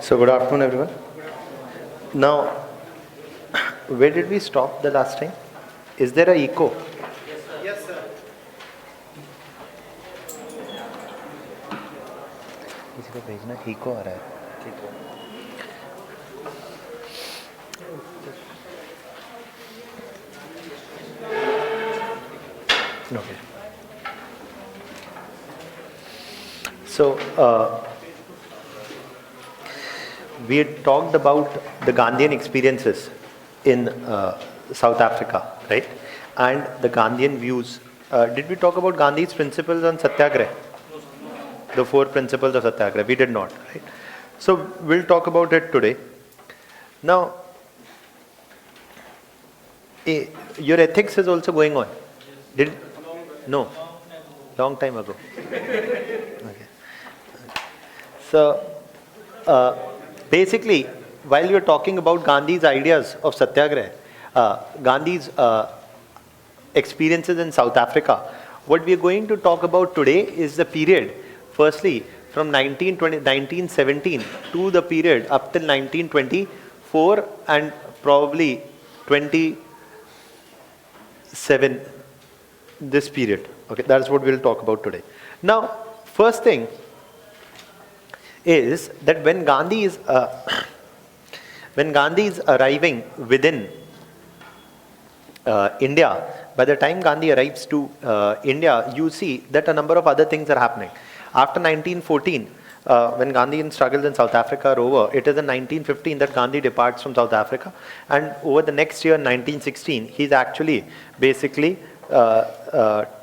So good afternoon everyone. Now, where did we stop the last time? Is there a echo? Yes, sir. किसी को भेजना echo आ रहा है. Okay. So we had talked about the Gandhian experiences in South Africa, right? And the Gandhian views. Did we talk about Gandhi's principles on Satyagraha? The 4 principles of Satyagraha. We did not, right? So we'll talk about it today. Now, your ethics is also going on. Did no? Long time ago. Okay. So basically, while you're talking about Gandhi's ideas of Satyagraha, Gandhi's experiences in South Africa, what we are going to talk about today is the period, firstly, from 1917 to the period up till 1924 and probably 27, this period. Okay, that's what we'll talk about today. Now, first thing is that when Gandhi is arriving within India, by the time Gandhi arrives to India, you see that a number of other things are happening. After 1914, when Gandhian struggles in South Africa are over, it is in 1915 that Gandhi departs from South Africa, and over the next year, 1916, he's actually basically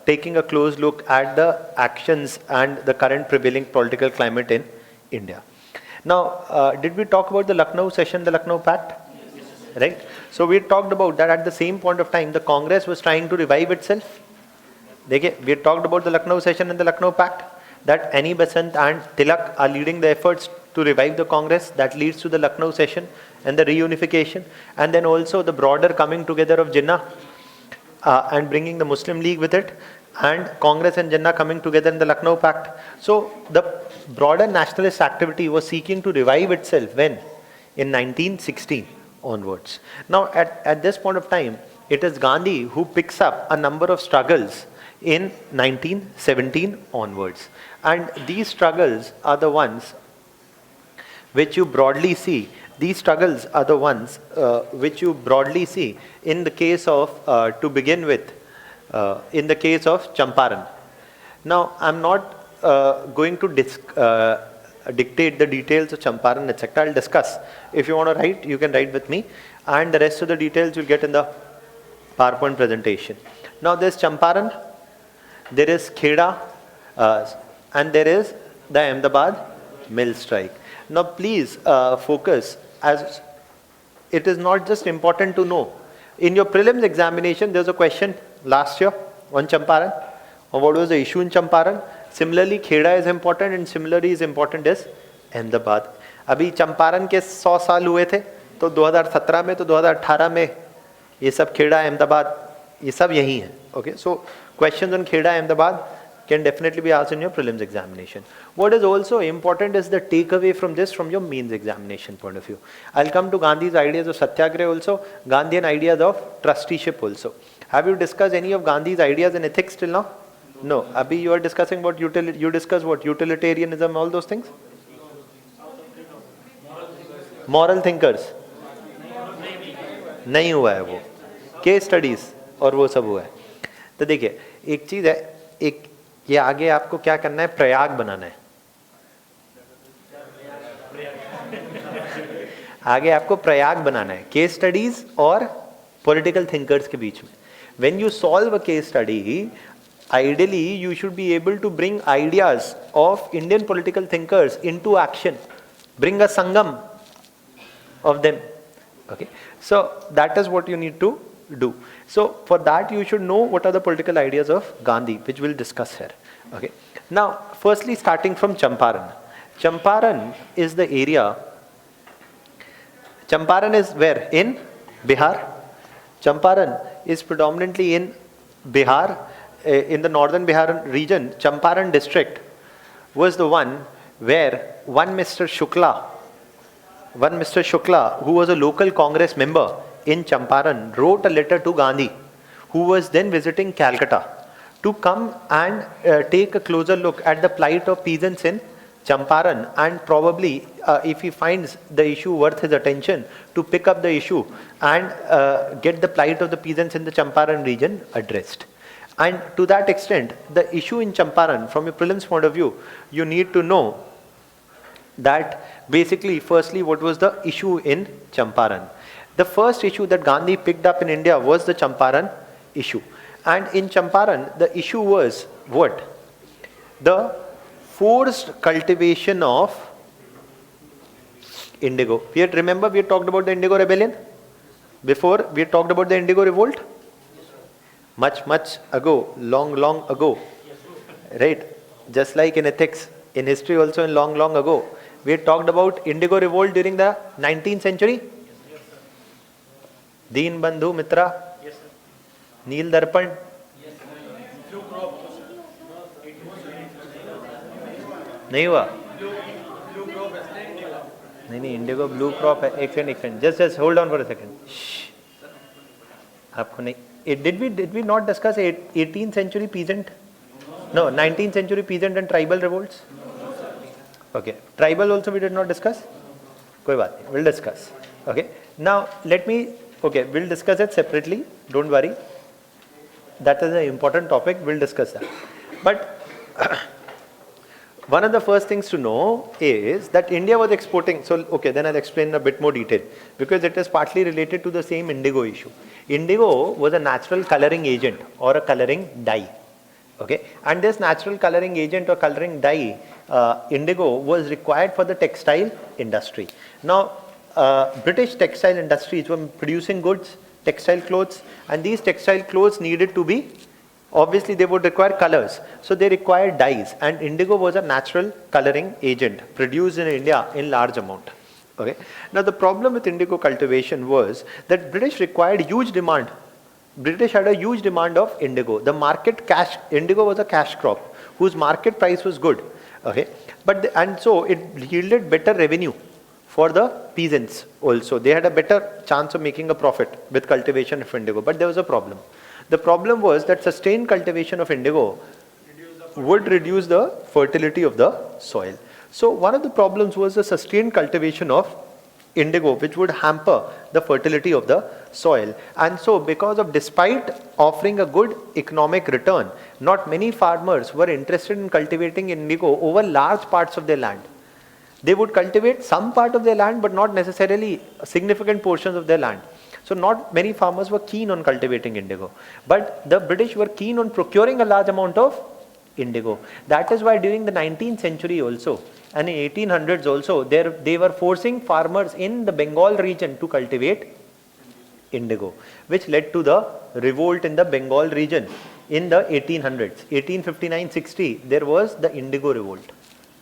taking a close look at the actions and the current prevailing political climate in India. Now, did we talk about the Lucknow session, the Lucknow Pact? Right? So we talked about that at the same point of time, the Congress was trying to revive itself. We had talked about the Lucknow session and the Lucknow Pact, that Annie Besant and Tilak are leading the efforts to revive the Congress. That leads to the Lucknow session and the reunification, and then also the broader coming together of Jinnah and bringing the Muslim League with it, and Congress and Jinnah coming together in the Lucknow Pact. So the broader nationalist activity was seeking to revive itself when? In 1916 onwards. Now at this point of time, it is Gandhi who picks up a number of struggles in 1917 onwards. And these struggles are the ones which you broadly see. These struggles are the ones which you broadly see in the case of, to begin with, in the case of Champaran. Now, I'm not going to dictate the details of Champaran, etc. I'll discuss. If you want to write, you can write with me. And the rest of the details you'll get in the PowerPoint presentation. Now, there's Champaran, there is Kheda, and there is the Ahmedabad mill strike. Now, please focus, as it is not just important to know. In your prelims examination, there's a question last year on Champaran, or what was the issue in Champaran. Similarly, Kheda is important, and similarly is important is Ahmedabad. अभी चंपारण के 100 साल हुए थे, तो 2017 में, तो 2018 में ये सब खेड़ा अहमदाबाद ये सब यही है. Okay, so questions on Kheda Ahmedabad can definitely be asked in your prelims examination. What is also important is the takeaway from this from your mains examination point of view. I'll come to Gandhi's ideas of Satyagraha also, Gandhian ideas of trusteeship also. Have you discussed any of Gandhi's ideas in ethics till now? No. Abhi, you are discussing what you discuss what? Utilitarianism, all those things? Moral thinkers? नहीं हुआ है वो. Case studies और वो सब हुआ है. तो देखिए, एक चीज है, एक ये आगे आपको क्या करना है, प्रयाग बनाना है. आगे आपको प्रयाग बनाना है, केस स्टडीज और पॉलिटिकल थिंकर्स के बीच में. When you solve a case study, ideally you should be able to bring ideas of Indian political thinkers into action, bring a sangam of them. Okay, so that is what you need to do. So for that you should know what are the political ideas of Gandhi, which we'll discuss here. Okay, now firstly starting from Champaran. Champaran is the area. Champaran is where? In Bihar. Champaran is predominantly in Bihar. In the northern Bihar region, Champaran district was the one where one Mr. Shukla one Mr. Shukla, who was a local Congress member in Champaran, wrote a letter to Gandhi, who was then visiting Calcutta, to come and take a closer look at the plight of peasants in Champaran, and probably if he finds the issue worth his attention, to pick up the issue and get the plight of the peasants in the Champaran region addressed. And to that extent, the issue in Champaran, from a prelims point of view, you need to know that basically, firstly, what was the issue in Champaran? The first issue that Gandhi picked up in India was the Champaran issue. And in Champaran, the issue was what? The forced cultivation of indigo. Remember we had talked about the Indigo Rebellion? Before, we had talked about the Indigo Revolt? Much ago, long ago. Right? Just like in ethics, in history also in long ago. We had talked about Indigo Revolt during the 19th century. Deen Bandhu Mitra. Yes, sir. Neel Darpan. Yes, sir. नहीं हुआ नहीं Indigo blue crop है एक second just hold on for a second आपको नहीं did we not discuss 18th century peasant no 19th century peasant and tribal revolts okay tribal also we did not discuss कोई बात नहीं we'll discuss okay now let me okay we'll discuss it separately don't worry that is an important topic we'll discuss that but one of the first things to know is that India was exporting, so okay, then I'll explain in a bit more detail because it is partly related to the same indigo issue. Indigo was a natural coloring agent or a coloring dye, okay, and this natural coloring agent or coloring dye, indigo, was required for the textile industry. Now, British textile industries were producing goods, textile clothes, and these textile clothes needed to be obviously they would require colors, so they required dyes, and indigo was a natural coloring agent produced in India in large amount. Okay. Now the problem with indigo cultivation was that British required huge demand. British had a huge demand of indigo. The market cash, indigo was a cash crop whose market price was good. Okay, but and so it yielded better revenue for the peasants also. They had a better chance of making a profit with cultivation of indigo, but there was a problem. The problem was that sustained cultivation of indigo would reduce the fertility of the soil. So one of the problems was the sustained cultivation of indigo, which would hamper the fertility of the soil. And so because of, despite offering a good economic return, not many farmers were interested in cultivating indigo over large parts of their land. They would cultivate some part of their land, but not necessarily significant portions of their land. So not many farmers were keen on cultivating indigo, but the British were keen on procuring a large amount of indigo. That is why during the 19th century also and in 1800s also, they were forcing farmers in the Bengal region to cultivate indigo, which led to the revolt in the Bengal region in the 1800s. 1859-60, there was the indigo revolt.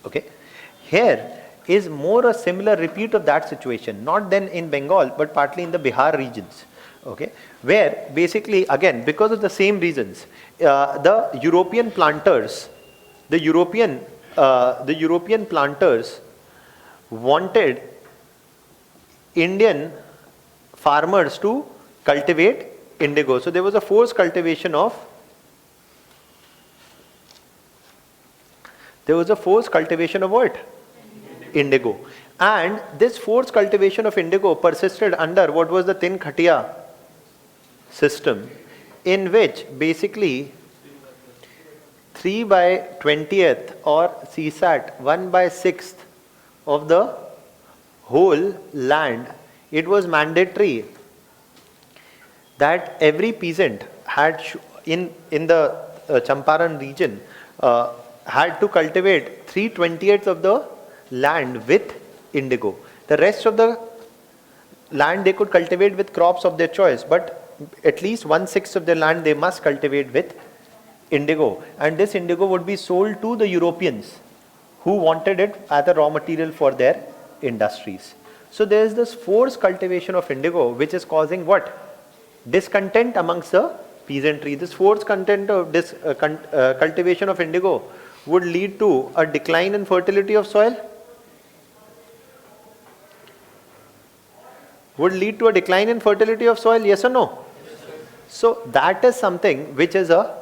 Okay, here is more a similar repeat of that situation, not then in Bengal, but partly in the Bihar regions, okay, where basically again because of the same reasons, the European planters wanted Indian farmers to cultivate indigo. So there was a forced cultivation of what? Indigo. And this forced cultivation of indigo persisted under what was the thin khatia system, in which basically 3/20th or CSAT 1/6 of the whole land, it was mandatory that every peasant had in the Champaran region had to cultivate 3/20th of the land with indigo. The rest of the land they could cultivate with crops of their choice, but at least 1/6 of their land they must cultivate with indigo, and this indigo would be sold to the Europeans who wanted it as a raw material for their industries. So there is this forced cultivation of indigo which is causing what? Discontent amongst the peasantry. This forced cultivation of indigo would lead to a decline in fertility of soil. would lead to a decline in fertility of soil, yes or no? So that is something which is a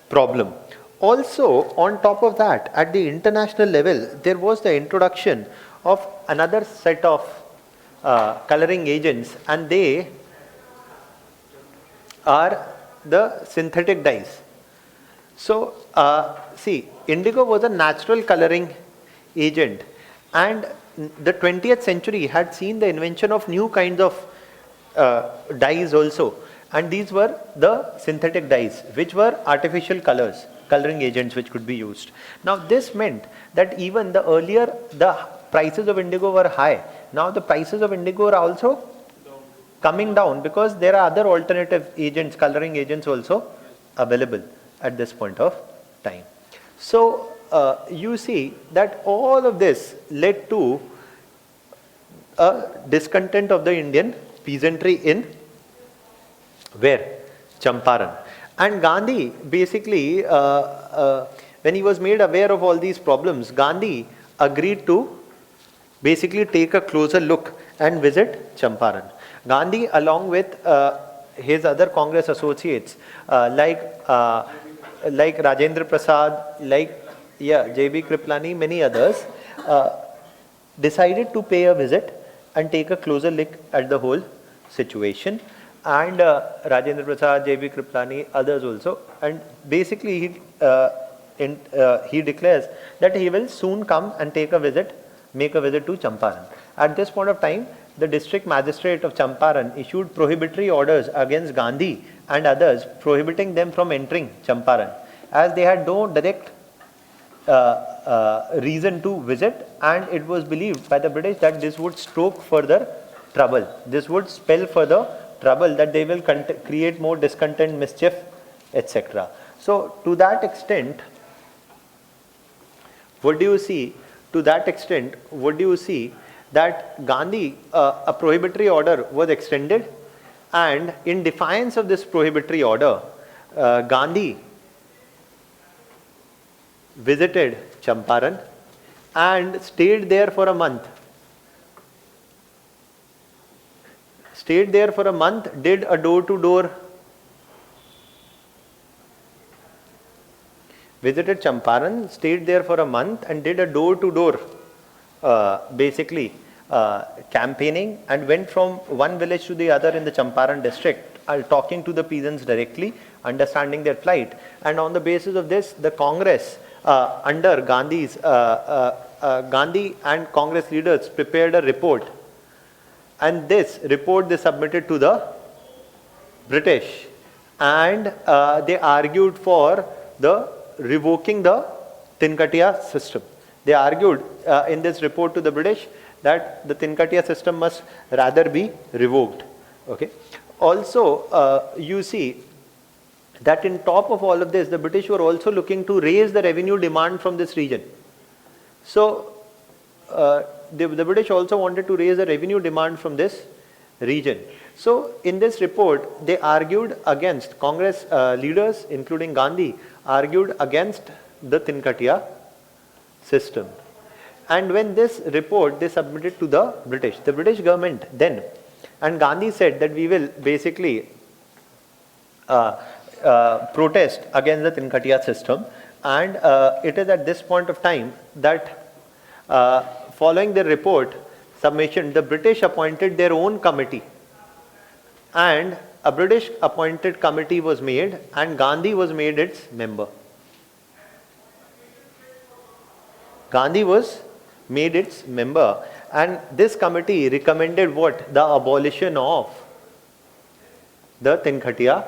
problem. Also, on top of that, at the international level, there was the introduction of another set of coloring agents, and they are the synthetic dyes. So, see, indigo was a natural coloring agent, and the 20th century had seen the invention of new kinds of dyes also, and these were the synthetic dyes, which were artificial colors, coloring agents which could be used. Now, this meant that even the earlier the prices of indigo were high, now the prices of indigo are also coming down because there are other alternative agents, coloring agents also available at this point of time. So, you see that all of this led to a discontent of the Indian peasantry in where? Champaran. And Gandhi basically, when he was made aware of all these problems, Gandhi agreed to basically take a closer look and visit Champaran. Gandhi, along with his other Congress associates like Rajendra Prasad, like J.B. Kriplani, many others, decided to pay a visit and take a closer look at the whole situation. And Rajendra Prasad, J.B. Kriplani, others also. And basically he declares that he will soon come and make a visit to Champaran. At this point of time, the district magistrate of Champaran issued prohibitory orders against Gandhi and others, prohibiting them from entering Champaran, as they had no direct reason to visit, and it was believed by the British that this would stoke further trouble. This would spell further trouble, that they will create more discontent, mischief, etc. So, to that extent, what do you see? To that extent, what do you see? That Gandhi, a prohibitory order was extended, and in defiance of this prohibitory order, Gandhi visited Champaran and stayed there for a month. Did a door-to-door, visited Champaran, stayed there for a month and did a door-to-door basically campaigning, and went from one village to the other in the Champaran district, talking to the peasants directly, understanding their plight. And on the basis of this, the Congress under Gandhi and Congress leaders prepared a report, and this report they submitted to the British, and they argued for the revoking the Tinkatia system. They argued in this report to the British that the Tinkatia system must rather be revoked. Okay. Also, you see that in top of all of this, the British were also looking to raise the revenue demand from this region. So, the British also wanted to raise the revenue demand from this region. So, in this report, they argued against, Congress leaders including Gandhi argued against the Tinkatia system. And when this report they submitted to the British government then, and Gandhi said that we will basically protest against the Tinkatia system, and it is at this point of time that following the report submission, the British appointed their own committee, and a British appointed committee was made, and Gandhi was made its member. Gandhi was made its member, and this committee recommended what? The abolition of the Tinkatia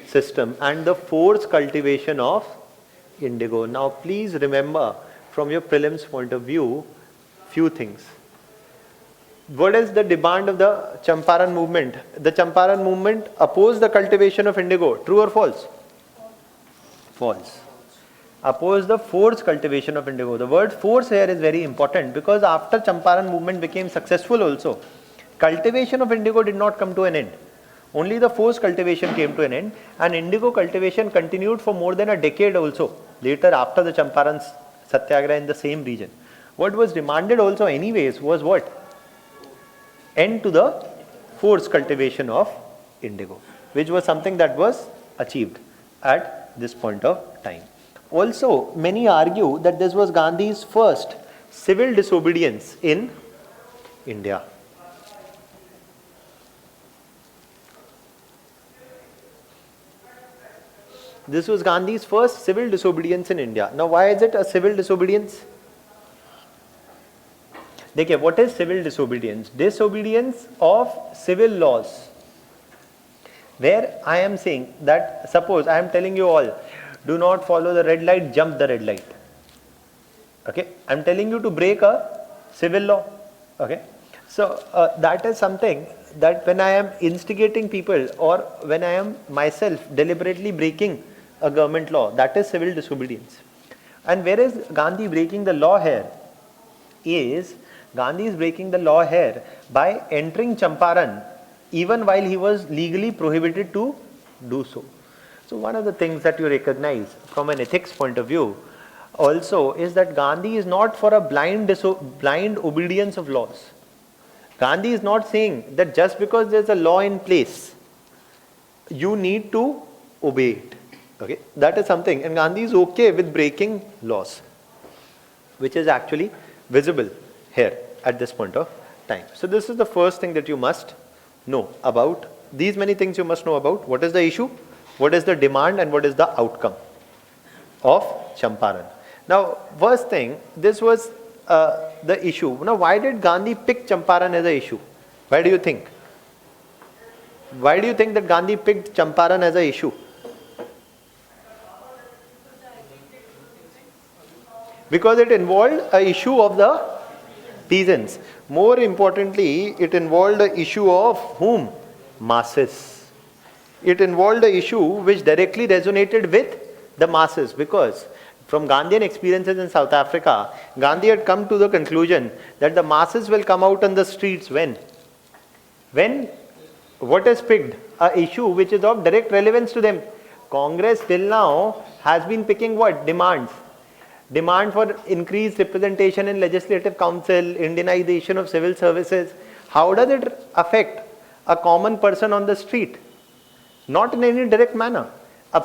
system and the forced cultivation of indigo. Now please remember from your prelims point of view few things. What is the demand of the Champaran movement? The Champaran movement opposed the cultivation of indigo. True or false? False. Opposed the forced cultivation of indigo. The word force here is very important, because after Champaran movement became successful also, cultivation of indigo did not come to an end. Only the forced cultivation came to an end, and indigo cultivation continued for more than a decade also, later after the Champaran Satyagraha in the same region. What was demanded also anyways was what? End to the forced cultivation of indigo, which was something that was achieved at this point of time. Also, many argue that this was Gandhi's first civil disobedience in India. This was Gandhi's first civil disobedience in India. Now, why is it a civil disobedience? देखिए, what is civil disobedience? Disobedience of civil laws. Where I am saying that, suppose I am telling you all, do not follow the red light, jump the red light. Okay, I am telling you to break a civil law. Okay, so that is something that when I am instigating people or when I am myself deliberately breaking a government law, that is civil disobedience. And where is Gandhi breaking the law here? Gandhi is breaking the law here by entering Champaran even while he was legally prohibited to do so. So one of the things that you recognize from an ethics point of view also is that Gandhi is not for a blind obedience of laws. Gandhi is not saying that just because there is a law in place, you need to obey it. Okay, that is something, and Gandhi is okay with breaking laws, which is actually visible here at this point of time. So this is the first thing that you must know about. These many things you must know about. What is the issue? What is the demand? And what is the outcome of Champaran? Now, first thing, this was the issue. Now, why did Gandhi pick Champaran as an issue? Why do you think? Why do you think that Gandhi picked Champaran as an issue? Because it involved an issue of the peasants. More importantly, it involved the issue of whom? Masses. It involved the issue which directly resonated with the masses, because from Gandhian experiences in South Africa, Gandhi had come to the conclusion that the masses will come out on the streets when what is picked? A issue which is of direct relevance to them. Congress till now has been picking what? Demands. Demand for increased representation in legislative council, Indianization of civil services. How does it affect a common person on the street? Not in any direct manner.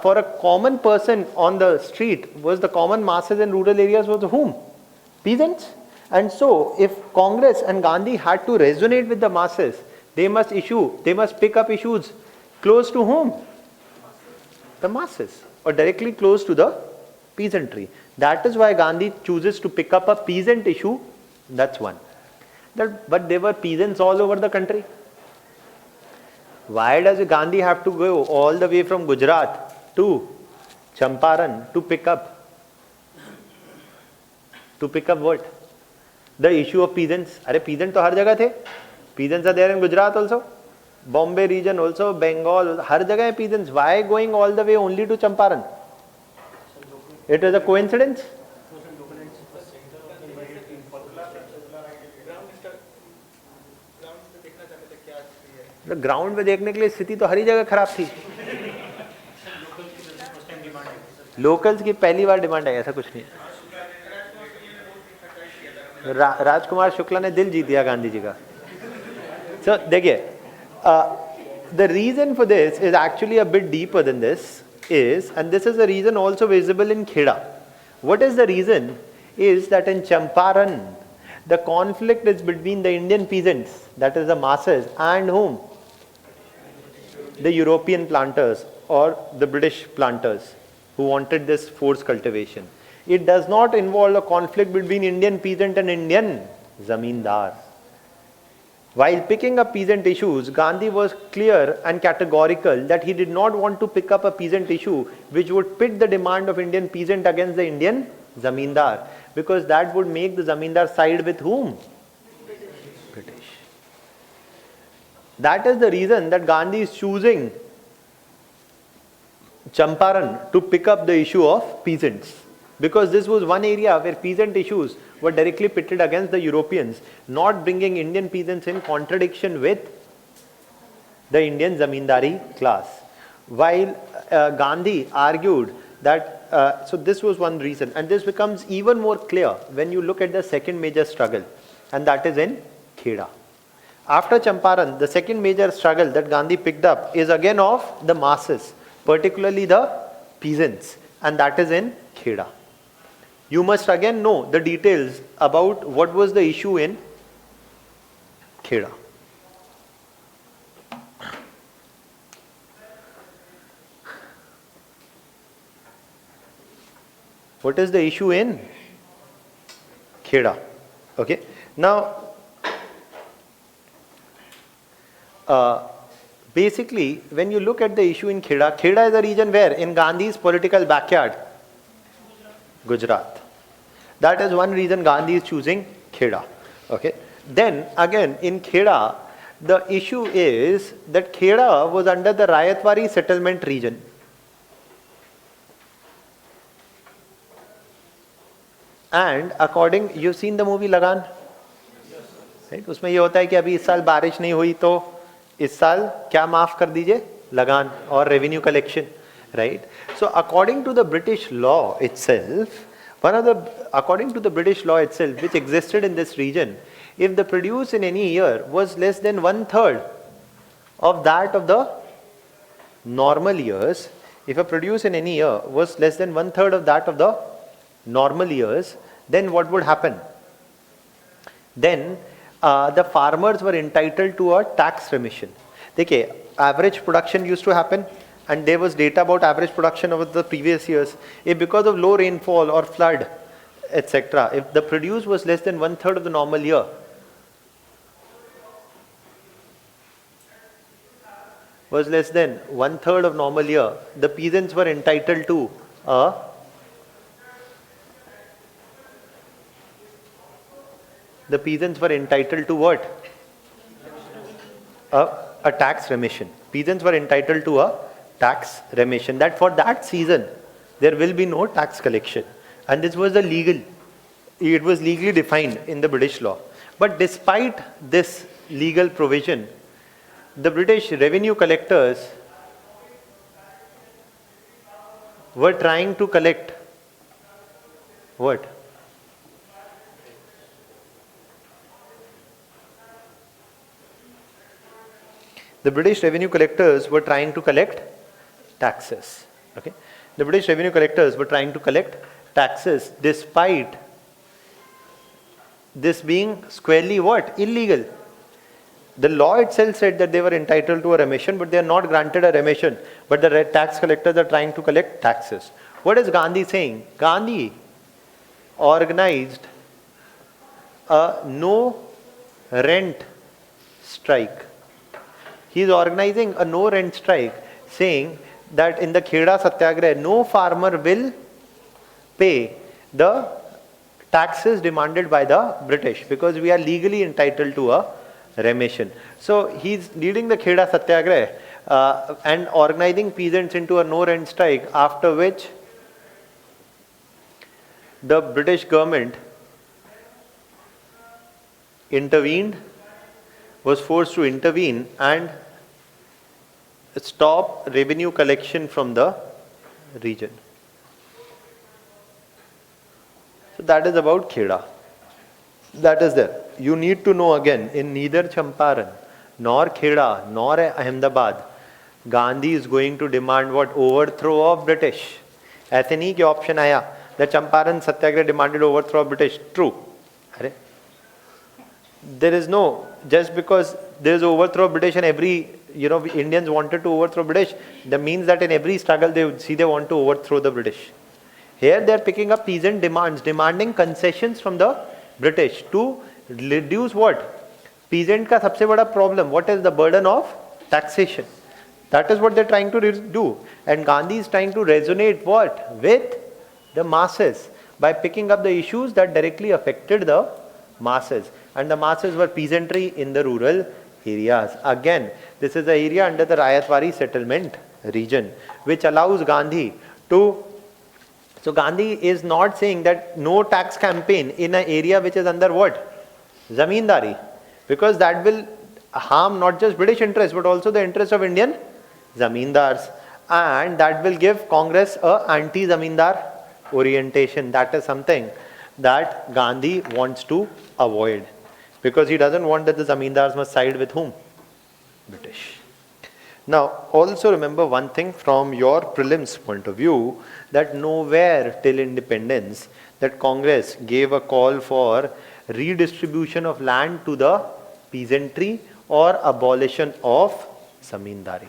For a common person on the street, was the common masses in rural areas was whom? Peasants. And so, if Congress and Gandhi had to resonate with the masses, they must pick up issues close to whom? The masses, or directly close to the peasantry. That is why Gandhi chooses to pick up a peasant issue. That's one. But there were peasants all over the country. Why does Gandhi have to go all the way from Gujarat to Champaran to pick up what? The issue of peasants. Peasants to har jagah the. Peasants are there in Gujarat also. Bombay region also, Bengal, har jagah hai peasants. Why going all the way only to Champaran? It was a coincidence? Ground में देखने के लिए स्थिति तो हर ही जगह खराब थी. Locals की पहली बार डिमांड है, ऐसा कुछ नहीं. राजकुमार शुक्ला ने दिल जीत दिया गांधी जी का. So देखिए, the reason for this is actually a bit deeper than this. And this is the reason also visible in Kheda. What is the reason? Is that in Champaran, the conflict is between the Indian peasants, that is the masses, and whom? The European planters or the British planters who wanted this forced cultivation. It does not involve a conflict between Indian peasant and Indian zamindar. While picking up peasant issues, Gandhi was clear and categorical that he did not want to pick up a peasant issue which would pit the demand of Indian peasant against the Indian zamindar, because that would make the zamindar side with whom? British. That is the reason that Gandhi is choosing Champaran to pick up the issue of peasants, because this was one area where peasant issues were directly pitted against the Europeans, not bringing Indian peasants in contradiction with the Indian zamindari class. While Gandhi argued that, so this was one reason, and this becomes even more clear when you look at the second major struggle, and that is in Kheda. After Champaran, the second major struggle that Gandhi picked up is again of the masses, particularly the peasants, and that is in Kheda. You must again know the details about what was the issue in Kheda. What is the issue in Kheda? Okay. Now, basically, when you look at the issue in Kheda, Kheda is a region where in Gandhi's political backyard, Gujarat. That is one reason Gandhi is choosing Kheda. Okay. Then again in Kheda, the issue is that Kheda was under the Rayatwari settlement region. And according, you've seen the movie Lagan? Right? उसमें ये होता है कि अभी इस साल बारिश नहीं हुई तो इस साल क्या माफ कर दीजिए, लगान और revenue collection, right? So according to the British law itself, according to the British law itself, which existed in this region, if the produce in any year was less than 1/3 of that of the normal years, if a produce in any year was less than 1/3 of that of the normal years, then what would happen? Then the farmers were entitled to a tax remission. Okay, average production used to happen, and there was data about average production over the previous years. If because of low rainfall or flood, etc., if the produce was less than 1/3 of the normal year, the peasants were entitled to what? A tax remission. Peasants were entitled to a tax remission, that for that season there will be no tax collection, and this was it was legally defined in the British law. But despite this legal provision, the British revenue collectors were trying to collect what? The British revenue collectors were trying to collect taxes. Okay? The British revenue collectors were trying to collect taxes despite this being squarely what? Illegal. The law itself said that they were entitled to a remission, but they are not granted a remission. But the tax collectors are trying to collect taxes. What is Gandhi saying? Gandhi organized a no rent strike. He is organizing a no rent strike, saying that in the Kheda Satyagraha, no farmer will pay the taxes demanded by the British because we are legally entitled to a remission. So he is leading the Kheda Satyagraha and organizing peasants into a no rent strike, after which the British government was forced to intervene and stop revenue collection from the region. So that is about Kheda. That is there. You need to know again, in neither Champaran, nor Kheda, nor Ahmedabad, Gandhi is going to demand what? Overthrow of British. ऐसे नहीं कि option आया that Champaran Satyagraha demanded overthrow of British. True. अरे there is no, just because there is overthrow of British and every, Indians wanted to overthrow British, that means that in every struggle they want to overthrow the British. Here they are picking up peasant demands, demanding concessions from the British to reduce what? Peasant ka sabse bada problem. What is the burden of taxation? That is what they are trying to do. And Gandhi is trying to resonate what? With the masses by picking up the issues that directly affected the masses. And the masses were peasantry in the rural areas. Again, this is the area under the Rayatwari settlement region, which allows Gandhi to. So Gandhi is not saying that no tax campaign in an area which is under what? Zamindari. Because that will harm not just British interests but also the interests of Indian zamindars. And that will give Congress a anti-zamindar orientation. That is something that Gandhi wants to avoid. because he doesn't want that the zamindars must side with whom? British. Now, also remember one thing from your prelims point of view, that nowhere till independence that Congress gave a call for redistribution of land to the peasantry or abolition of zamindari.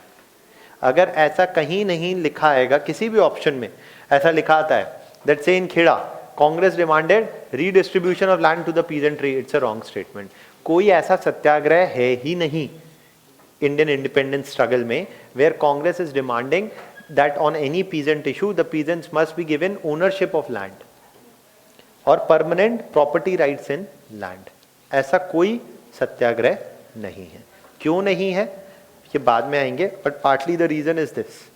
अगर ऐसा कहीं नहीं लिखा आएगा, किसी भी option में ऐसा लिखा आता है that say in Kheda, Congress demanded redistribution of land to the peasantry, it's a wrong statement. कोई ऐसा सत्याग्रह है ही नहीं Indian independence struggle में where Congress is demanding that on any peasant issue the peasants must be given ownership of land or permanent property rights in land. ऐसा कोई सत्याग्रह नहीं है. क्यों नहीं है ये बाद में आएंगे, but partly the reason is this,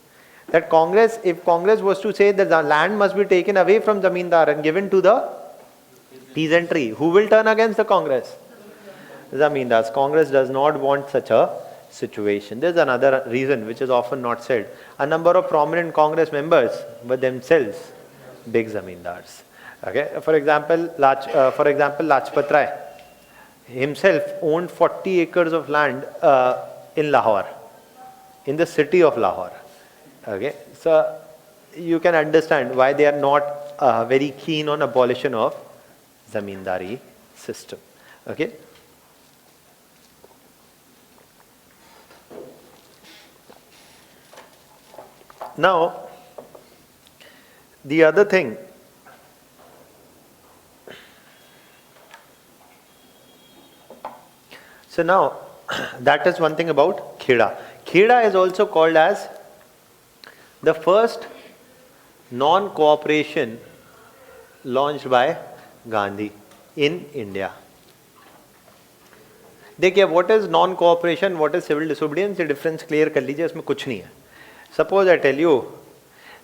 that Congress, if Congress was to say that the land must be taken away from zamindar and given to the peasantry, who will turn against the Congress? Zamindars. Congress does not want such a situation. There's another reason which is often not said. A number of prominent Congress members were themselves big zamindars. Okay, for example, Lajpat Rai himself owned 40 acres of land in Lahore, in the city of Lahore. Okay, so you can understand why they are not very keen on abolition of zamindari system. Okay. Now, the other thing, so now that is one thing about Kheda. Kheda is also called as the first non-cooperation launched by Gandhi in India. देखिए, what is non-cooperation, what is civil disobedience, ये difference clear कर लीजिए, इसमें कुछ नहीं है. Suppose I tell you,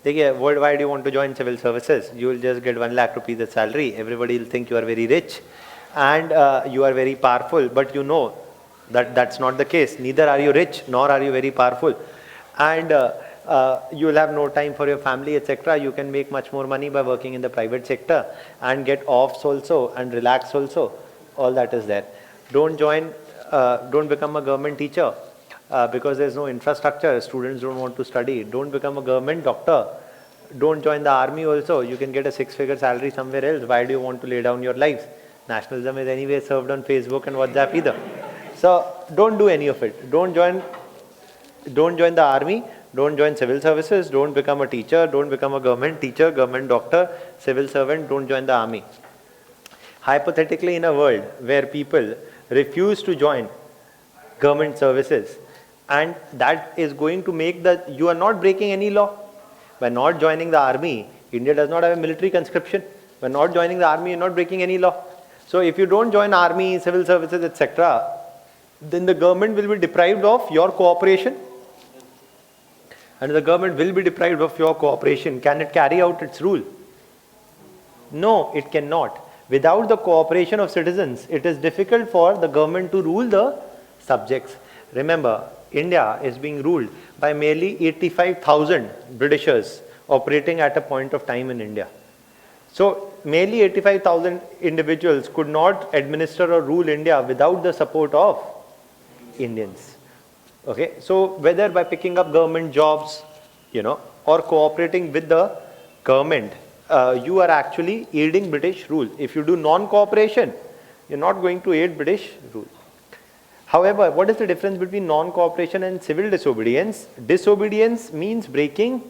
देखिए, why do you want to join civil services? You will just get 1 lakh rupees as salary. Everybody will think you are very rich and you are very powerful. But you know that that's not the case. Neither are you rich nor are you very powerful. And you will have no time for your family, etc. You can make much more money by working in the private sector and get offs also and relax also. All that is there. Don't become a government teacher. Because there is no infrastructure, students don't want to study. Don't become a government doctor. Don't join the army also. You can get a 6-figure salary somewhere else. Why do you want to lay down your lives? Nationalism is anyway served on Facebook and WhatsApp either. So don't do any of it. Don't join the army. Don't join civil services. Don't become a teacher. Don't become a government teacher, government doctor, civil servant. Don't join the army. Hypothetically, in a world where people refuse to join government services, and that is going to make that you are not breaking any law. By not joining the army, India does not have a military conscription. By not joining the army, you are not breaking any law. So if you don't join army, civil services, etc., then the government will be deprived of your cooperation. And the government will be deprived of your cooperation. Can it carry out its rule? No, it cannot. Without the cooperation of citizens, it is difficult for the government to rule the subjects. Remember, India is being ruled by merely 85,000 Britishers operating at a point of time in India. So, merely 85,000 individuals could not administer or rule India without the support of Indians. Okay, so whether by picking up government jobs, or cooperating with the government, you are actually aiding British rule. If you do non-cooperation, you're not going to aid British rule. However, what is the difference between non-cooperation and civil disobedience? Disobedience means breaking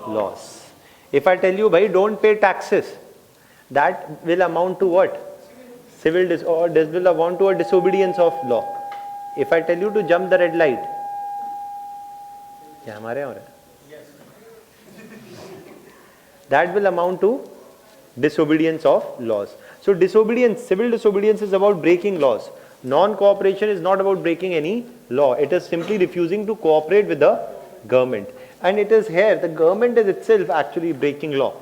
laws. If I tell you, bhai, don't pay taxes, that will amount to what? This will amount to a disobedience of law. If I tell you to jump the red light, that will amount to disobedience of laws. So disobedience, civil disobedience is about breaking laws. Non-cooperation is not about breaking any law. It is simply refusing to cooperate with the government. And it is here, the government is itself actually breaking law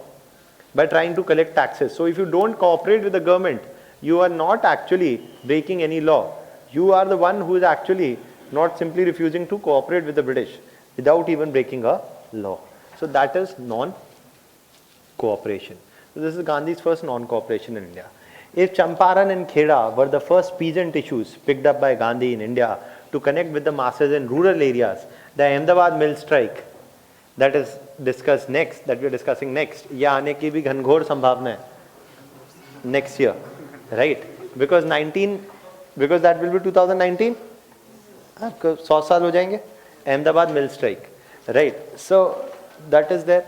by trying to collect taxes. So if you don't cooperate with the government, you are not actually breaking any law. You are the one who is actually not simply refusing to cooperate with the British without even breaking a law. So that is non-cooperation. So this is Gandhi's first non-cooperation in India. If Champaran and Kheda were the first peasant issues picked up by Gandhi in India to connect with the masses in rural areas, the Ahmedabad mill strike that is discussed next, that we are discussing next, ये आने की भी घनघोर संभावना है next year, right? Because that will be 2019, 100 साल हो जाएंगे, Ahmedabad mill strike, right? So that is there.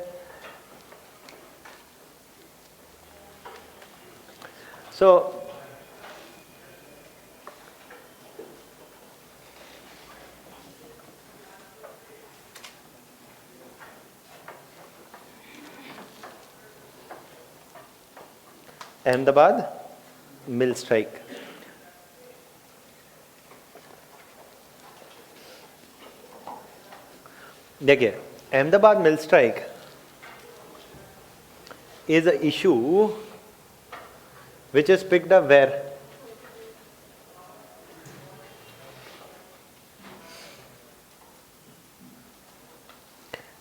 So Ahmedabad mill strike. देखिए, Ahmedabad mill strike is an issue which is picked up where?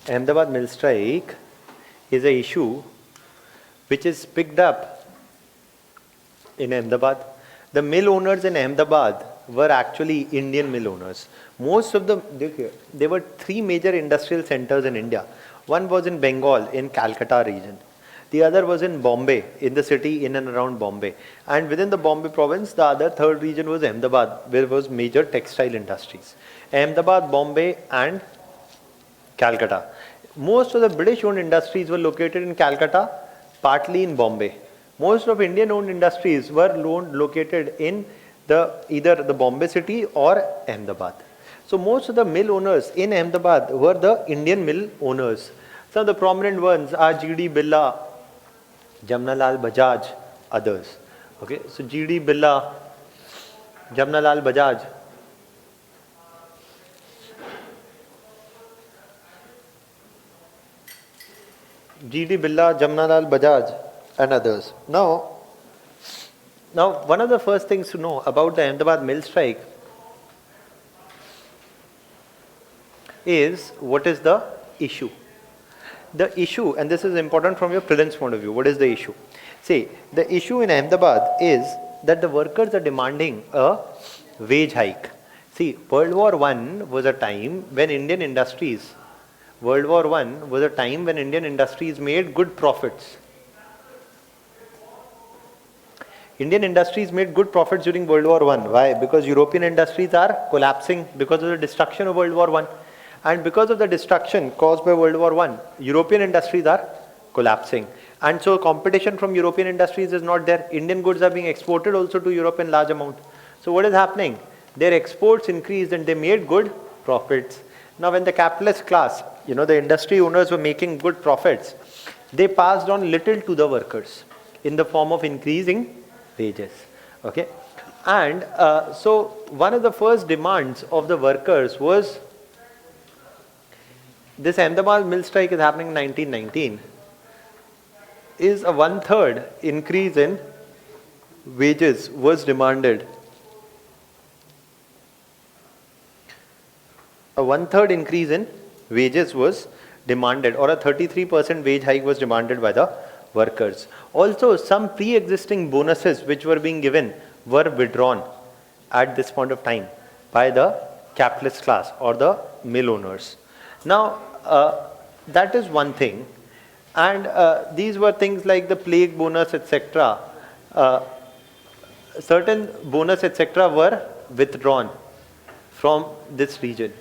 Ahmedabad mill strike is an issue which is picked up in Ahmedabad. The mill owners in Ahmedabad were actually Indian mill owners. Most of them, there were three major industrial centers in India. One was in Bengal, in Calcutta region. The other was in Bombay, in the city in and around Bombay. And within the Bombay province, the other third region was Ahmedabad, where was major textile industries. Ahmedabad, Bombay and Calcutta. Most of the British-owned industries were located in Calcutta, partly in Bombay. Most of Indian-owned industries were located in either the Bombay city or Ahmedabad. So most of the mill owners in Ahmedabad were the Indian mill owners. Some of the prominent ones are G.D. Birla, Jamnalal Bajaj, others. Okay, so G.D. Birla, Jamnalal Bajaj. G.D. Birla, Jamnalal Bajaj and others. Now, one of the first things to know about the Ahmedabad mill strike is what is the issue. The issue, and this is important from your prelims point of view, what is the issue? See, the issue in Ahmedabad is that the workers are demanding a wage hike. See, World War I was a time when Indian industries made good profits. Indian industries made good profits during World War I. Why? Because European industries are collapsing because of the destruction of World War I. And because of the destruction caused by World War I, European industries are collapsing. And so competition from European industries is not there. Indian goods are being exported also to Europe in large amount. So what is happening? Their exports increased and they made good profits. Now when the capitalist class, the industry owners were making good profits, they passed on little to the workers in the form of increasing wages. Okay, and so one of the first demands of the workers was this. Ahmedabad mill strike is happening in 1919. Is a 1/3 increase in wages was demanded. A 1/3 increase in wages was demanded, or a 33% wage hike was demanded by the workers. Also, some pre-existing bonuses which were being given were withdrawn at this point of time by the capitalist class or the mill owners. Now, that is one thing. And these were things like the plague bonus, etc. Certain bonus, etc. were withdrawn from this region.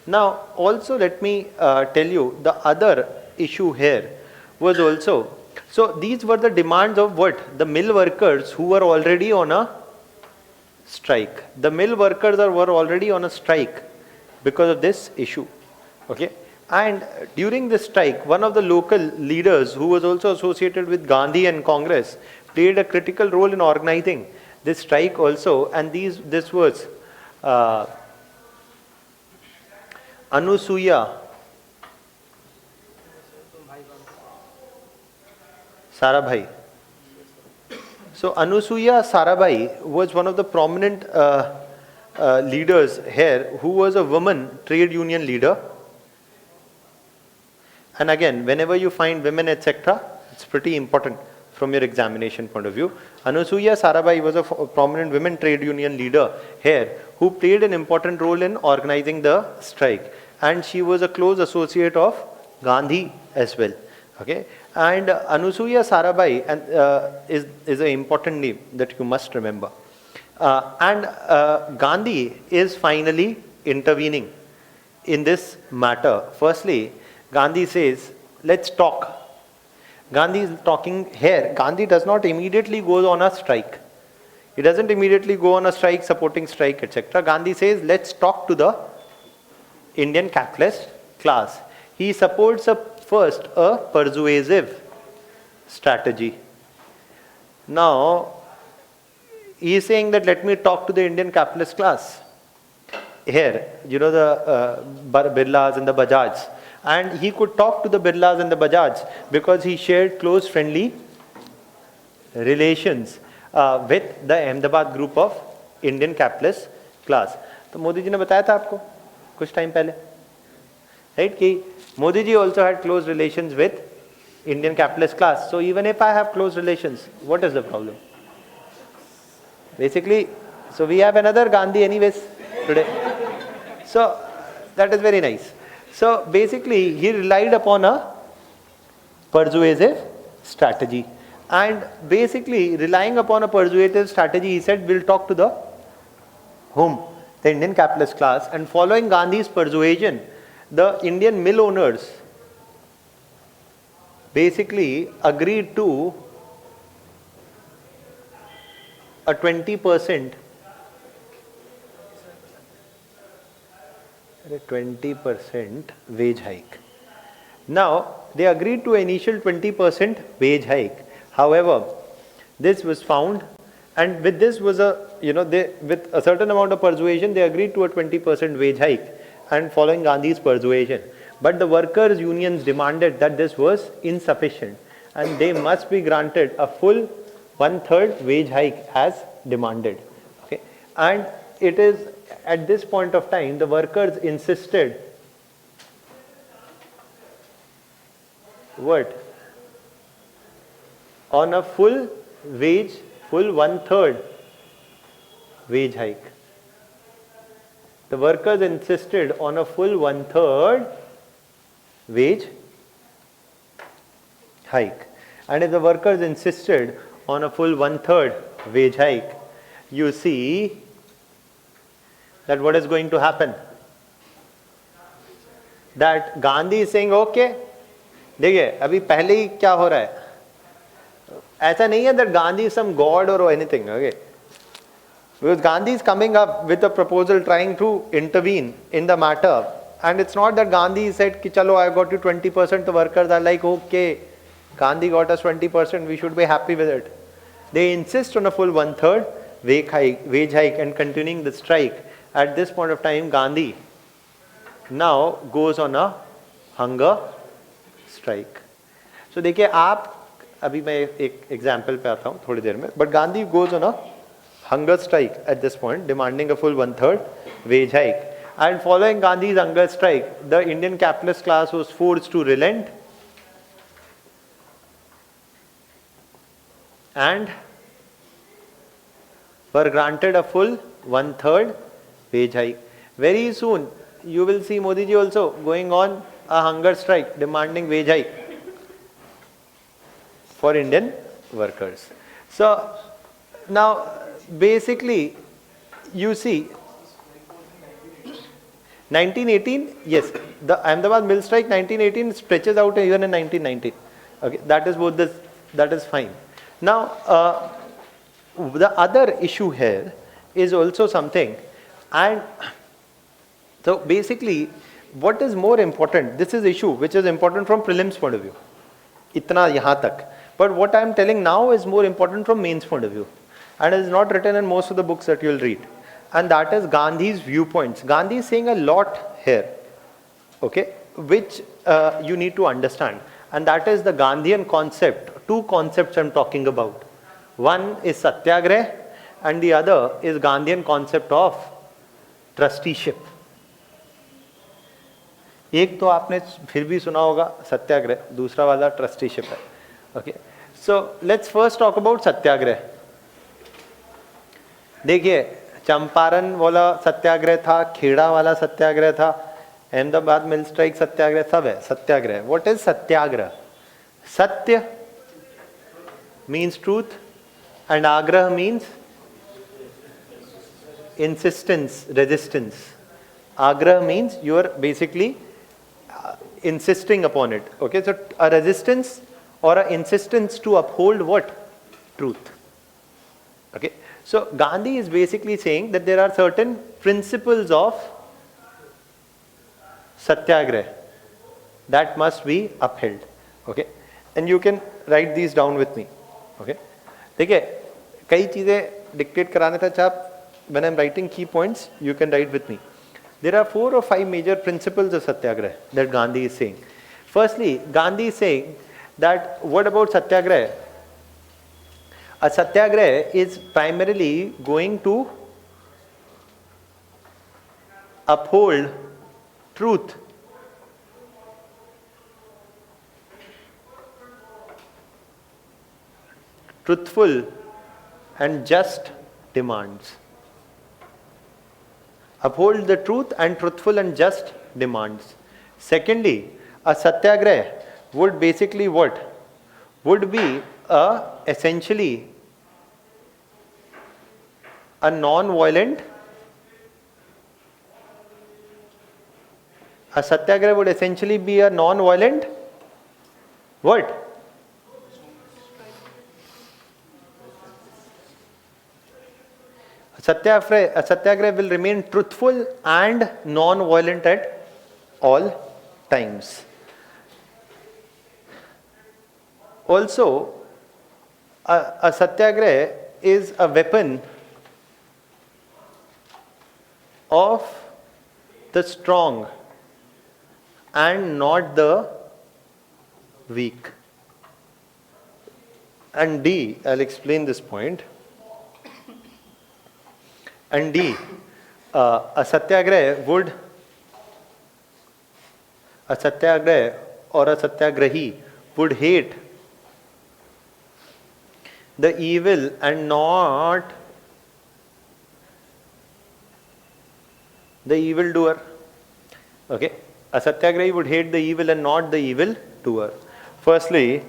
Now, also let me tell you the other issue here was also, so these were the demands of what? The mill workers who were already on a strike. The mill workers were already on a strike because of this issue. Okay. And during this strike, one of the local leaders who was also associated with Gandhi and Congress played a critical role in organizing this strike also. And this was Anusuya Sarabhai. So Anusuya Sarabhai was one of the prominent leaders here, who was a woman trade union leader. And again, whenever you find women, etc., it's pretty important from your examination point of view. Anusuya Sarabhai was a prominent women trade union leader here who played an important role in organizing the strike, and she was a close associate of Gandhi as well. Okay, and Anusuya Sarabhai is an important name that you must remember. Gandhi is finally intervening in this matter. Firstly, Gandhi says, let's talk. Gandhi is talking here. Gandhi does not immediately go on a strike. He doesn't immediately go on a strike, supporting strike, etc. Gandhi says, let's talk to the Indian capitalist class. He supports first a persuasive strategy. Now, he is saying that let me talk to the Indian capitalist class. Here, you know, the Birlas and the Bajaj. And he could talk to the Birlas and the Bajaj because he shared close friendly relations with the Ahmedabad group of Indian capitalist class. तो मोदी जी ने बताया था आपको कुछ time पहले, right, कि Modi ji also had close relations with Indian capitalist class. So even if I have close relations, what is the problem? Basically, so we have another Gandhi anyways today. So that is very nice. So basically, he relied upon a persuasive strategy. And basically, relying upon a persuasive strategy, he said, we'll talk to the whom? The Indian capitalist class. And following Gandhi's persuasion, the Indian mill owners basically agreed to a 20% wage hike. Now, they agreed to an initial 20% wage hike. However, this was found, and with this was with a certain amount of persuasion, they agreed to a 20% wage hike, and following Gandhi's persuasion. But the workers' unions demanded that this was insufficient, and they must be granted a full 1/3 wage hike as demanded. Okay, and it is at this point of time the workers insisted on a full 1/3 wage hike. The workers insisted on a full 1/3 wage hike. And if the workers insisted on a full 1/3 wage hike, you see that what is going to happen? That Gandhi is saying, okay, देखिए अभी पहले ही क्या हो रहा है, ऐसा नहीं है that Gandhi is some god or anything, okay? Because Gandhi is coming up with a proposal trying to intervene in the matter, and it's not that Gandhi said कि चलो I got you 20%, the workers are like, okay, Gandhi got us 20%, we should be happy with it. They insist on a full 1/3 wage hike and continuing the strike. At this point of time, Gandhi now goes on a hunger strike. So देखिए आप, अभी मैं एक example पे आता हूँ थोड़ी देर में, but Gandhi goes on a hunger strike at this point, demanding a full 1/3 wage hike. And following Gandhi's hunger strike, the Indian capitalist class was forced to relent and were granted a full 1/3 wage hike. Very soon, you will see Modi ji also going on a hunger strike, demanding wage hike for Indian workers. So now, basically, you see, 1918, yes, the Ahmedabad mill strike 1918 stretches out even in 1919. Okay, that is both this, that is fine. Now, the other issue here is also something, and so basically, what is more important? This is issue which is important from prelims point of view. Itna yahan tak. But what I am telling now is more important from mains point of view, and is not written in most of the books that you will read. And that is Gandhi's viewpoints. Gandhi is saying a lot here, okay, which you need to understand. And that is the Gandhian concept. Two concepts I am talking about. One is Satyagrah, and the other is Gandhian concept of trusteeship. एक तो आपने फिर भी सुना होगा सत्याग्रह, दूसरा वाला trusteeship है. Okay, So let's first talk about सत्याग्रह. देखिए, चंपारण वाला सत्याग्रह था, खेड़ा वाला सत्याग्रह था, अहमदाबाद मिल स्ट्राइक सत्याग्रह, सब है सत्याग्रह. What is सत्याग्रह? सत्य means truth and आग्रह means insistence, resistance. Agraha means you are basically insisting upon it. Okay, so a resistance or an insistence to uphold what? Truth. Okay, so Gandhi is basically saying that there are certain principles of satyagrah that must be upheld. Okay, and you can write these down with me. Okay, देखिए कई चीज़ें dictate कराने था चाप. When I am writing key points, you can write with me. There are 4 or 5 major principles of Satyagraha that Gandhi is saying. Firstly, Gandhi is saying that what about Satyagraha? A Satyagraha is primarily going to uphold truth. Truthful and just demands. Uphold the truth and truthful and just demands. Secondly, a satyagrah would basically what? Would be essentially a non-violent. A satyagrah would essentially be a non-violent what? A satyagrah will remain truthful and non-violent at all times. Also, a satyagrah is a weapon of the strong and not the weak. And D, I'll explain this point. And D, a satyagrah or a satyagrahi would hate the evil and not the evildoer. Okay, a satyagrahi would hate the evil and not the evildoer. Firstly,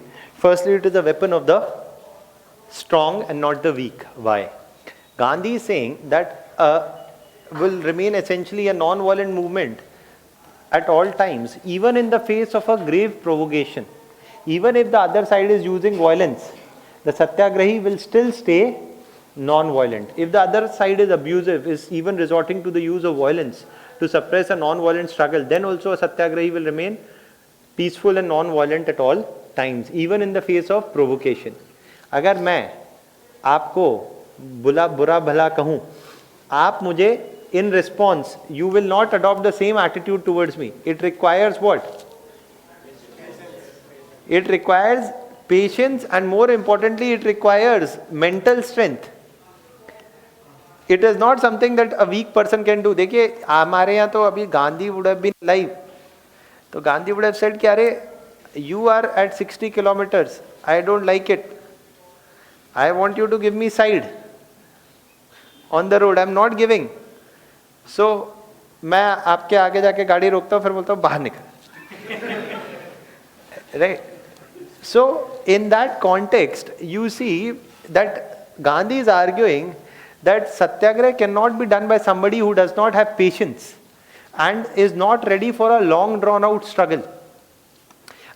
it is a weapon of the strong and not the weak. Why? Gandhi is saying that will remain essentially a non-violent movement at all times, even in the face of a grave provocation. Even if the other side is using violence, the satyagrahi will still stay non-violent. If the other side is abusive, is even resorting to the use of violence to suppress a non-violent struggle, then also a satyagrahi will remain peaceful and non-violent at all times, even in the face of provocation. अगर मैं आपको बुरा भला कहूं, आप मुझे in response, you will not adopt the same attitude towards me. It requires what? It requires patience, and more importantly, it requires mental strength. It is not something that a weak person can do. देखिए हमारे यहाँ तो अभी Gandhi would have been alive. तो Gandhi would have said कि अरे you are at 60 kilometers. I don't like it. I want you to give me side on the road. I'm not giving. So मैं आपके आगे जाके गाड़ी रोकता हूँ, फिर बोलता हूँ बाहर निकल. Right? So in that context, you see that Gandhi is arguing that satyagraha cannot be done by somebody who does not have patience and is not ready for a long drawn out struggle.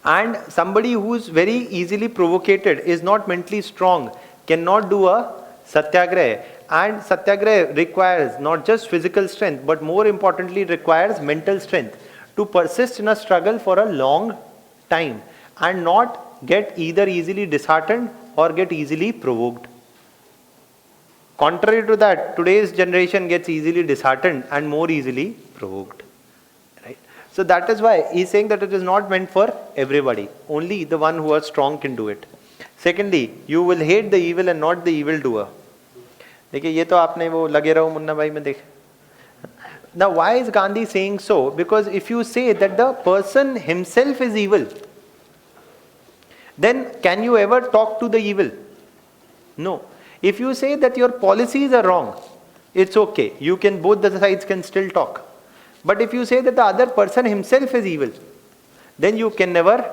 And somebody who is very easily provocated, is not mentally strong, cannot do a satyagraha. And satyagraha requires not just physical strength, but more importantly requires mental strength to persist in a struggle for a long time and not get either easily disheartened or get easily provoked. Contrary to that, today's generation gets easily disheartened and more easily provoked. Right? So that is why he is saying that it is not meant for everybody. Only the one who is strong can do it. Secondly, you will hate the evil and not the evildoer. देखिए ये तो आपने वो लगे रहो मुन्ना भाई में देख. Now why is Gandhi saying so? Because if you say that the person himself is evil then can you ever talk to the evil? No. If you say that your policies are wrong, it's okay. You can, both the sides can still talk. But if you say that the other person himself is evil, then you can never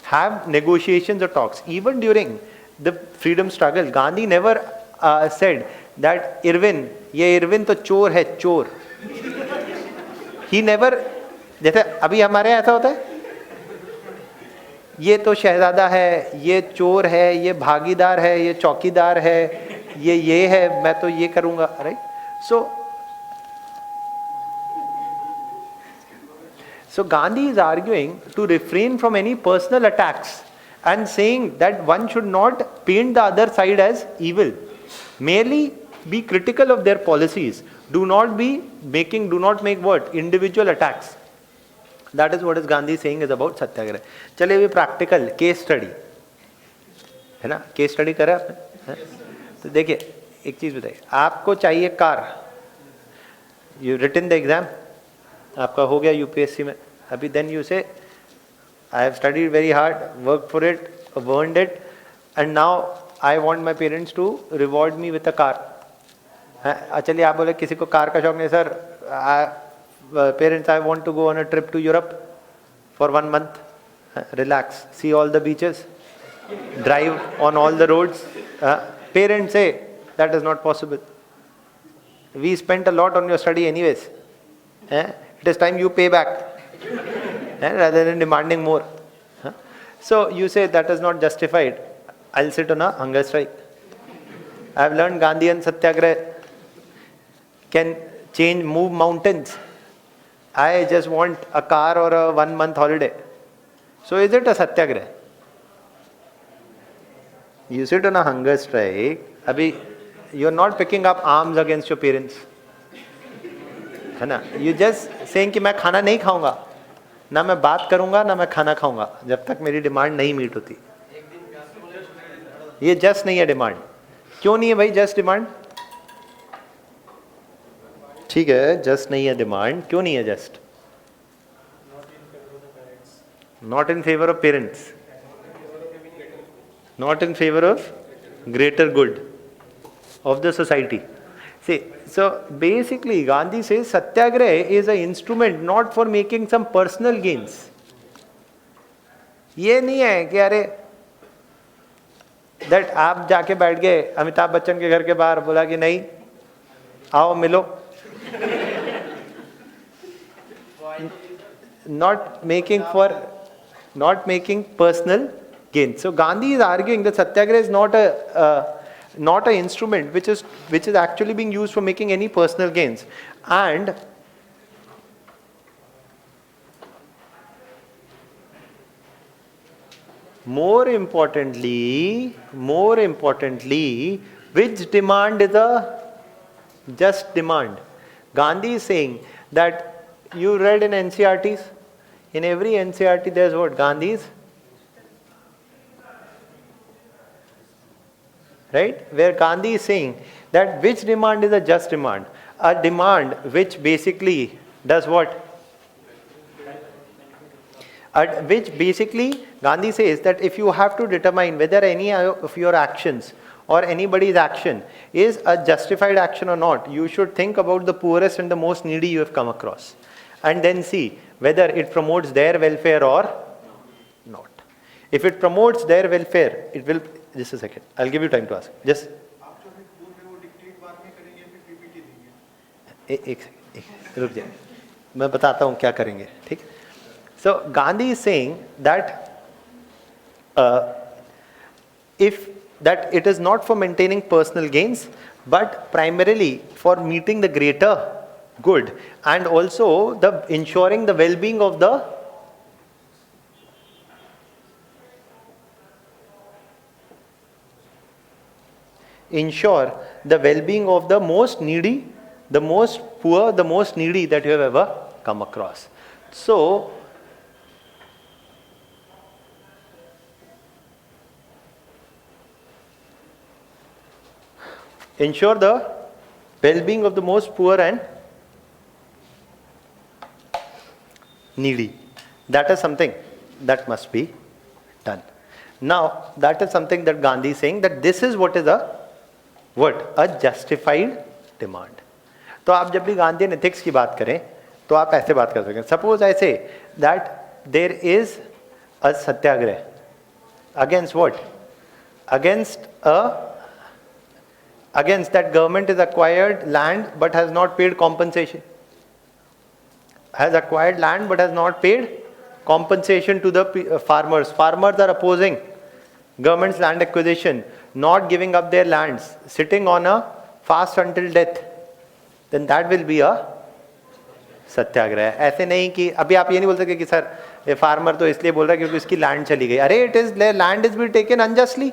have negotiations or talks. Even during the freedom struggle, Gandhi never said that ye Irwin to chor hai, chor. He never, जैसे अभी हमारे ऐसा होता है, ये तो शहजादा है, ये चोर है, ये भागीदार है, ये चौकीदार है, ये है, मैं तो ये करूंगा, right? So Gandhi is arguing to refrain from any personal attacks and saying that one should not paint the other side as evil. Merely be critical of their policies. Do not make what? Individual attacks. That is what is Gandhi saying is about Satyagraha. चलिए अभी practical case study है ना, case study करें आपने, तो देखिए एक चीज बताइए, आपको चाहिए car, you written the exam, आपका हो गया UPSC में, अभी then you say I have studied very hard, worked for it, earned it, and now I want my parents to reward me with a car. चलिए आप बोले किसी को कार का शौक नहीं sir, parents, I want to go on a trip to Europe for 1 month, relax, see all the beaches, drive on all the roads. Parents say that is not possible. We spent a lot on your study anyways. It is time you pay back rather than demanding more. So you say that is not justified. I'll sit on a hunger strike. I have learned Gandhi and Satyagraha can move mountains. I just want a car or a 1 month holiday. So is it a Satyagraha? You sit on a hunger strike, abhi, you are not picking up arms against your parents. है ना? You just saying कि मैं खाना नहीं खाऊंगा, ना मैं बात करूंगा, ना मैं खाना खाऊंगा, जब तक मेरी डिमांड नहीं मीट होती. ये जस्ट नहीं है डिमांड. क्यों नहीं है भाई जस्ट डिमांड? ठीक है, जस्ट नहीं है डिमांड, क्यों नहीं है just? Not in favour of parents, not in favour of greater good of the society. See, so basically Gandhi says Satyagraha is an instrument not for making some personal gains. ये नहीं है कि अरे that आप जाके बैठ गए अमिताभ बच्चन के घर के बाहर, बोला कि नहीं आओ मिलो. not making personal gain. So Gandhi is arguing that Satyagraha is not a instrument which is actually being used for making any personal gains. And more importantly, which demand is a just demand? Gandhi is saying that you read in NCRTs, in every NCRT there is what? Gandhi's, right? Where Gandhi is saying that which demand is a just demand? A demand which basically does what? Which basically Gandhi says that if you have to determine whether any of your actions or anybody's action is a justified action or not, you should think about the poorest and the most needy you have come across, and then see whether it promotes their welfare or not. If it promotes their welfare, it will. Just a second, I'll give you time to ask. Just. एक रुक जाए, मैं बताता हूँ क्या करेंगे, ठीक? So Gandhi is saying that if that it is not for maintaining personal gains, but primarily for meeting the greater good and also the ensuring the well-being of the most needy, the most poor, the most needy that you have ever come across. So ensure the well-being of the most poor and needy. That is something that must be done. Now, that is something that Gandhi is saying, that this is what is a justified demand. तो आप जब भी Gandhian ethics की बात करें तो आप ऐसे बात कर सकते हैं. Suppose I say that there is a satyagraha against what? Against that government has acquired land but has not paid compensation. Has acquired land but has not paid compensation to the farmers. Farmers are opposing government's land acquisition, not giving up their lands, sitting on a fast until death. Then that will be a सत्याग्रह. ऐसे नहीं कि अभी आप ये नहीं बोल सकते कि सर ये फार्मर तो इसलिए बोल रहा है क्योंकि उसकी लैंड चली गई. अरे it is land is been taken unjustly,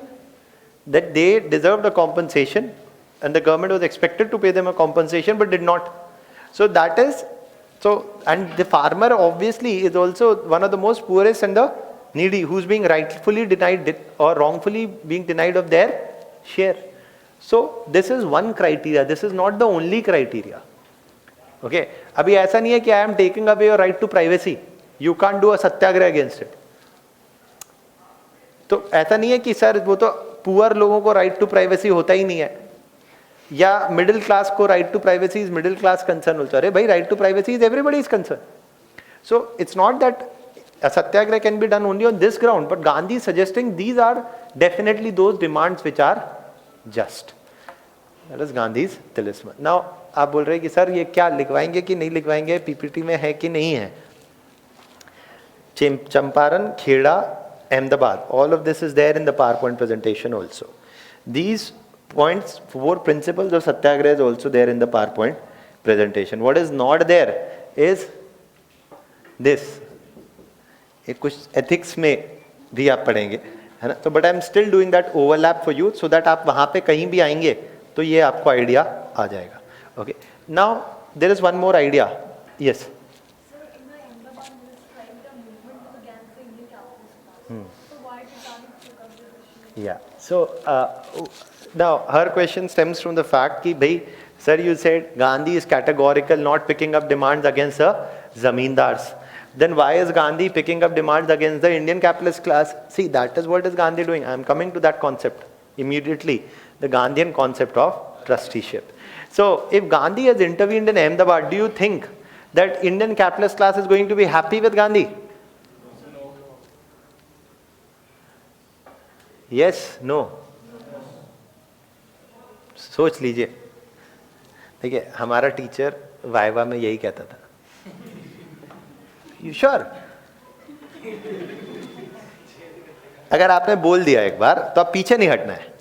that they deserve the compensation and the government was expected to pay them a compensation but did not. So that is so, and the farmer obviously is also one of the most poorest and the needy, who's being rightfully denied or wrongfully being denied of their share. So this is one criteria, this is not the only criteria. Okay, अभी ऐसा नहीं है कि I am taking away your right to privacy, you can't do a Satyagraha against it. तो ऐसा नहीं है कि सर वो तो पुअर लोगों को राइट टू प्राइवेसी होता ही नहीं है, या मिडिल क्लास को right to privacy is middle class concern also. अरे भाई, right to privacy is everybody is concern. So it's not that a satyagraha can be done only on this ground, but Gandhi is suggesting these are definitely those demands which are just. That is Gandhi's talisman. Now आप बोल रहे हैं कि sir ये क्या लिखवाएंगे कि नहीं लिखवाएंगे, PPT में है कि नहीं है. Champaran, Kheda, Ahmedabad, all of this is there in the PowerPoint presentation also. These points, 4 principles of satyagraha is also there in the PowerPoint presentation. What is not there is this. ये कुछ ethics में भी आप पढ़ेंगे, है ना. तो but I am still doing that overlap for you so that आप वहाँ पे कहीं भी आएंगे तो ये आपको आइडिया आ जाएगा. Okay. Now there is one more idea. Yes. Yeah. So now her question stems from the fact कि भाई sir, you said Gandhi is categorical, not picking up demands against the zamindars. Then why is Gandhi picking up demands against the Indian capitalist class? See, that is what is Gandhi doing. I am coming to that concept immediately. The Gandhian concept of trusteeship. So if Gandhi has intervened in Ahmedabad, do you think that Indian capitalist class is going to be happy with Gandhi? Yes, no. सोच लीजिए. देखिए, हमारा teacher viva में यही कहता था. You sure? अगर आपने बोल दिया एक बार तो आप पीछे नहीं हटना है,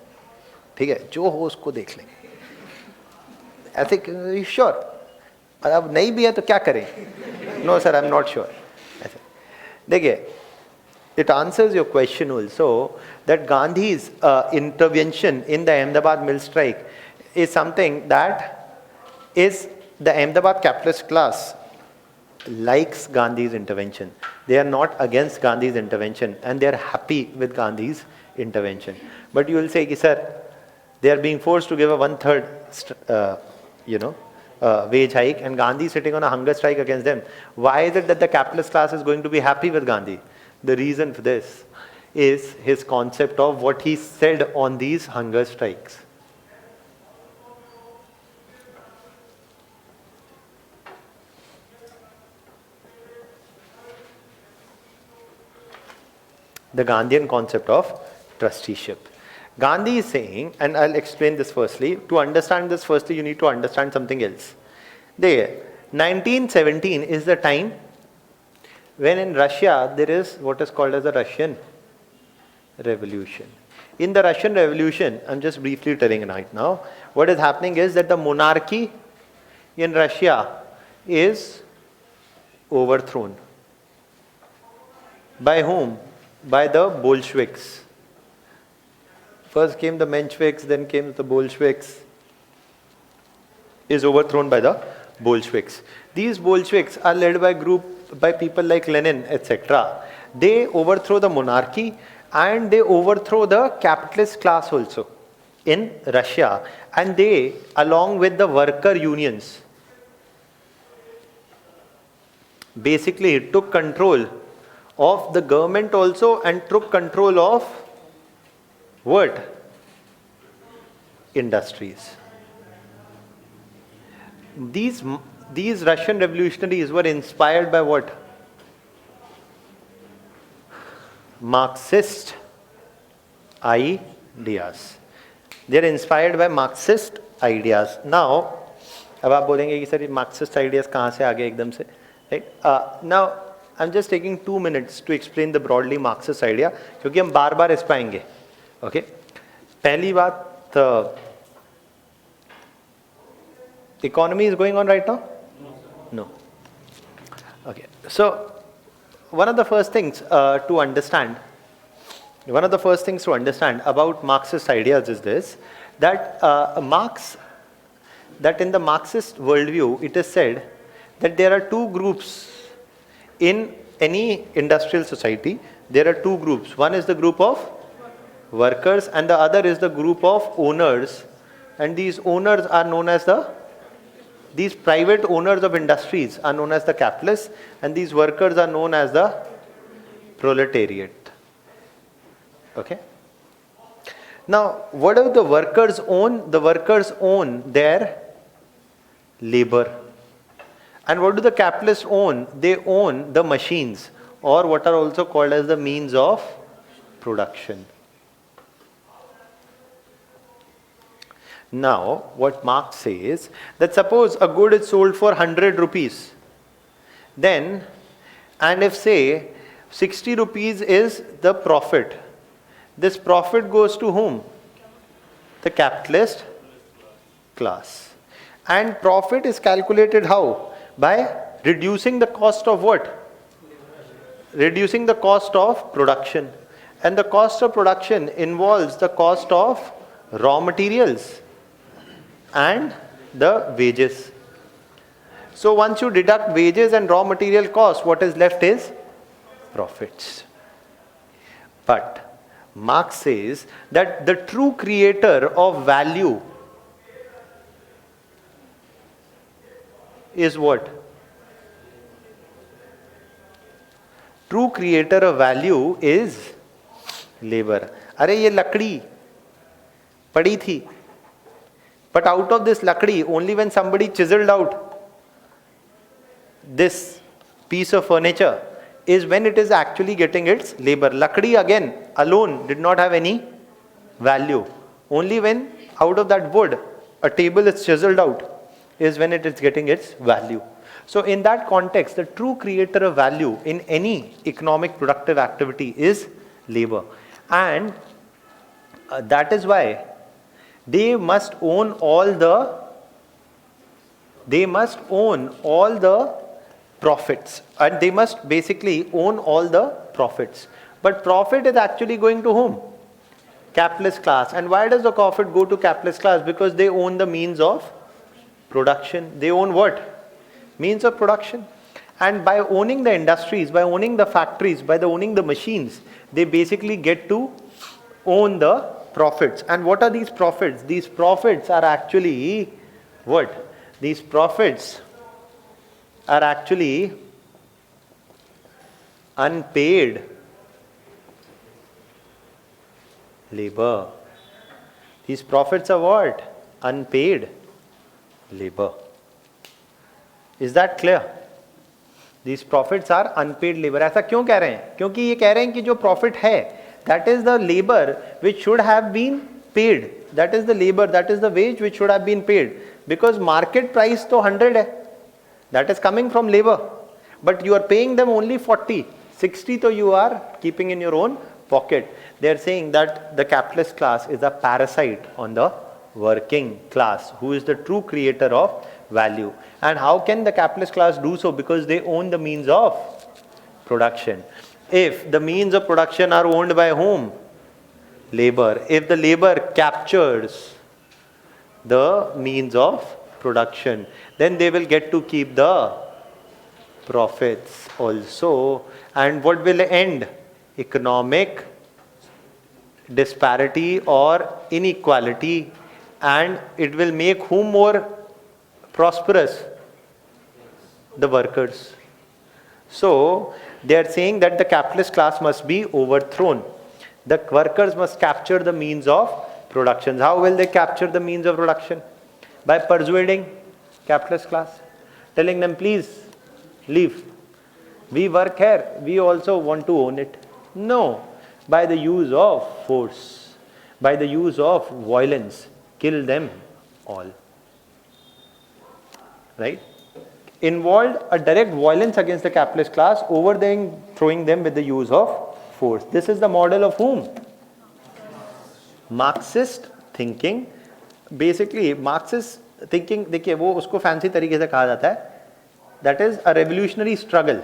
ठीक है. जो हो उसको देख लेंगे. ऐसे you sure? अब नहीं भी है तो क्या करें? No sir, I'm not sure. ऐसे देखिए, it answers your question also that Gandhi's intervention in the Ahmedabad mill strike is something that is the Ahmedabad capitalist class likes Gandhi's intervention. They are not against Gandhi's intervention and they are happy with Gandhi's intervention. But you will say, sir, they are being forced to give a 1/3 wage hike and Gandhi is sitting on a hunger strike against them. Why is it that the capitalist class is going to be happy with Gandhi? The reason for this is his concept of what he said on these hunger strikes. The Gandhian concept of trusteeship. Gandhi is saying, and I'll explain this firstly. To understand this firstly, you need to understand something else. There, 1917 is the time when in Russia there is what is called as the Russian Revolution. In the Russian Revolution, I'm just briefly telling right now, what is happening is that the monarchy in Russia is overthrown. By whom? By the Bolsheviks. First came the Mensheviks, then came the Bolsheviks. Is overthrown by the Bolsheviks. These Bolsheviks are led by people like Lenin, etc. They overthrow the monarchy and they overthrow the capitalist class also in Russia, and they, along with the worker unions, basically took control of the government also and took control of What? Industries. These Russian revolutionaries were inspired by what? Marxist ideas. They are inspired by Marxist ideas. Now, अब आप बोलेंगे कि sir ये Marxist ideas कहाँ से आ गए एकदम से, right? Now, I'm just taking 2 minutes to explain the broadly Marxist idea, क्योंकि हम बार बार इस पाएंगे, okay? पहली बात, economy is going on right now? No. Okay. So, one of the first things to understand about Marxist ideas is this, that that in the Marxist worldview, it is said that there are two groups in any industrial society. There are two groups. One is the group of workers and the other is the group of owners. And these owners are known as these private owners of industries are known as the capitalists, and these workers are known as the proletariat. Okay? Now, what do the workers own? The workers own their labor. And what do the capitalists own? They own the machines, or what are also called as the means of production. Now, what Marx says, that suppose a good is sold for 100 rupees, then, and if say 60 rupees is the profit, this profit goes to whom? The capitalist class. And profit is calculated how? By reducing the cost of what? Reducing the cost of production. And the cost of production involves the cost of raw materials and the wages. So once you deduct wages and raw material costs, what is left is profits. But Marx says that the true creator of value is what? True creator of value is labor. अरे ये लकड़ी पड़ी थी, but out of this lakdi, only when somebody chiseled out this piece of furniture is when it is actually getting its labor. Lakdi again alone did not have any value. Only when out of that wood a table is chiseled out is when it is getting its value. So in that context, the true creator of value in any economic productive activity is labor. And that is why they must own all the profits, and they must basically own all the profits. But profit is actually going to whom? Capitalist class. And why does the profit go to capitalist class? Because they own the means of production. They own what? Means of production. And by owning the industries, by owning the factories, by owning the machines, they basically get to own the profits. And what are these profits? These profits are actually what? These profits are actually unpaid labor. These profits are what? Unpaid labor. Is that clear? These profits are unpaid labor. ऐसा क्यों कह रहे हैं? क्योंकि ये कह रहे हैं कि जो profit है, that is the labor which should have been paid. That is the labor, that is the wage which should have been paid. Because market price तो 100 है. That is coming from labor. But you are paying them only 40. 60 तो you are keeping in your own pocket. They are saying that the capitalist class is a parasite on the working class, who is the true creator of value. And how can the capitalist class do so? Because they own the means of production. If the means of production are owned by whom? Labor. If the labor captures the means of production, then they will get to keep the profits also. And what will end? Economic disparity or inequality. And it will make whom more prosperous? The workers. So they are saying that the capitalist class must be overthrown. The workers must capture the means of production. How will they capture the means of production? By persuading capitalist class, telling them, please leave. We work here, we also want to own it. No, by the use of force, by the use of violence, kill them all. Right? Involved a direct violence against the capitalist class, overthrowing them with the use of force. This is the model of whom? Marxist thinking. Basically, Marxist thinking, देखिए वो उसको fancy तरीके से कहा जाता है, that is a revolutionary struggle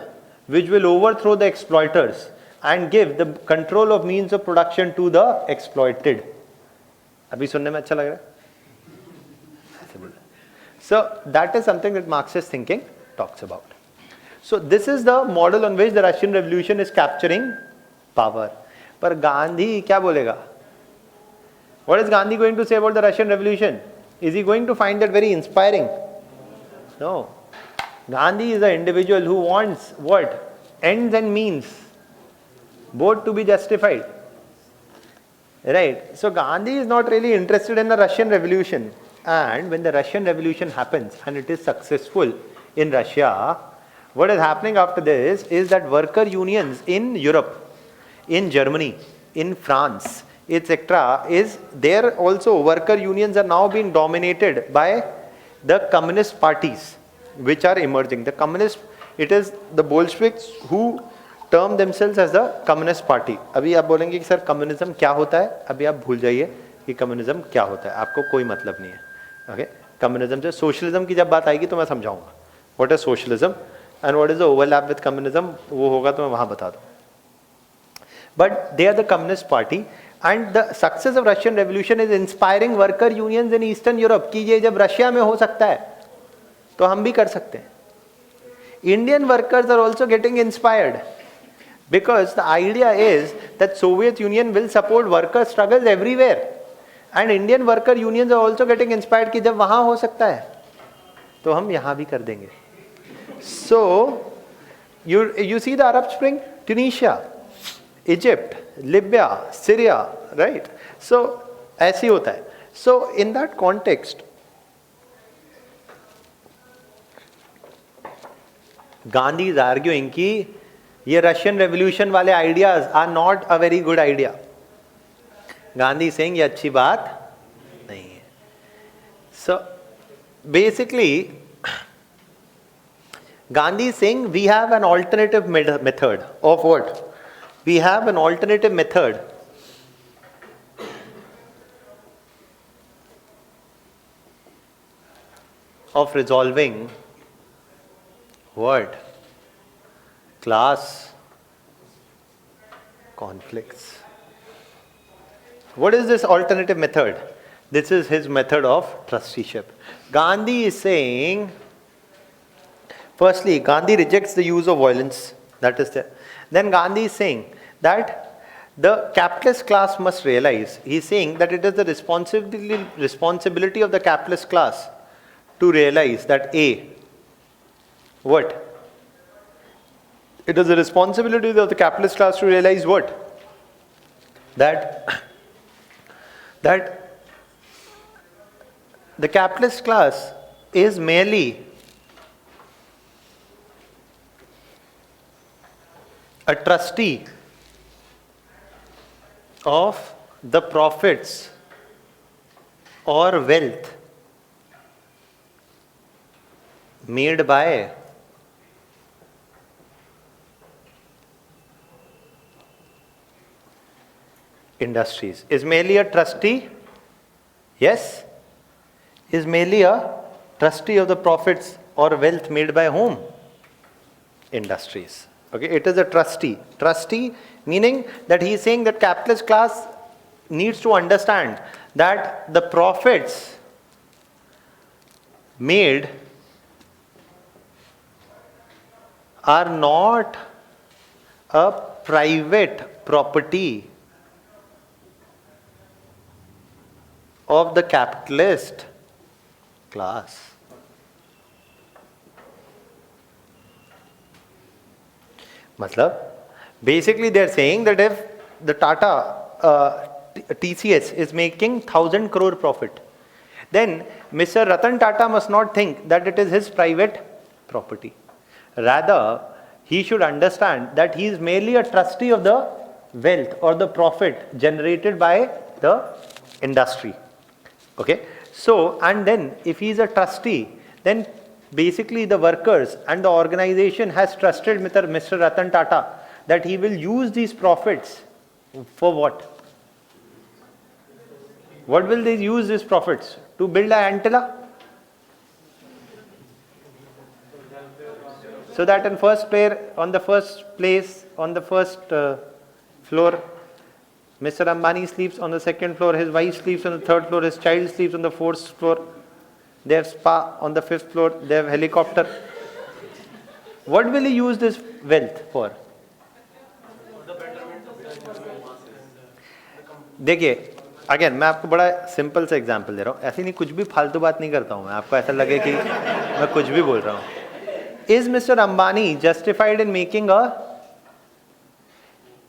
which will overthrow the exploiters and give the control of means of production to the exploited. अभी सुनने में अच्छा लग रहा है? So that is something that Marxist thinking talks about. So this is the model on which the Russian Revolution is capturing power. पर गांधी क्या बोलेगा? What is Gandhi going to say about the Russian Revolution? Is he going to find that very inspiring? No. Gandhi is an individual who wants what? Ends and means, both to be justified. Right? So Gandhi is not really interested in the Russian Revolution. And when the Russian Revolution happens and it is successful in Russia, what is happening after this is that worker unions in Europe, in Germany, in France, etc., is there also worker unions are now being dominated by the communist parties which are emerging. The communist, it is the Bolsheviks who term themselves as the communist party. अभी आप बोलेंगे कि sir communism क्या होता है? अभी आप भूल जाइए कि कम्युनिज्म क्या होता है, आपको कोई मतलब नहीं है. ओके, कम्युनिज्म से सोशलिज्म की जब बात आएगी तो मैं समझाऊंगा what is socialism and what is the overlap with communism, वो होगा तो मैं वहां बता दूं. But they are the communist party and the success of Russian revolution is inspiring worker unions in eastern Europe कि ये जब रशिया में हो सकता है तो हम भी कर सकते हैं. Indian workers are also getting inspired because the idea is that Soviet Union will support worker struggles everywhere and Indian worker unions are also getting inspired कि जब वहाँ हो सकता है तो हम यहाँ भी कर देंगे. So you see the Arab Spring, Tunisia, Egypt, Libya, Syria, right? So ऐसे ही होता है. So in that context, Gandhi is arguing कि ये रशियन रेवोल्यूशन वाले ideas are not a very good idea. Gandhi saying ये अच्छी बात नहीं है. So basically Gandhi saying we have an alternative method of what? We have an alternative method of resolving what? Class conflicts. What is this alternative method? This is his method of trusteeship. Gandhi is saying, firstly, Gandhi rejects the use of violence. That is there. Then Gandhi is saying that the capitalist class must realize, he is saying that it is the responsibility of the capitalist class to realize that A, what? It is the responsibility of the capitalist class to realize what? That the capitalist class is merely a trustee of the profits or wealth made by industries. Is merely a trustee? Yes. Is merely a trustee of the profits or wealth made by whom? Industries. Okay, it is a trustee. Trustee meaning that he is saying that capitalist class needs to understand that the profits made are not a private property of the capitalist class. मतलब basically they are saying that if the Tata TCS is making 1,000 crore profit, then Mr. Ratan Tata must not think that it is his private property. Rather, he should understand that he is merely a trustee of the wealth or the profit generated by the industry. Okay. So, and then if he is a trustee, then basically the workers and the organization has trusted Mr. Ratan Tata that he will use these profits for what? What will they use these profits? To build an antilla? So that on the first floor, Mr. Ambani sleeps, on the second floor his wife sleeps, on the third floor his child sleeps, on the fourth floor they have spa, on the fifth floor they have helicopter. What will he use this wealth for? देखिए, again मैं आपको बड़ा simple सा example दे रहा हूँ, ऐसी नहीं कुछ भी फालतू बात नहीं करता हूँ मैं, आपको ऐसा लगे कि मैं कुछ भी बोल रहा हूँ. Is Mr. Ambani justified in making a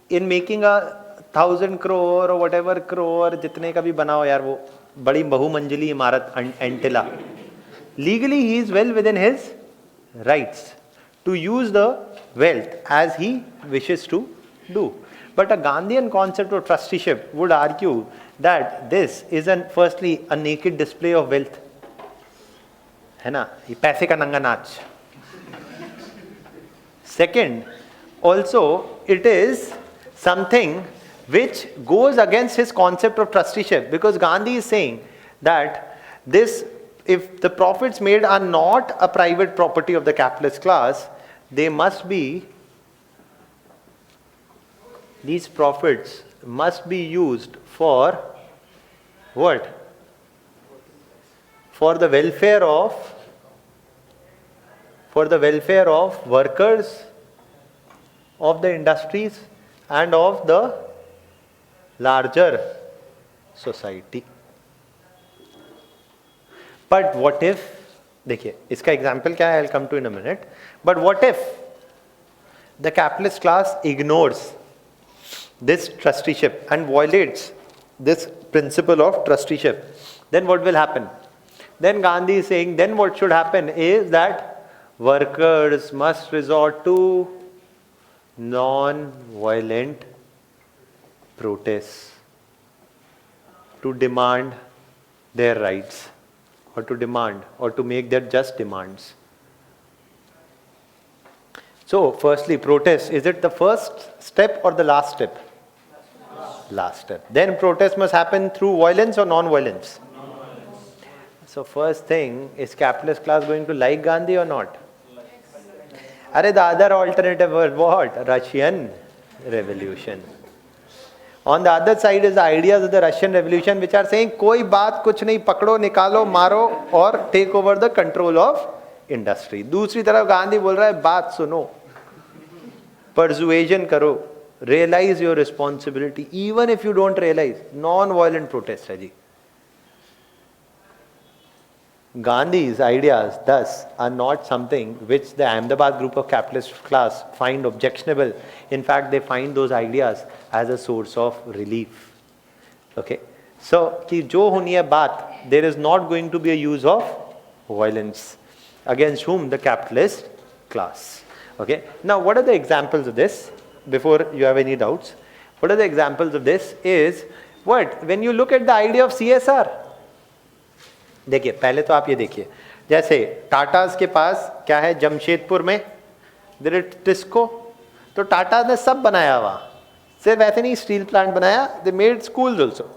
1,000 crore or whatever crore, जितने का भी बनाओ यार वो बड़ी बहुमंजिली इमारत Antilia? Legally he is well within his rights to use the wealth as he wishes to do. But a Gandhian concept of trusteeship would argue that this is firstly a naked display of wealth. है ना, ये पैसे का नंगा नाच. Second, also it is something which goes against his concept of trusteeship, because Gandhi is saying that this, if the profits made are not a private property of the capitalist class, they must be, these profits must be used for what? For the welfare of workers, of the industries and of the larger society. But what if, देखिए इसका example क्या है, I'll come to in a minute. But what if the capitalist class ignores this trusteeship and violates this principle of trusteeship? Then what will happen? Then Gandhi is saying, then what should happen is that workers must resort to non-violent protests to demand their rights, or to demand or to make their just demands. So firstly, protest, is it the first step or the last step? Last step. Then protest must happen through violence or non-violence? So first thing, is capitalist class going to like Gandhi or not? Arey, the other alternative was what? Russian Revolution. On the other side is the ideas of the Russian Revolution, which are saying कोई बात कुछ नहीं, पकड़ो निकालो मारो और take over the control of industry. दूसरी तरफ गांधी बोल रहा है बात सुनो, persuasion करो, realize your responsibility, even if you don't realize. Non-violent protest है जी. Gandhi's ideas thus are not something which the Ahmedabad group of capitalist class find objectionable. In fact, they find those ideas as a source of relief. Okay. So, कि जो होनी है बात, there is not going to be a use of violence. Against whom? The capitalist class. Okay. Now, what are the examples of this? Before you have any doubts, what are the examples of this? Is what? When you look at the idea of CSR, देखिए पहले तो आप ये देखिए, जैसे टाटास के पास क्या है जमशेदपुर में, देयर इज टिस्को, तो टाटा ने सब बनाया वहाँ, सिर्फ ऐसे नहीं स्टील प्लांट बनाया, they made schools also,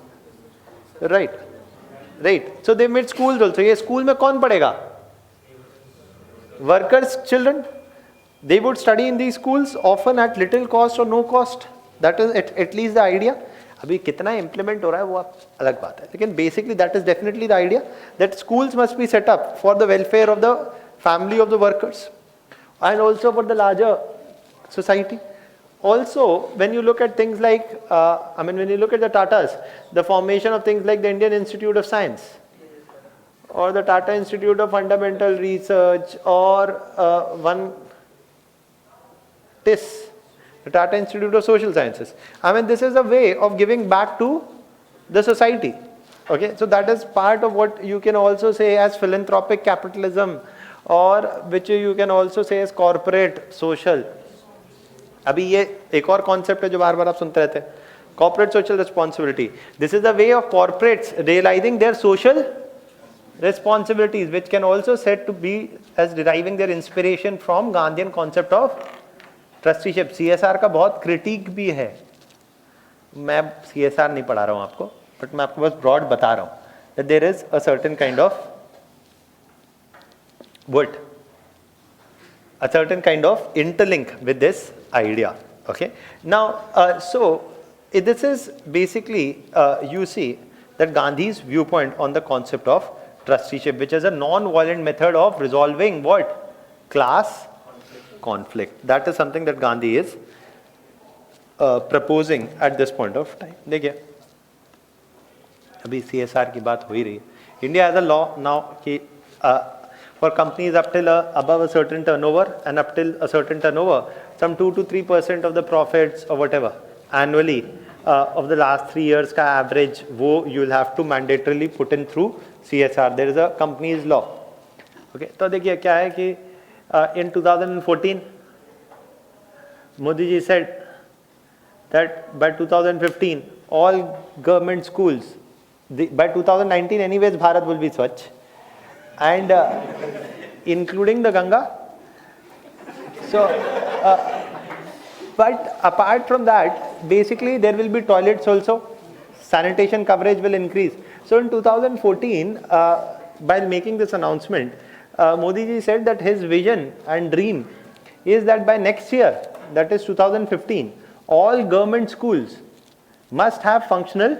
right, so they made schools also. ये स्कूल में कौन पढ़ेगा? Workers children. They would study in these schools often at little cost or no cost. That is at least the idea. अभी कितना implement हो रहा है वो आप अलग बात है, लेकिन basically that is definitely the idea that schools must be set up for the welfare of the family of the workers and also for the larger society. Also, when you look at things like, when you look at the Tatas, the formation of things like the Indian Institute of Science or the Tata Institute of Fundamental Research or one TIS, the Tata Institute of Social Sciences. I mean, this is a way of giving back to the society. Okay, so that is part of what you can also say as philanthropic capitalism, or which you can also say as corporate social. अभी ये एक और concept है जो बार बार आप सुनते रहते हैं, corporate social responsibility. This is a way of corporates realizing their social responsibilities, which can also said to be as deriving their inspiration from Gandhian concept of trusteeship. CSR का बहुत critique भी है. मैं CSR नहीं पढ़ा रहा हूँ आपको, but मैं आपको बस broad बता रहा हूँ that there is a certain kind of what? A certain kind of interlink with this idea. Okay. Now, so this is basically you see that Gandhi's viewpoint on the concept of trusteeship, which is a non-violent method of resolving what? Class conflict. That is something that Gandhi is proposing at this point of time. देखिए, अभी CSR की बात हो ही रही है. India has a law now कि for companies up till above a certain turnover and up till a certain turnover, some 2 to 3% of the profits or whatever annually of the last 3 years का average, वो you will have to mandatorily put in through CSR. There is a company's law. Okay, तो देखिए क्या है कि in 2014 Modi ji said that by 2015 all government schools, by 2019 anyways Bharat will be Swachh, and including the Ganga. So but apart from that, basically there will be toilets also, sanitation coverage will increase. So in 2014, while making this announcement, Modi ji said that his vision and dream is that by next year, that is 2015, all government schools must have functional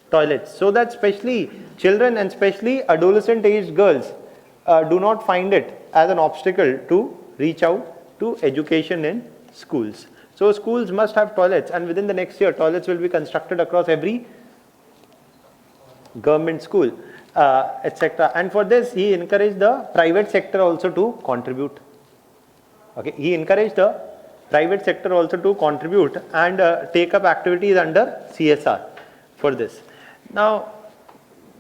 toilets, so that especially children and especially adolescent aged girls do not find it as an obstacle to reach out to education in schools. So schools must have toilets, and within the next year toilets will be constructed across every government school, etc. And for this he encouraged the private sector also to contribute. Okay, he encouraged the private sector also to contribute and take up activities under CSR for this. Now,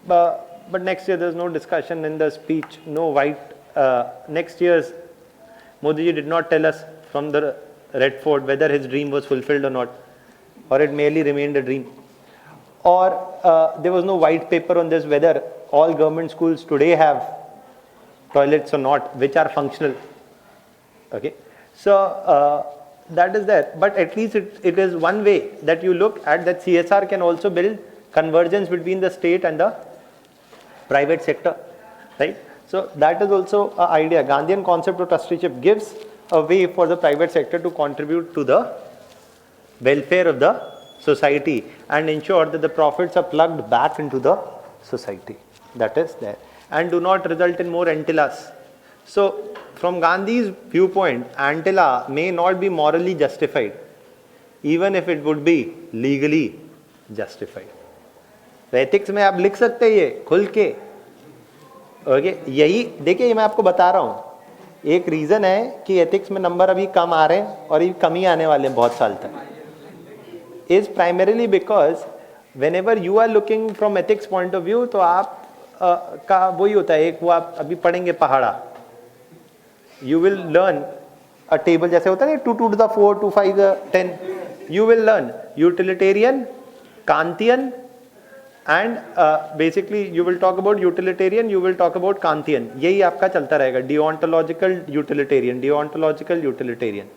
but next year there is no discussion in the speech, no white. Next year's Modi ji did not tell us from the Red Fort whether his dream was fulfilled or not, or it merely remained a dream. Or there was no white paper on this whether all government schools today have toilets or not, which are functional. Okay, so that is there, but at least it is one way that you look at that CSR can also build convergence between the state and the private sector, right? So that is also an idea. Gandhian concept of trusteeship gives a way for the private sector to contribute to the welfare of the society and ensure that the profits are plugged back into the society. That is there, and do not result in more antillas. So from Gandhi's viewpoint, antilla may not be morally justified, even if it would be legally justified. तो ethics में आप लिख सकते हैं ये खुल के. Okay, यही देखिए, ये मैं आपको बता रहा हूँ, एक रीज़न है कि एथिक्स में नंबर अभी कम आ रहे हैं और ये कम ही आने वाले हैं बहुत साल तक. Is primarily because whenever you are looking from ethics point of view, तो आप का वही होता है, एक वो आप अभी पढ़ेंगे पहाड़ा, you will learn a table जैसे होता है 2 to the 4, 2 5 10. You will learn utilitarian, Kantian, and basically you will talk about utilitarian, you will talk about Kantian. यही आपका चलता रहेगा. Deontological utilitarian, deontological utilitarian.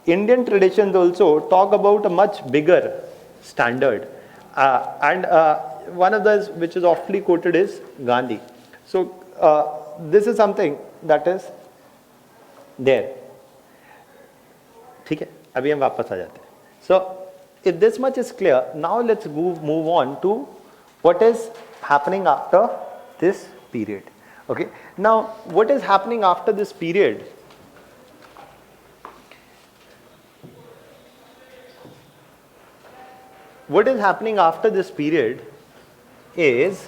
Indian traditions also talk about a much bigger standard, and one of those which is often quoted is Gandhi. So this is something that is there. ठीक है, अभी हम वापस आ जाते हैं. So if this much is clear, now let's move on to what is happening after this period. Okay, now what is happening after this period? What is happening after this period is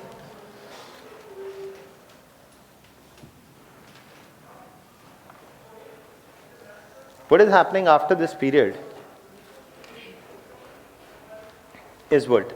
What is happening after this period is what?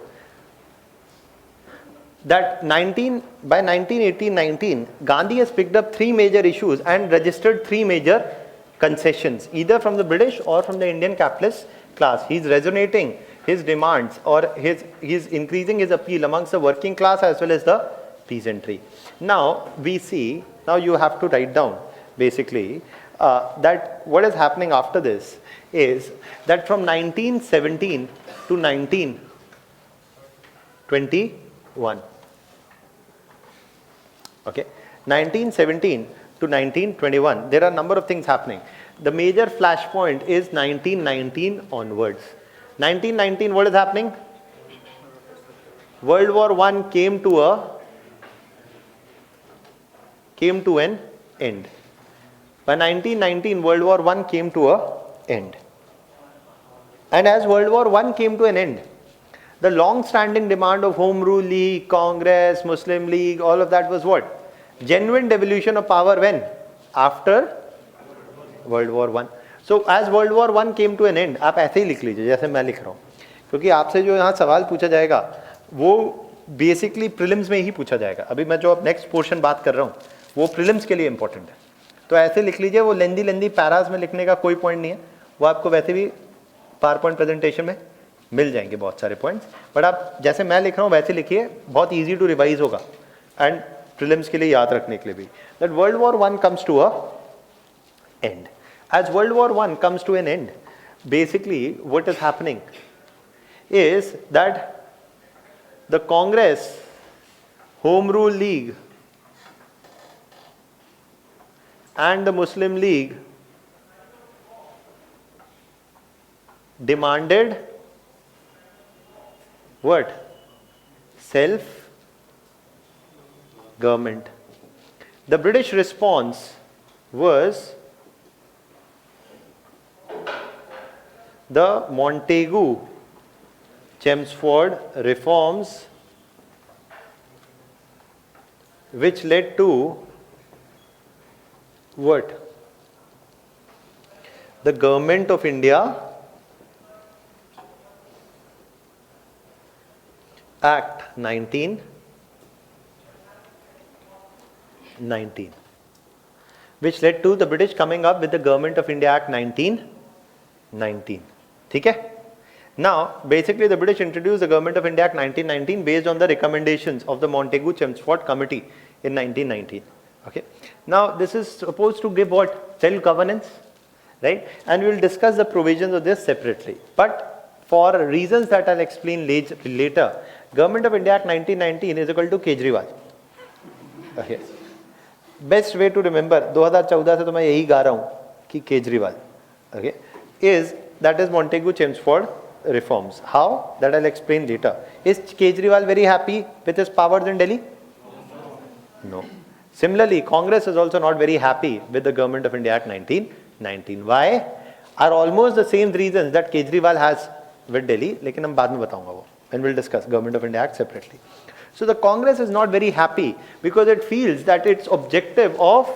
That by 1918-19, Gandhi has picked up 3 major issues and registered 3 major concessions, either from the British or from the Indian capitalist class. He's resonating his demands, or he's increasing his appeal amongst the working class as well as the peasantry. Now we see, now you have to write down basically that what is happening after this is that from 1917 to 1921, okay, 1917 to 1921, there are a number of things happening. The major flashpoint is 1919 onwards. 1919, what is happening? World War I came to an end. By 1919, World War I came to an end. And as World War I came to an end, the long-standing demand of Home Rule League, Congress, Muslim League, all of that was what? Genuine devolution of power when? After World War I. So as World War I came to an end, आप ऐसे ही लिख लीजिए जैसे मैं लिख रहा हूँ, क्योंकि आपसे जो यहाँ सवाल पूछा जाएगा वो बेसिकली प्रीलिम्स में ही पूछा जाएगा. अभी मैं जो अब नेक्स्ट पोर्शन बात कर रहा हूँ वो प्रीलिम्स के लिए इंपॉर्टेंट है. तो ऐसे लिख लीजिए, वो लेंदी पैराज में लिखने का कोई पॉइंट नहीं है, वो आपको वैसे भी पावर पॉइंट प्रेजेंटेशन में मिल जाएंगे बहुत सारे पॉइंट्स. बट आप जैसे मैं लिख रहा हूँ वैसे लिखिए, बहुत ईजी टू रिवाइज होगा एंड प्रीलिम्स के लिए याद रखने के लिए भी. That world war I comes to a end. As World War I comes to an end, basically what is happening is that the Congress, Home Rule League and the Muslim League demanded what? Self-government. The British response was the Montagu-Chelmsford reforms, which led to what? The Government of India Act 1919, which led to the British coming up with the Government of India Act 1919. ठीक है? Now, basically the British introduced the Government of India Act 1919 based on the recommendations of the Montagu-Chelmsford Committee in 1919. Okay. Now, this is supposed to give what? Self-governance, right? And we will discuss the provisions of this separately. But for reasons that I'll explain later, Government of India Act 1919 is equal to Kejriwal. Okay. Best way to remember, 2014 से तो मैं यही गा रहा हूँ कि Kejriwal, okay, that is Montagu-Chelmsford reforms. How? That I'll explain later. Is Kejriwal very happy with his powers in Delhi? No. Similarly, Congress is also not very happy with the Government of India Act 1919. Why? Are almost the same reasons that Kejriwal has with Delhi, लेकिन हम बाद में बताऊंगा वो, and we'll discuss Government of India Act separately. So the Congress is not very happy because it feels that its objective of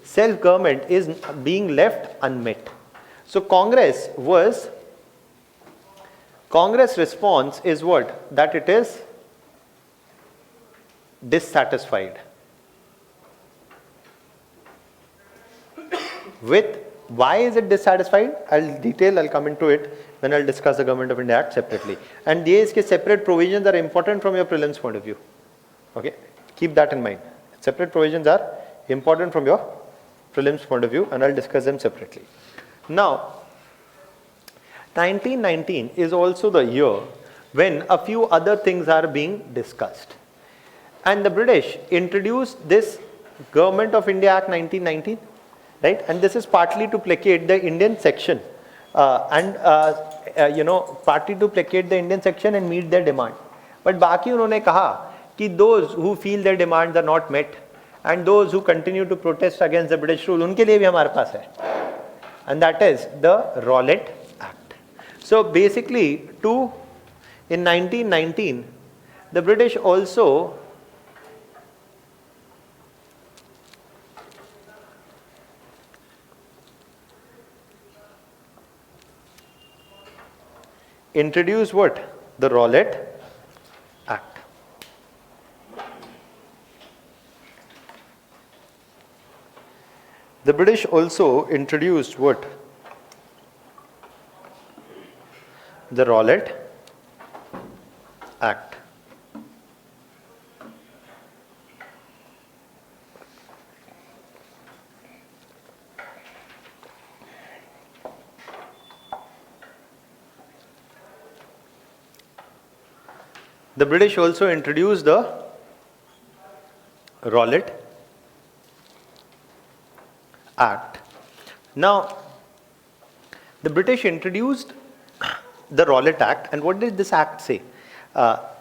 self-government is being left unmet. So Congress response is what? That it is dissatisfied with. Why is it dissatisfied? I'll come into it when I'll discuss the Government of India Act separately. And these separate provisions are important from your prelims point of view. Okay, keep that in mind. Separate provisions are important from your prelims point of view, and I'll discuss them separately. Now, 1919 is also the year when a few other things are being discussed. And the British introduced this Government of India Act 1919, right? And this is partly to placate the Indian section partly to placate the Indian section and meet their demand. But बाकी उन्होंने कहा कि those who feel their demands are not met and those who continue to protest against the British rule, उनके लिए भी हमारे पास है. And that is the Rowlatt Act. So basically, in 1919, the British also introduced what? The Rowlatt Act. The British also introduced what? The Rowlatt Act. The British also introduced the Rowlatt Act. Now, the British introduced the Rowlatt Act, and what did this act say?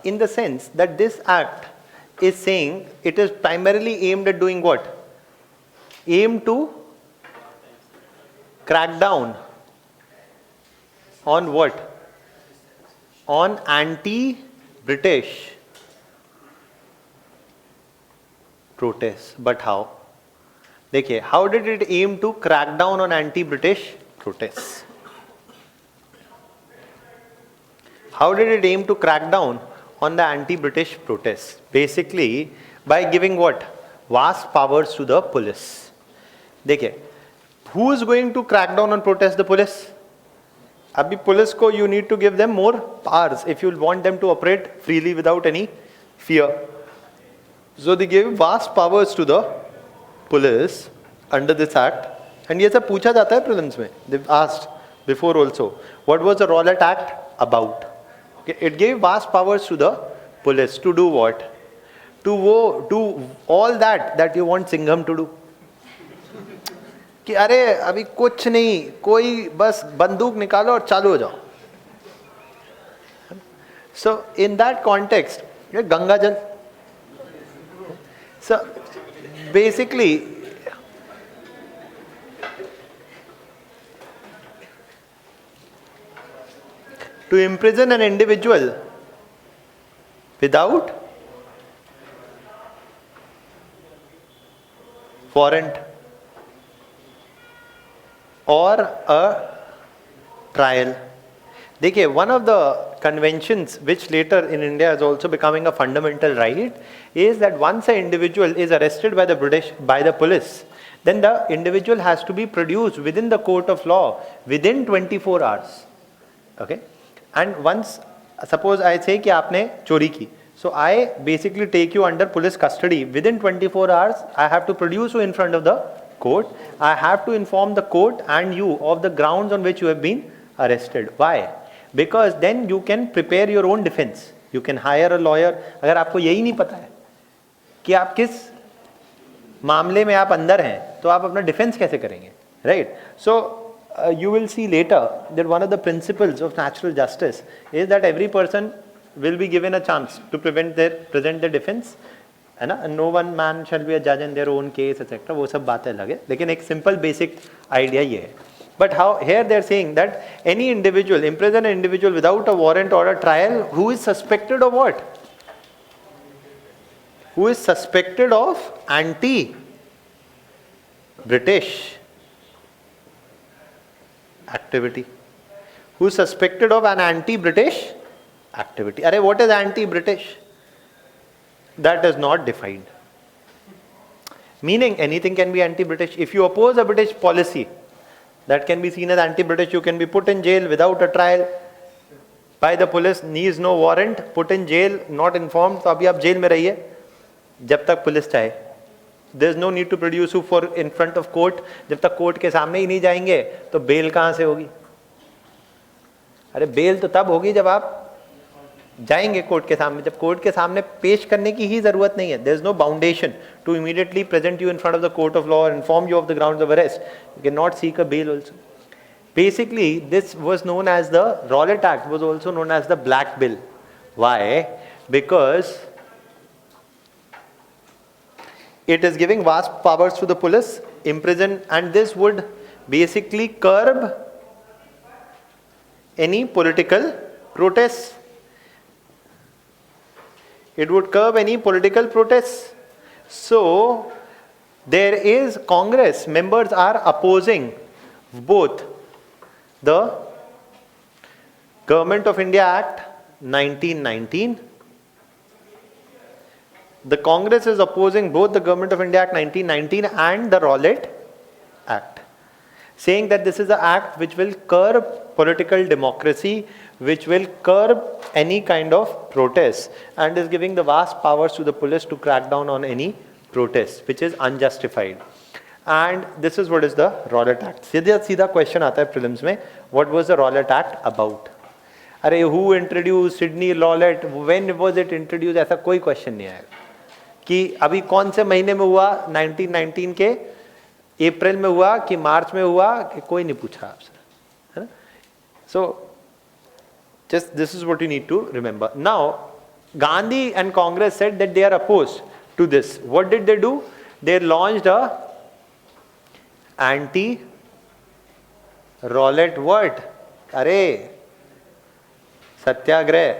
In the sense that this act is saying it is primarily aimed at doing what? Aimed to crack down on what? On anti-British protests. But how? देखिए, how did it aim to crack down on anti-British protests? How did it aim to crack down on the anti-British protests? Basically, by giving what? Vast powers to the police. देखिए, who is going to crack down on protest? The police. अभी police को you need to give them more powers if you want them to operate freely without any fear. So they gave vast powers to the police under this act, and ये सब पूछा जाता है prelims में. They've asked before also, what was the Rowlatt Act about? Okay, it gave vast powers to the police to do what? To do all that you want Singham to do. कि अरे अभी कुछ नहीं, कोई बस बंदूक निकालो और चालू हो जाओ. So in that context, Ganga जल. So basically, to imprison an individual without warrant or a trial. देखिए, one of the conventions which later in India is also becoming a fundamental right is that once an individual is arrested by the police, then the individual has to be produced within the court of law within 24 hours. Okay, and once suppose I say कि आपने चोरी की, so I basically take you under police custody within 24 hours. I have to produce you in front of the court. I have to inform the court and you of the grounds on which you have been arrested. Why? Because then you can prepare your own defense. You can hire a lawyer. अगर आपको यही नहीं पता है कि आप किस मामले में आप अंदर हैं, तो आप अपना डिफेंस कैसे करेंगे, right? So you will see later that one of the principles of natural justice is that every person will be given a chance to present their defense, है ना? And no one man shall be a judge in their own case, etc. वो सब बातें अलग है, लेकिन एक simple basic idea ये है. But how here they are saying that any individual, imprison an individual without a warrant or a trial who is suspected of what? Who is suspected of anti-British activity. Who is suspected of an anti-British activity. Arey, what is anti-British? That is not defined. Meaning anything can be anti-British. If you oppose a British policy, that can be seen as anti-British. You can be put in jail without a trial by the police, needs no warrant, put in jail, not informed. तो अभी आप jail में रहिए जब तक police चाहे. There is no need to produce you for in front of court. जब तक कोर्ट के सामने ही नहीं जाएंगे तो बेल कहाँ से होगी? अरे बेल तो तब होगी जब आप जाएंगे कोर्ट के सामने. जब कोर्ट के सामने पेश करने की ही जरूरत नहीं है. There is no foundation to immediately present you in front of the court of law and inform you of the grounds of arrest. You cannot seek a bail also. Basically, this was known as the Rowlatt Act, was also known as the Black Bill. Why? Because it is giving vast powers to the police, imprison, and this would basically curb any political protests. It would curb any political protests. So, there is Congress, members are opposing both the Government of India Act 1919. The Congress is opposing both the Government of India Act 1919 and the Rowlatt Act, saying that this is an act which will curb political democracy, which will curb any kind of protest, and is giving the vast powers to the police to crack down on any protest which is unjustified. And this is what is the Rowlatt Act. सीधा question आता है prelims में, what was the Rowlatt Act about? अरे who introduced Sidney Rowlatt, when was it introduced, ऐसा कोई question नहीं आएगा कि अभी कौन से महीने में हुआ, 1919 के अप्रैल में हुआ कि मार्च में हुआ, कि कोई नहीं पूछा आपसे, है ना? So just this is what you need to remember. Now Gandhi and Congress said that they are opposed to this. What did they do? They launched a anti-Rowlatt what? अरे सत्याग्रह.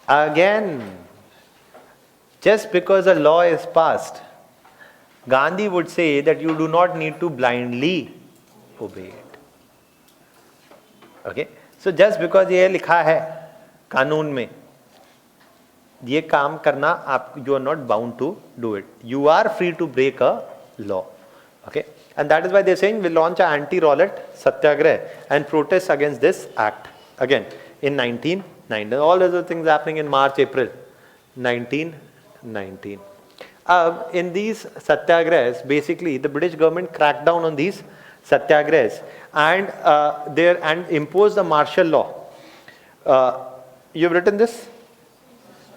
Again, just because a law is passed, Gandhi would say that you do not need to blindly obey it. Okay? So just because ये लिखा है कानून में, ये काम करना आप, you are not bound to do it. You are free to break a law. Okay? And that is why they are saying we'll launch an anti-Rowlatt satyagrah and protest against this act. Again, in 1919. All other things happening in March, April 1919. In these satyagrahs, basically the British government cracked down on these satyagrahs and imposed the martial law. You've written this?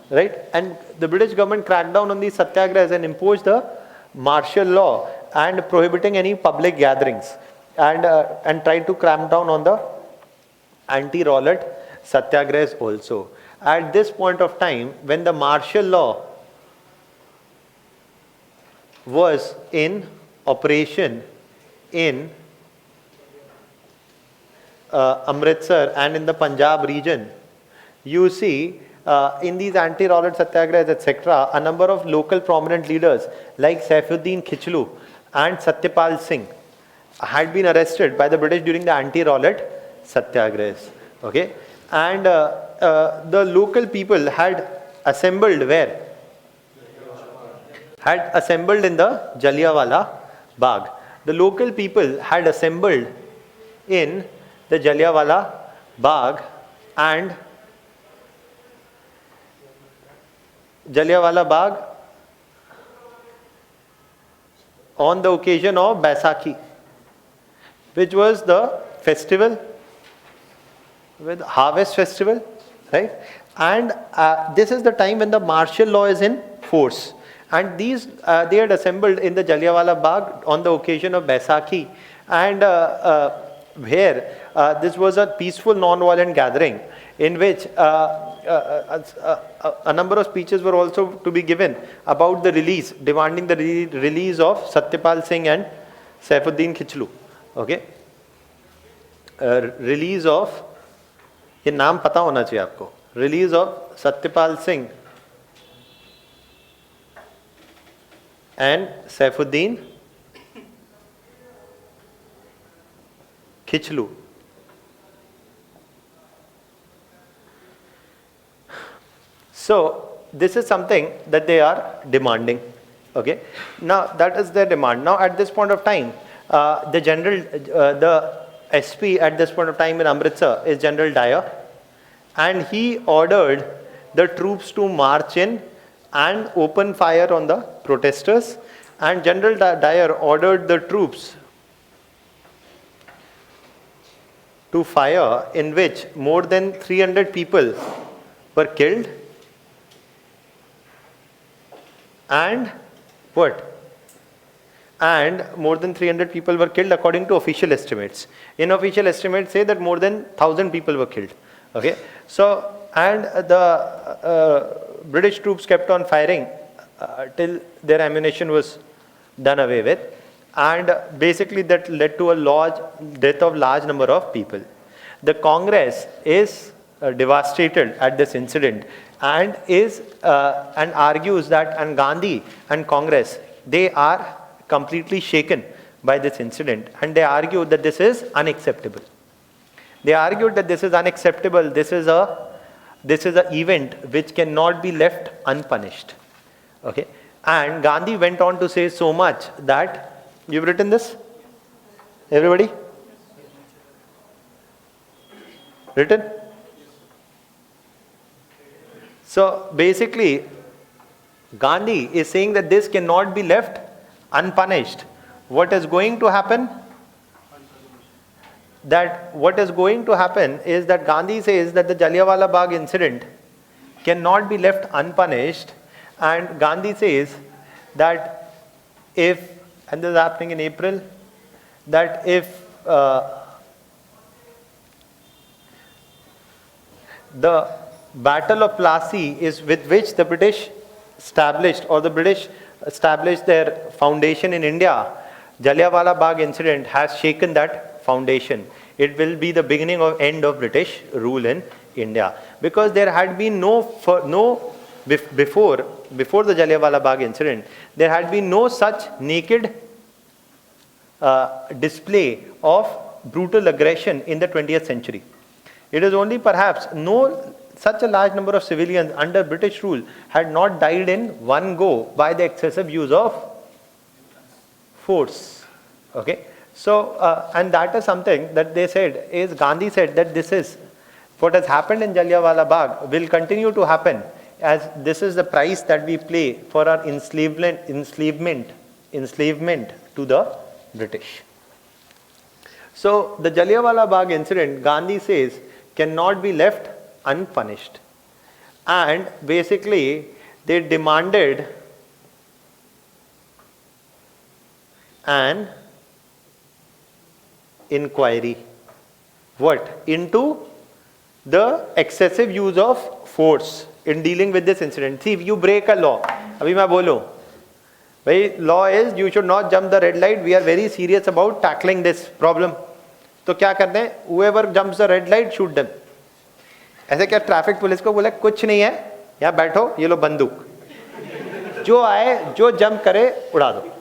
Right? And the British government cracked down on these satyagrahs and imposed the martial law and prohibiting any public gatherings, and tried to cramp down on the anti-Rowlatt satyagrahs also. At this point of time, when the martial law was in operation in Amritsar and in the Punjab region, you see in these anti-Rowlatt satyagrahs, etc., a number of local prominent leaders like Saifuddin Khichlu and Satyapal Singh had been arrested by the British during the anti-Rowlatt satyagrahs. Okay? And the local people had assembled where? Had assembled in the Jallianwala Bagh. The local people had assembled in the Jallianwala Bagh, and Jallianwala Bagh on the occasion of Baisakhi, which was the festival with harvest festival, right? And this is the time when the martial law is in force. And these they had assembled in the Jallianwala Bagh on the occasion of Baisakhi, and where this was a peaceful non-violent gathering in which a number of speeches were also to be given about the release, demanding the release of Satyapal Singh and Saifuddin Khichlu. Okay? Release of, ये नाम पता होना चाहिए आपको, release of Satyapal Singh and Saifuddin Khichlu. So this is something that they are demanding. Okay. Now that is their demand. Now at this point of time, the SP at this point of time in Amritsar is General Dyer, and he ordered the troops to march in and open fire on the protesters. And General Dyer ordered the troops to fire, in which more than 300 people were killed. And what? And more than 300 people were killed according to official estimates. Unofficial estimates say that more than 1,000 people were killed. Okay. So, and the British troops kept on firing till their ammunition was done away with. And basically that led to a death of large number of people. The Congress is devastated at this incident and argues that, and Gandhi and Congress, they are completely shaken by this incident, and they argue that this is unacceptable. They argued that this is unacceptable. This is a event which cannot be left unpunished. Okay, and Gandhi went on to say so much that you've written this. Everybody, written. So basically, Gandhi is saying that this cannot be left unpunished. What is going to happen? What is going to happen is that Gandhi says that the Jallianwala Bagh incident cannot be left unpunished, and Gandhi says that if, and this is happening in April, that if the Battle of Plassey is with which the British established, or the British established their foundation in India, Jallianwala Bagh incident has shaken that foundation. It will be the beginning of end of British rule in India, because there had been before the Jallianwala Bagh incident, there had been no such naked display of brutal aggression in the 20th century. It is only perhaps such a large number of civilians under British rule had not died in one go by the excessive use of force. Okay, so and that is something that they said is, Gandhi said that this is what has happened in Jallianwala Bagh will continue to happen, as this is the price that we pay for our enslavement to the British. So the Jallianwala Bagh incident, Gandhi says, cannot be left unpunished, and basically they demanded an inquiry into the excessive use of force in dealing with this incident. See, if you break a law, अभी मैं बोलूं, भाई law is you should not jump the red light. We are very serious about tackling this problem. तो क्या करते हैं? Whoever jumps the red light, shoot them. ऐसे क्या ट्रैफिक पुलिस को बोला कुछ नहीं है, यहाँ बैठो, ये लो बंदूक, जो आए जो जंप करे उड़ा दो.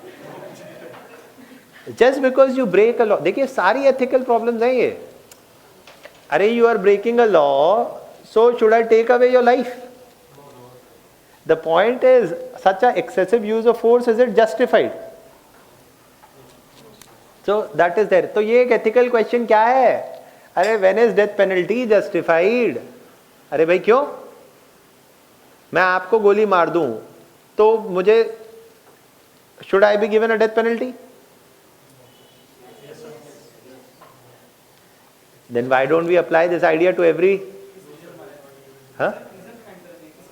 Just because you break a law, देखिए सारी ethical problems हैं ये. अरे you are breaking a law, so should I take away your life? The point is, such a excessive use of force, is it justified? So that is there. तो ये एक ethical question क्या है? अरे when is death penalty justified? अरे भाई क्यों? मैं आपको गोली मार दूं तो मुझे should I be given a death penalty? Then why don't we apply this idea to every?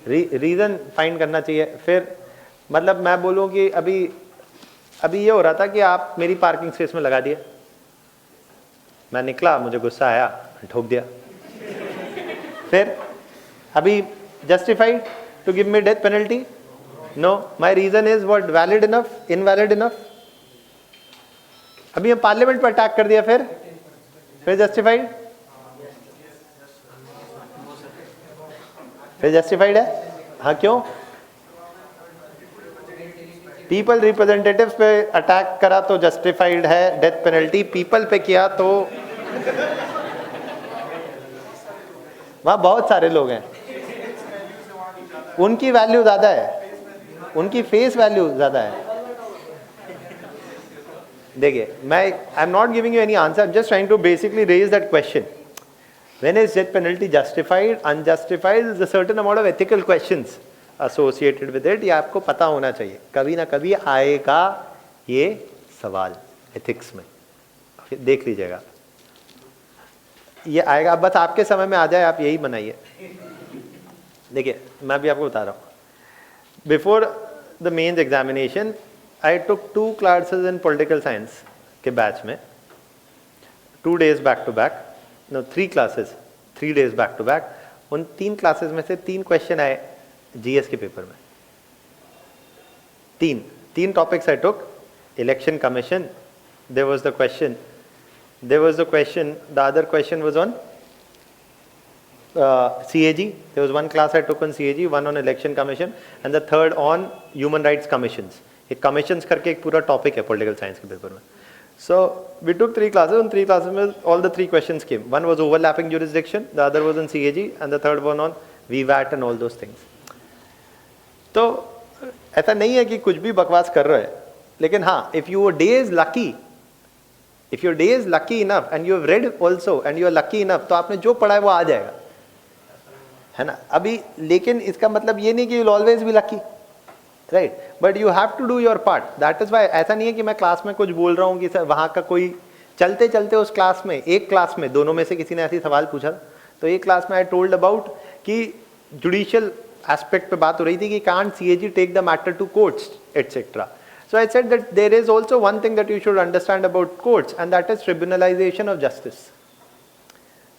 Reason find करना चाहिए. फिर मतलब मैं बोलूं कि अभी ये हो रहा था कि आप मेरी पार्किंग स्पेस में लगा दिया, मैं निकला, मुझे गुस्सा आया, ठोक दिया. फिर अभी justified to give me death penalty? No. My reason is what? Valid enough? Invalid enough? अभी हम पार्लियामेंट पर अटैक कर दिया, फिर जस्टिफाइड? फिर जस्टिफाइड है? हाँ, क्यों? पीपल रिप्रेजेंटेटिव्स पे अटैक करा तो जस्टिफाइड है डेथ पेनल्टी, पीपल पे किया तो वहाँ बहुत सारे लोग हैं, उनकी वैल्यू ज़्यादा है, उनकी फेस वैल्यू ज़्यादा है. देखिए, मैं I am not giving you any answer, I am just trying to basically raise that question. When is death penalty justified, unjustified? There's a certain amount of ethical questions associated with it. ये आपको पता होना चाहिए, कभी ना कभी आएगा ये सवाल एथिक्स में, देख लीजिएगा ये आएगा. अब बस आपके समय में आ जाए, आप यही बनाइए. देखिए, मैं भी आपको बता रहा हूँ. Before the mains examination I took 2 classes in political science के बैच में, 2 days back to back, no 3 classes, 3 days back to back. उन 3 क्लासेस में से 3 क्वेश्चन आए जीएस के पेपर में. 3 topics I took. Election commission, there was the question, the other question was on CAG. There was one class I took on CAG, one on election commission, and the third on human rights commissions. एक commissions करके एक पूरा topic है political science के paper में. So we took 3 classes. In 3 classes, all the 3 questions came. One was overlapping jurisdiction, the other was on CAG, and the third one on VWAT and all those things. तो ऐसा नहीं है कि कुछ भी बकवास कर रहे हैं, लेकिन हाँ, if your day is lucky enough and you have read also and you are lucky enough, तो आपने जो पढ़ा है वो आ जाएगा, है ना. अभी लेकिन इसका मतलब ये नहीं कि you'll always be lucky, right? But you have to do your part. That is why ऐसा नहीं है कि मैं क्लास में कुछ बोल रहा हूँ कि वहाँ का कोई चलते चलते उस क्लास में, एक क्लास में दोनों में से किसी ने ऐसी सवाल पूछा, तो एक क्लास में I told about कि जुडिशियल एस्पेक्ट पे बात हो रही थी कि can't CAG take the matter to courts etc. So I said that there is also one thing that you should understand about courts, and that is tribunalization of justice.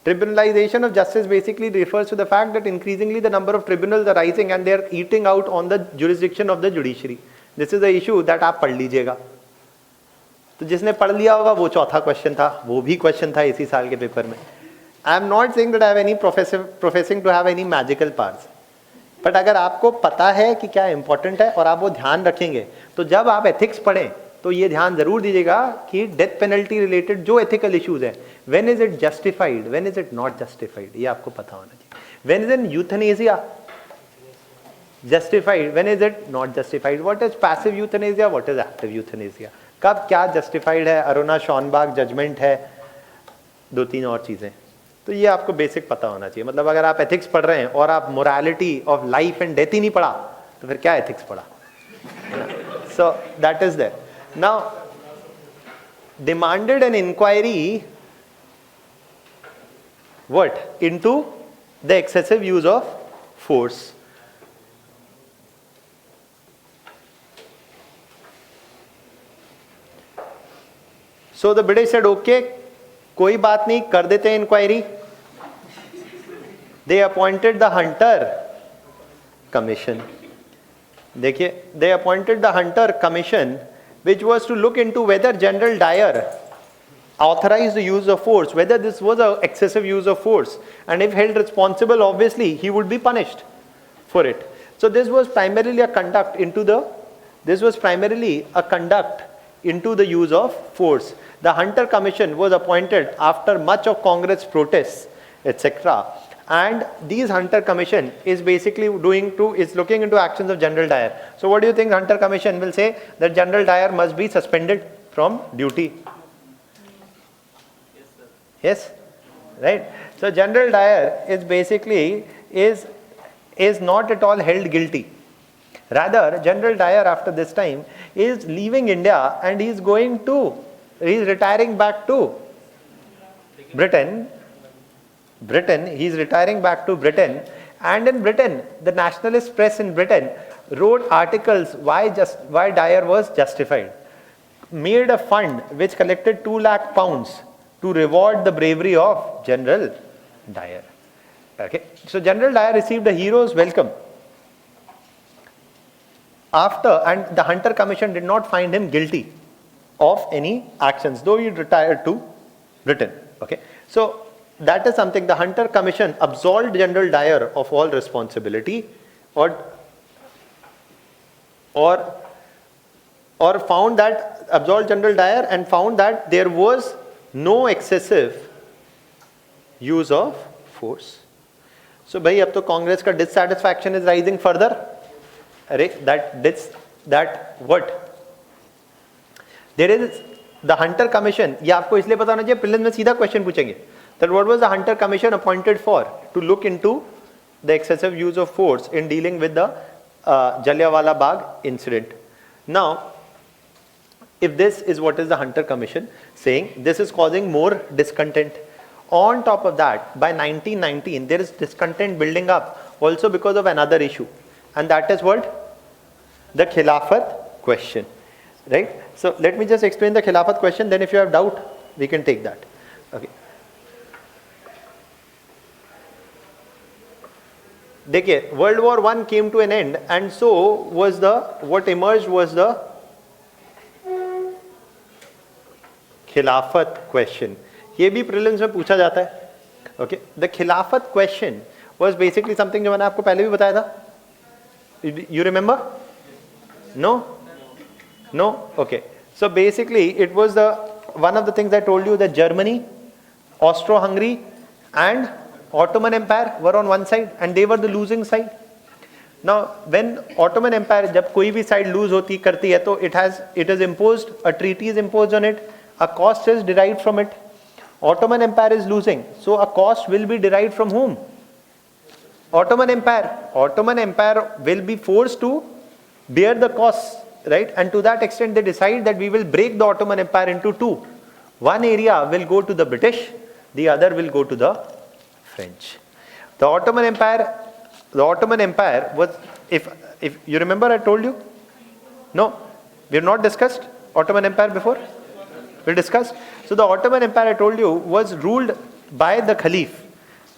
Tribunalization of justice basically refers to the fact that increasingly the number of tribunals are rising and they are eating out on the jurisdiction of the judiciary. This is the issue that आप पढ़ लीजिएगा. तो जिसने पढ़ लिया होगा वो चौथा क्वेश्चन था, वो भी क्वेश्चन था इसी साल के पेपर में. I am not saying that I have any professing to have any magical powers. But अगर आपको पता है कि क्या इंपॉर्टेंट है और आप वो ध्यान रखेंगे, तो जब आप एथिक्स पढ़ें तो ये ध्यान जरूर दीजिएगा कि डेथ पेनल्टी रिलेटेड जो एथिकल इश्यूज है, when is it justified, when is it not justified, ये आपको पता होना चाहिए. When is in euthanasia justified, when is it not justified, what is passive euthanasia, what is active euthanasia, कब क्या justified है, अरुणा शॉनबाग जजमेंट है, 2-3 और चीजें. तो ये आपको बेसिक पता होना चाहिए. मतलब अगर आप एथिक्स पढ़ रहे हैं और आप morality of life and death ही नहीं पढ़ा, तो फिर क्या एथिक्स पढ़ा. So that is there. Now demanded an inquiry what into the excessive use of force. So the British said okay, कोई बात नहीं, कर देते हैं inquiry. They appointed the Hunter commission. देखिए, they appointed the Hunter commission which was to look into whether General Dyer authorized the use of force, whether this was an excessive use of force, and if held responsible, obviously he would be punished for it. So this was primarily a conduct into the use of force. The Hunter Commission was appointed after much of Congress protests, etc. And these Hunter Commission is basically looking into actions of General Dyer. So what do you think Hunter Commission will say? That General Dyer must be suspended from duty. Yes, sir. Yes, right. So General Dyer is basically is not at all held guilty. Rather, General Dyer after this time is leaving India and he is retiring back to Britain. He is retiring back to Britain, and in Britain, the nationalist press in Britain wrote articles why Dyer was justified, made a fund which collected £2 lakh to reward the bravery of General Dyer. Okay, so General Dyer received a hero's welcome and the Hunter Commission did not find him guilty of any actions, though he retired to Britain. Okay, so that is something. The Hunter Commission absolved General Dyer of all responsibility, or found that absolved General Dyer and found that there was no excessive use of force. So भाई अब तो कांग्रेस का dissatisfaction is rising further. अरे that what? There is the Hunter Commission. ये आपको इसलिए पता होना चाहिए, प्रीलिम्स में सीधा क्वेश्चन पूछेंगे. That what was the Hunter Commission appointed for? To look into the excessive use of force in dealing with the Jallianwala Bagh incident. Now, if this is what is the Hunter Commission saying, this is causing more discontent. On top of that, by 1919, there is discontent building up also because of another issue. And that is what? The Khilafat question. Right? So, let me just explain the Khilafat question, then if you have doubt, we can take that. Okay. देखिए, World War I came to an end, and so was what emerged was the Khilafat question. ये भी prelims में पूछा जाता है. Okay, the Khilafat question was basically something जो मैंने आपको पहले भी बताया था. You remember? No? No? Okay. So basically, it was the one of the things I told you, that Germany, Austro-Hungary and Ottoman Empire were on one side and they were the losing side. Now, when Ottoman Empire, जब कोई भी side lose होती करती है, तो it is imposed, a treaty is imposed on it, a cost is derived from it. Ottoman Empire is losing, so a cost will be derived from whom? Ottoman Empire. Ottoman Empire will be forced to bear the costs, right? And to that extent, they decide that we will break the Ottoman Empire into two. One area will go to the British, the other will go to the French. The Ottoman Empire was, if you remember, I told you? No, we have not discussed Ottoman Empire before? We discussed. So the Ottoman Empire, I told you, was ruled by the Caliph.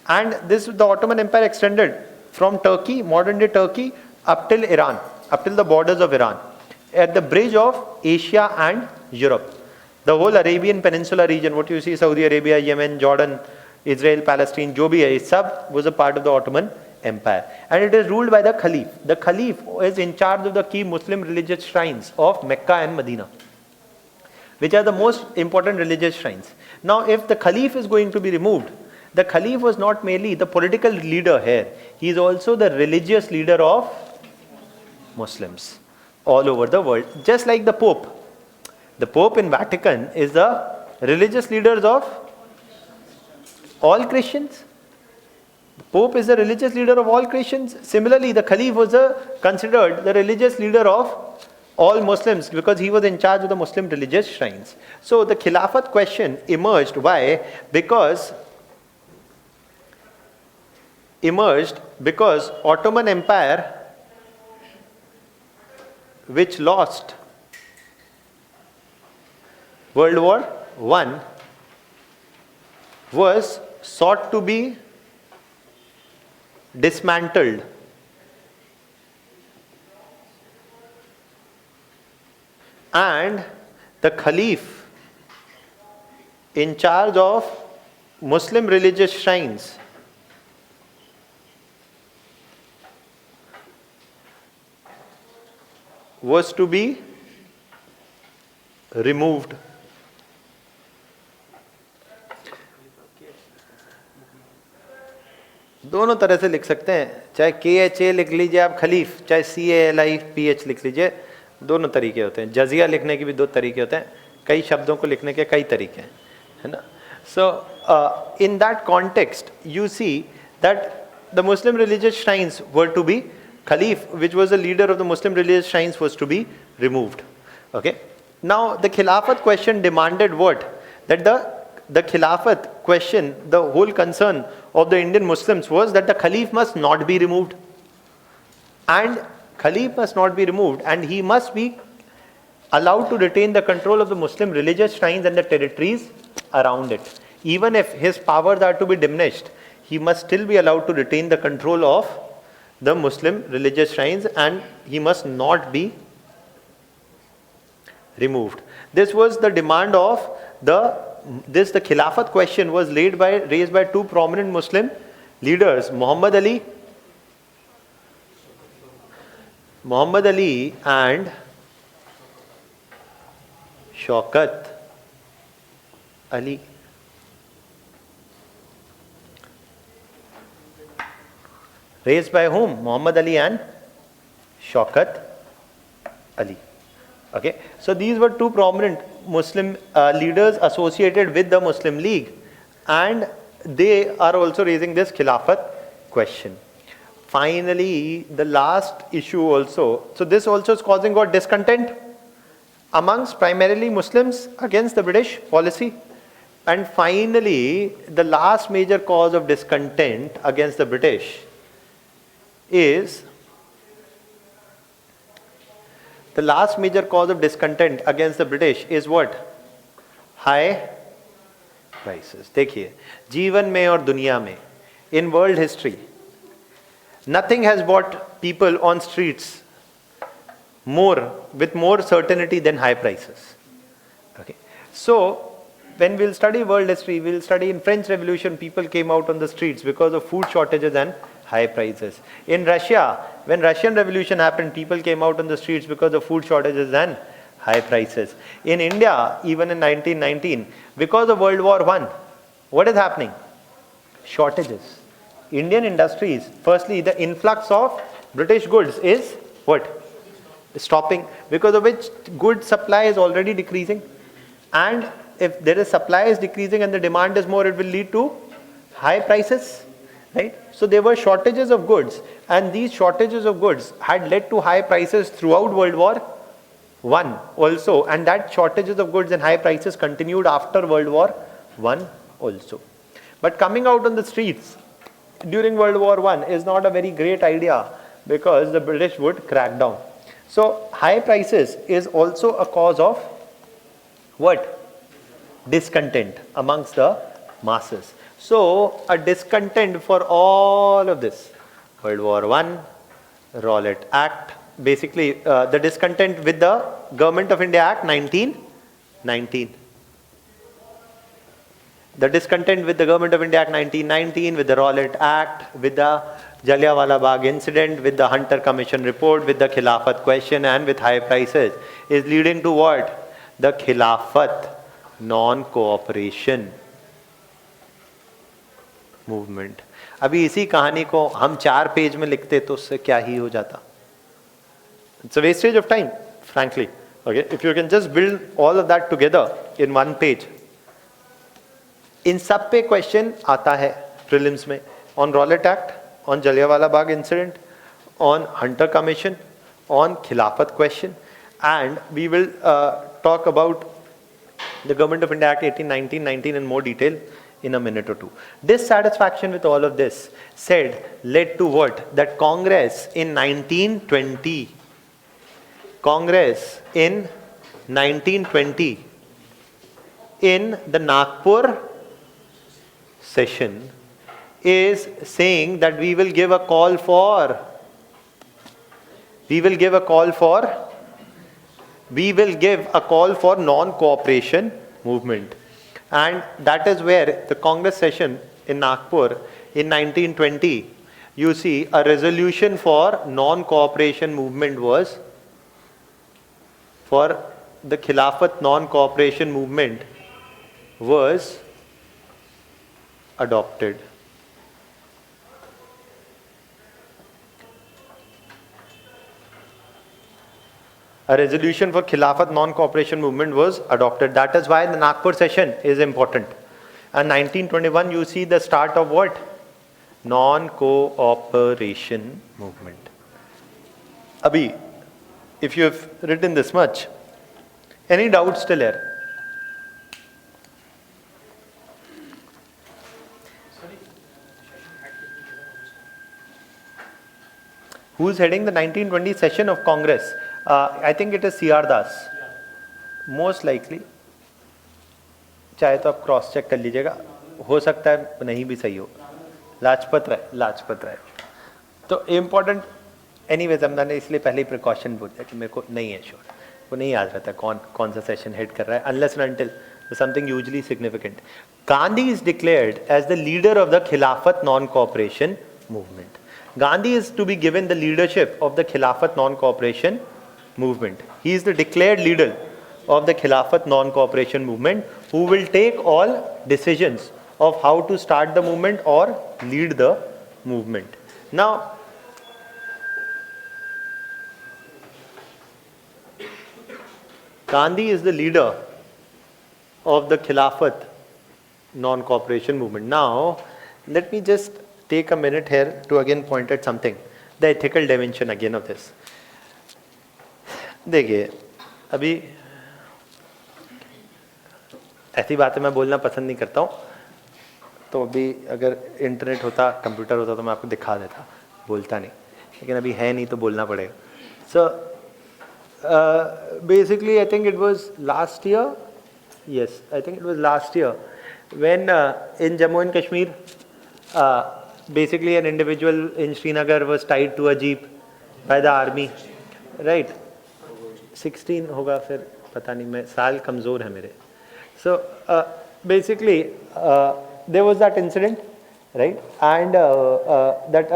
And the Ottoman Empire extended from Turkey, modern day Turkey, up till Iran, up till the borders of Iran, at the bridge of Asia and Europe. The whole Arabian Peninsula region, what you see, Saudi Arabia, Yemen, Jordan, Israel, Palestine, jo bhi hai, sab was a part of the Ottoman Empire. And it is ruled by the Caliph. The Caliph is in charge of the key Muslim religious shrines of Mecca and Medina, which are the most important religious shrines. Now, if the Caliph is going to be removed, the Caliph was not merely the political leader here, he is also the religious leader of Muslims all over the world. Just like the Pope. The Pope in Vatican is the religious leaders of all Christians. The Pope is the religious leader of all Christians. Similarly, the Caliph was considered the religious leader of all Muslims because he was in charge of the Muslim religious shrines. So the Khilafat question emerged. Why? Because Ottoman Empire, which lost World War I, was sought to be dismantled. And the Caliph, in charge of Muslim religious shrines, was to be removed. दोनों तरह से लिख सकते हैं, चाहे KHA लिख लीजिए आप खलीफ, चाहे CALIPH लिख लीजिए, दोनों तरीके होते हैं. जजिया लिखने के भी दो तरीके होते हैं, कई शब्दों को लिखने के कई तरीके हैं, है ना. So in that context you see that the Muslim religious shrines were to be, Caliph, which was the leader of the Muslim religious shrines, was to be removed. Okay. Now the Khilafat question demanded what? That the Khilafat question, the whole concern of the Indian Muslims was that the Caliph must not be removed. And Caliph must not be removed, and he must be allowed to retain the control of the Muslim religious shrines and the territories around it. Even if his powers are to be diminished, he must still be allowed to retain the control of the Muslim religious shrines, and he must not be removed. This was the demand of the Khilafat question was raised by two prominent Muslim leaders, Muhammad Ali and Shaukat Ali. Raised by whom? Muhammad Ali and Shaukat Ali. Okay, so these were two prominent Muslim leaders associated with the Muslim League, and they are also raising this Khilafat question. Finally, the last issue also, so this also is causing what? Discontent amongst primarily Muslims against the British policy. And finally, the last major cause of discontent against the British is what? High prices. देखिए, जीवन में और दुनिया में, in world history, nothing has brought people on streets with more certainty than high prices. Okay, so when we'll study world history, we'll study in French Revolution, people came out on the streets because of food shortages and high prices. In Russia, when Russian Revolution happened, people came out on the streets because of food shortages and high prices. In India, even in 1919, because of World War I, what is happening? Shortages. Indian industries, firstly, the influx of British goods is what? Stopping, because of which good supply is already decreasing. And if there is supply is decreasing and the demand is more, it will lead to high prices, right? So there were shortages of goods, and these shortages of goods had led to high prices throughout World War I also, and that shortages of goods and high prices continued after World War I also. But coming out on the streets during World War I is not a very great idea, because the British would crack down. So high prices is also a cause of what? Discontent amongst the masses. So a discontent for all of this. World War I, Rowlatt Act, basically the discontent with the Government of India Act 1919. The discontent with the Government of India Act 1919, with the Rowlatt Act, with the Jallianwala Bagh incident, with the Hunter Commission report, with the Khilafat question, and with high prices is leading to what? The Khilafat non-cooperation movement. अभी इसी कहानी को हम 4 page में लिखते तो उससे क्या ही हो जाता? It's a wastage of time, frankly. Okay, if you can just build all of that together in one page. इन सब पे क्वेश्चन आता है प्रीलिम्स में, on Rowlatt Act, on Jallianwala Bagh incident, on Hunter Commission, on Khilafat question, and we will talk about the Government of India Act 1819 in more detail in a minute or two. Dissatisfaction with all of this led to what? That Congress in 1920 in the Nagpur session is saying that we will give a call for non-cooperation movement. And that is where the Congress session in Nagpur in 1920, you see a resolution for non-cooperation movement was, for the Khilafat non-cooperation movement was adopted. A resolution for Khilafat non-cooperation movement was adopted. That is why the Nagpur session is important. And 1921, you see the start of what? Non-cooperation movement. Abhi, if you have written this much, any doubts still here? Who is heading the 1920 session of Congress? I think it is C.R. Das. Most likely. चाहे तो आप cross check कर लीजिएगा, हो सकता है नहीं भी सही हो. लाजपत राय. तो इम्पोर्टेंट एनीवेज हमने इसलिए पहले ही प्रिकॉशन बोल दिया कि मेरे को नहीं है श्योर, वो नहीं याद रहता कौन सा सेशन हेड कर रहा है, unless and until something hugely significant. Gandhi is declared as the leader of the Khilafat non cooperation movement. Gandhi is to be given the leadership of the Khilafat non-cooperation movement. He is the declared leader of the Khilafat non-cooperation movement, who will take all decisions of how to start the movement or lead the movement. Now, Gandhi is the leader of the Khilafat non-cooperation movement. Now, let me just take a minute here to again point at something, the ethical dimension again of this. देखिए, अभी ऐसी बातें मैं बोलना पसंद नहीं करता हूँ, तो अभी अगर इंटरनेट होता, कंप्यूटर होता तो मैं आपको दिखा देता, बोलता नहीं, लेकिन अभी है नहीं तो बोलना पड़ेगा. So basically I think it was last year, yes, I think it was last year when in Jammu and Kashmir basically an individual in Srinagar was tied to a jeep by the army, right? 16 होगा फिर पता नहीं, मैं साल कमज़ोर है मेरे. So basically there was that incident, right? And that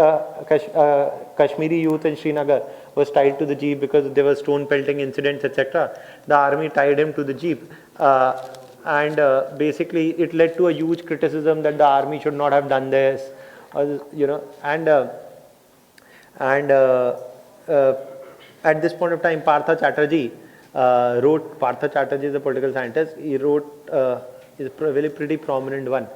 Kashmiri youth in Srinagar was tied to the jeep because there were stone pelting incidents, etc. The army tied him to the jeep, and basically it led to a huge criticism that the army should not have done this, and at this point of time, Partha Chatterjee wrote. Partha Chatterjee is a political scientist. He wrote, is a really pretty prominent one.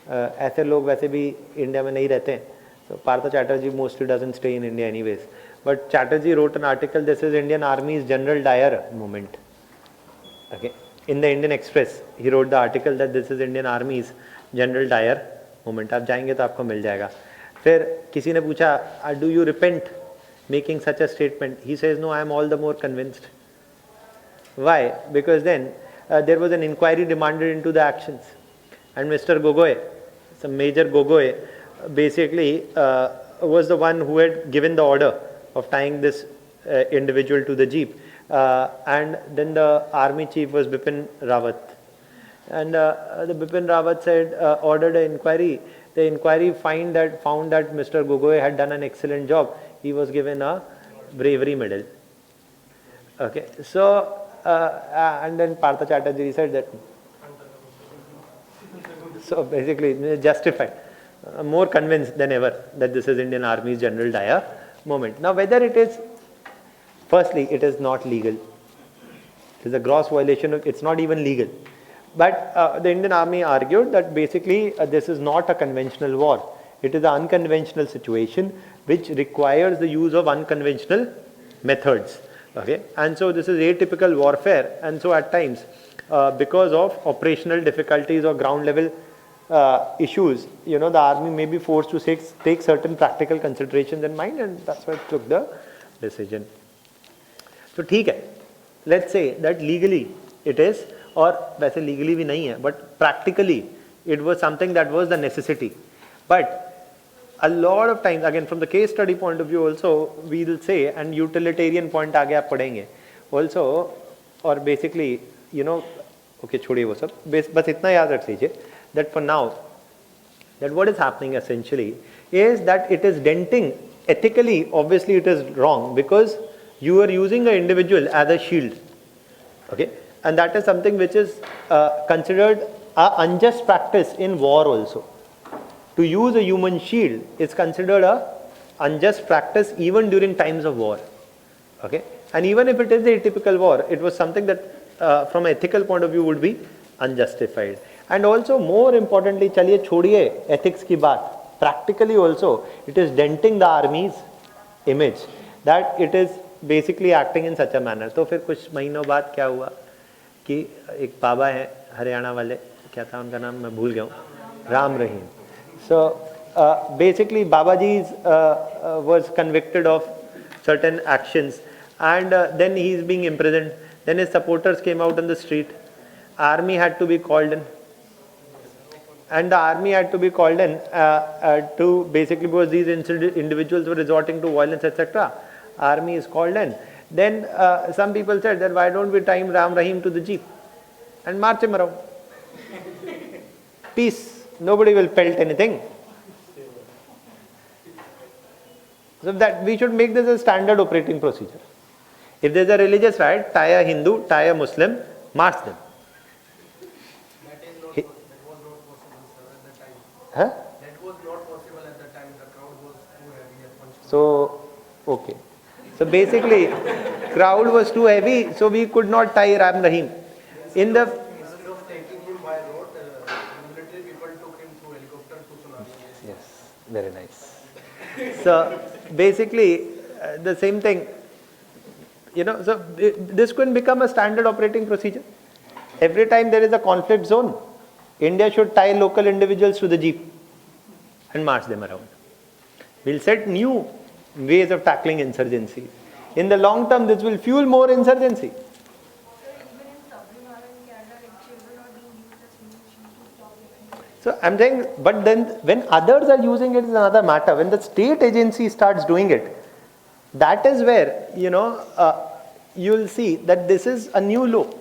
ऐसे लोग वैसे भी India में नहीं रहते हैं. So Partha Chatterjee mostly doesn't stay in India anyways. But Chatterjee wrote an article. This is Indian Army's General Dyer moment. Okay. In the Indian Express, he wrote the article that this is Indian Army's General Dyer moment. आप जाएंगे तो आपको मिल जाएगा. फिर किसी ने पूछा, do you repent making such a statement? He says, no, I am all the more convinced. Why? Because then there was an inquiry demanded into the actions, and Mr. Gogoi, some Major Gogoi, basically was the one who had given the order of tying this individual to the jeep, and then the army chief was Bipin Rawat, and the Bipin Rawat said, ordered an inquiry. The inquiry found that Mr. Gogoi had done an excellent job. He was given a bravery medal. Okay, so and then Partha Chatterjee said that. So basically, justified, more convinced than ever that this is Indian Army's General Dyer moment. Now, whether it is, firstly, it is not legal. It is a gross violation. It's not even legal. But the Indian Army argued that basically this is not a conventional war. It is an unconventional situation which requires the use of unconventional methods. Okay, and so this is atypical warfare, and so at times because of operational difficulties or ground level issues, the army may be forced to take certain practical considerations in mind, and that's why it took the decision. So ठीक है, let's say that legally it is, or वैसे legally भी नहीं है, but practically it was something that was the necessity. But a lot of times, again from the case study point of view also, we will say, and utilitarian point आगे आप पढ़ेंगे also, or basically okay छोड़िए वो सब, बस इतना याद रख लीजिए that for now, that what is happening essentially is that it is denting. Ethically, obviously it is wrong because you are using an individual as a shield. Okay, and that is something which is considered an unjust practice in war also. To use a human shield is considered a unjust practice even during times of war. Okay, and even if it is a typical war, it was something that from an ethical point of view would be unjustified. And also more importantly, चलिए छोड़िए ethics की बात, practically also it is denting the army's image, that it is basically acting in such a manner. तो फिर कुछ महीनों बाद क्या हुआ कि एक बाबा है हरियाणा वाले, क्या था उनका नाम मैं भूल गया हूँ, Ram Rahim. So basically Babaji was convicted of certain actions, and then he is being imprisoned. Then his supporters came out on the street. Army had to be called in. And the army had to be called in to basically, because these individuals were resorting to violence, etc. Army is called in. Then some people said that why don't we tie Ram Rahim to the jeep and march him around. Peace. Nobody will pelt anything. So that we should make this a standard operating procedure. If there is a religious riot, tie a Hindu, tie a Muslim, march them. That was not possible, sir, at the time. Huh? That was not possible at the time. The crowd was too heavy at one point. So, okay. So basically, crowd was too heavy, so we could not tie Ram Rahim. In the Instead of taking him by road, military people took him through helicopter to Sunan. Yes, very nice. So basically, the same thing. So this could become a standard operating procedure. Every time there is a conflict zone, India should tie local individuals to the jeep and march them around. We'll set new ways of tackling insurgency. In the long term, this will fuel more insurgency. So I'm saying, but then when others are using it is another matter. When the state agency starts doing it, that is where, you'll see that this is a new law.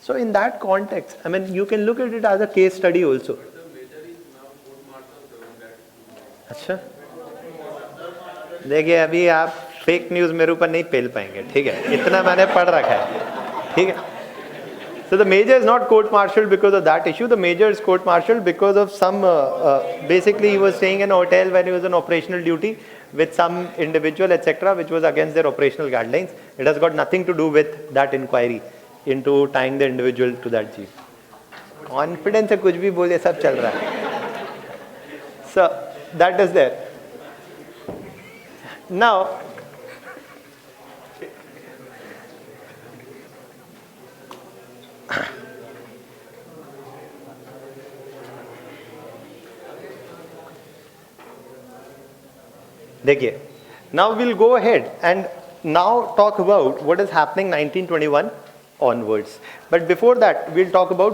So in that context, I mean, you can look at it as a case study also. अच्छा देखिए अभी आप fake news मेरे ऊपर नहीं पेल पाएंगे, ठीक है, इतना मैंने पढ़ रखा है, ठीक है. So the major is not court-martialed because of that issue. The major is court-martialed because of some, basically he was staying in a hotel when he was on operational duty with some individual, etc., which was against their operational guidelines. It has got nothing to do with that inquiry into tying the individual to that jeep. Confidence है, कुछ भी बोले, सब चल रहा है. So that is there. Now, देखिए, now we'll go ahead and now talk about what is happening 1921 onwards. But before that, we'll talk about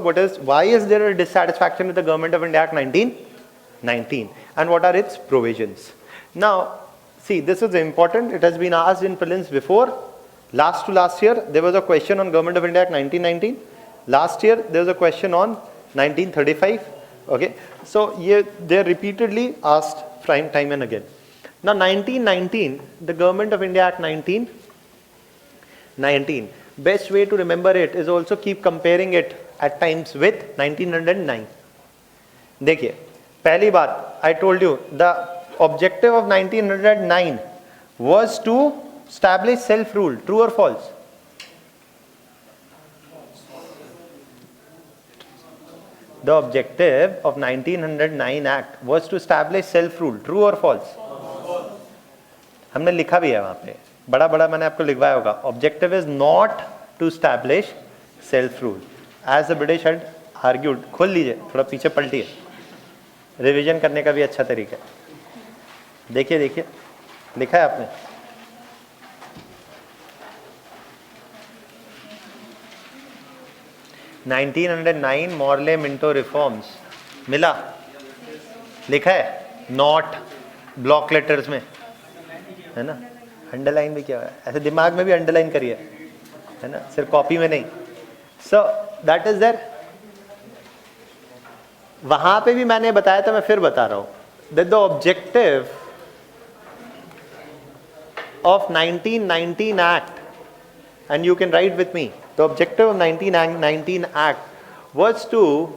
why is there a dissatisfaction with the Government of India Act 1919 and what are its provisions. Now, see, this is important. It has been asked in prelims before. Last to last year, there was a question on Government of India Act 1919. Last year, there was a question on 1935. Okay, so they're repeatedly asked time and again. Now 1919, the Government of India Act 1919, best way to remember it is also keep comparing it at times with 1909. देखिए, पहली बात, I told you, the objective of 1909 was to establish self-rule, true or false? The objective of 1909 Act was to establish self-rule, true or false? हमने लिखा भी है वहां पे, बड़ा बड़ा मैंने आपको लिखवाया होगा. Objective is not to establish self rule as the British had argued. खोल लीजिए, थोड़ा पीछे पलटिए, रिवीजन करने का भी अच्छा तरीका है. देखिए देखिए, लिखा है आपने. (1909) मॉर्ले मिंटो रिफॉर्म्स मिला, लिखा है, नॉट ब्लॉक लेटर्स में, है ना, अंडरलाइन भी किया हुआ है, ऐसे दिमाग में भी अंडरलाइन करिए, है ना, सिर्फ कॉपी में नहीं. So that is there. वहां पे भी मैंने बताया था, मैं फिर बता रहा हूं, that the objective of 1919 act, and you can write with me, the objective of 1919 act was to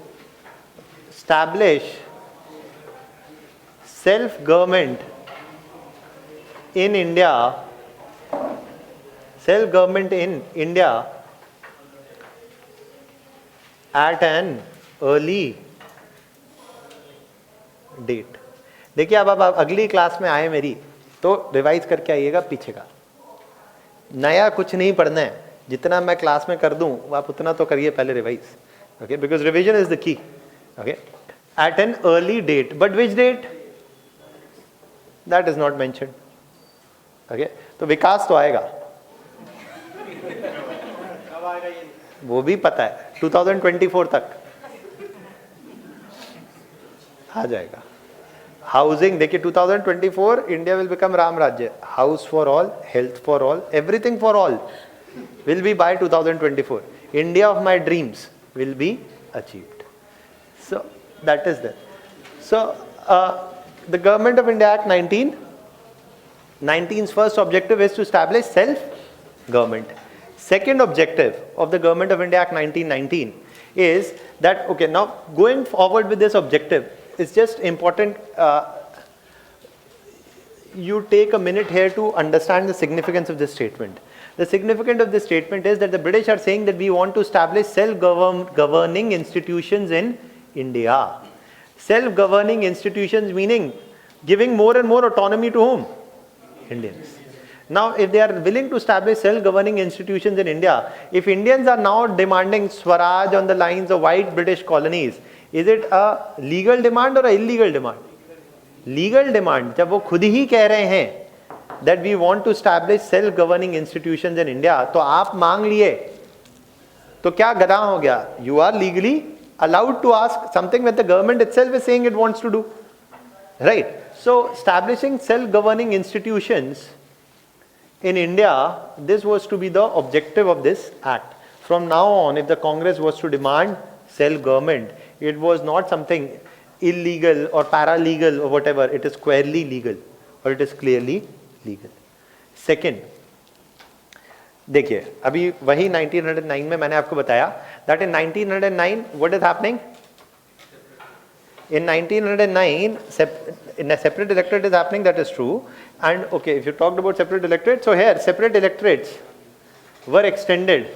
establish self government in India, self-government in India at an early date. देखिए, अब अगली क्लास में आए मेरी, तो रिवाइज करके आइएगा पीछे का. नया कुछ नहीं पढ़ना है, जितना मैं क्लास में कर दूं आप उतना तो करिए पहले revise. Okay, because revision is the key. Okay, at an early date, but which date, that is not mentioned. Okay, तो विकास तो आएगा, वो भी पता है, 2024 तक आ जाएगा. हाउसिंग देखिए, 2024 India will become Ram Rajya, house for all, health for all, everything for all will be by 2024. India of my dreams will be achieved. So that is that. So the government of India act 1919's first objective is to establish self-government. Second objective of the Government of India Act 1919 is that, okay, now going forward with this objective, it's just important you take a minute here to understand the significance of this statement. The significance of this statement is that the British are saying that we want to establish self-governing institutions in India. Self-governing institutions meaning giving more and more autonomy to whom? Indians. Now, if they are willing to establish self-governing institutions in India, if Indians are now demanding Swaraj on the lines of white British colonies, is it a legal demand or a illegal demand? Legal demand. जब वो खुद ही कह रहे हैं that we want to establish self-governing institutions in India, तो आप मांग लिए, तो क्या गधा हो गया? You are legally allowed to ask something that the government itself is saying it wants to do, right? So establishing self-governing institutions in India, this was to be the objective of this act. From now on, if the Congress was to demand self-government, it was not something illegal or paralegal or whatever, it is squarely legal or it is clearly legal. Second, देखिए अभी वही 1909 में मैंने आपको बताया that in 1909 what is happening in 1909 in a separate electorate is happening, that is true. And okay, if you talked about separate electorates, so here separate electorates were extended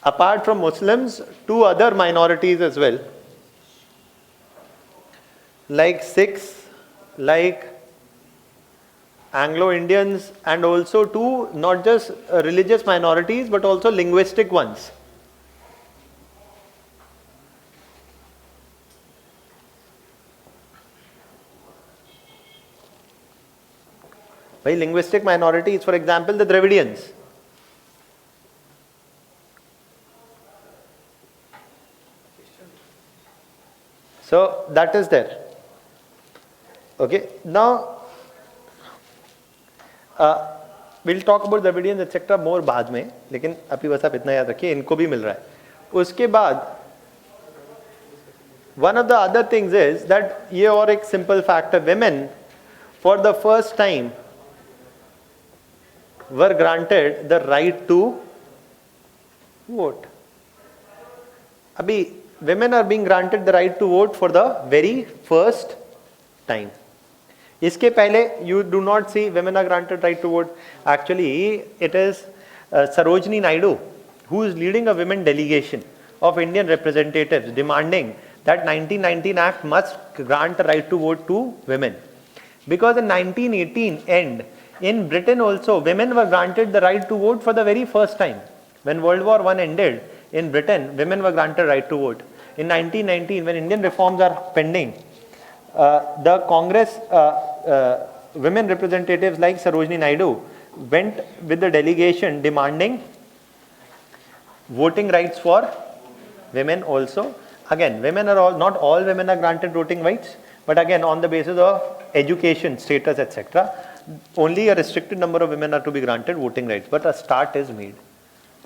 apart from Muslims to other minorities as well, like Sikhs, like Anglo-Indians, and also to not just religious minorities but also linguistic ones. By linguistic minorities, for example, the Dravidians. So that is there. Okay, now we'll talk about Dravidians etc. more बाद में, लेकिन अभी बस आप इतना याद रखिए इनको भी मिल रहा है. उसके बाद one of the other things is that ये और एक simple fact है, women for the first time were granted the right to vote. Abhi women are being granted the right to vote for the very first time. Iske pehle you do not see women are granted right to vote. Actually it is Sarojini Naidu who is leading a women delegation of Indian representatives demanding that 1919 Act must grant a right to vote to women, because in 1918 end in Britain also women were granted the right to vote for the very first time. When World War I ended in Britain, women were granted right to vote. In 1919, when Indian reforms are pending, the Congress women representatives like Sarojini Naidu went with the delegation demanding voting rights for women also. Again, women are all, not all women are granted voting rights, but again on the basis of education, status, etc. Only a restricted number of women are to be granted voting rights, but a start is made.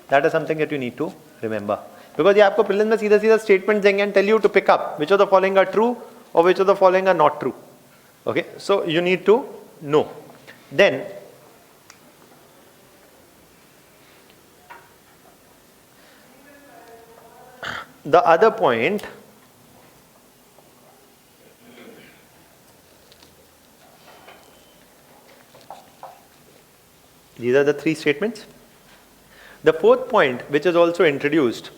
That is something that you need to remember. Because ये आपको prelims में सीधा सीधा statements देंगे and tell you to pick up which of the following are true or which of the following are not true. Okay, so you need to know. Then the other point, these are the three statements. The fourth point, which is also introduced,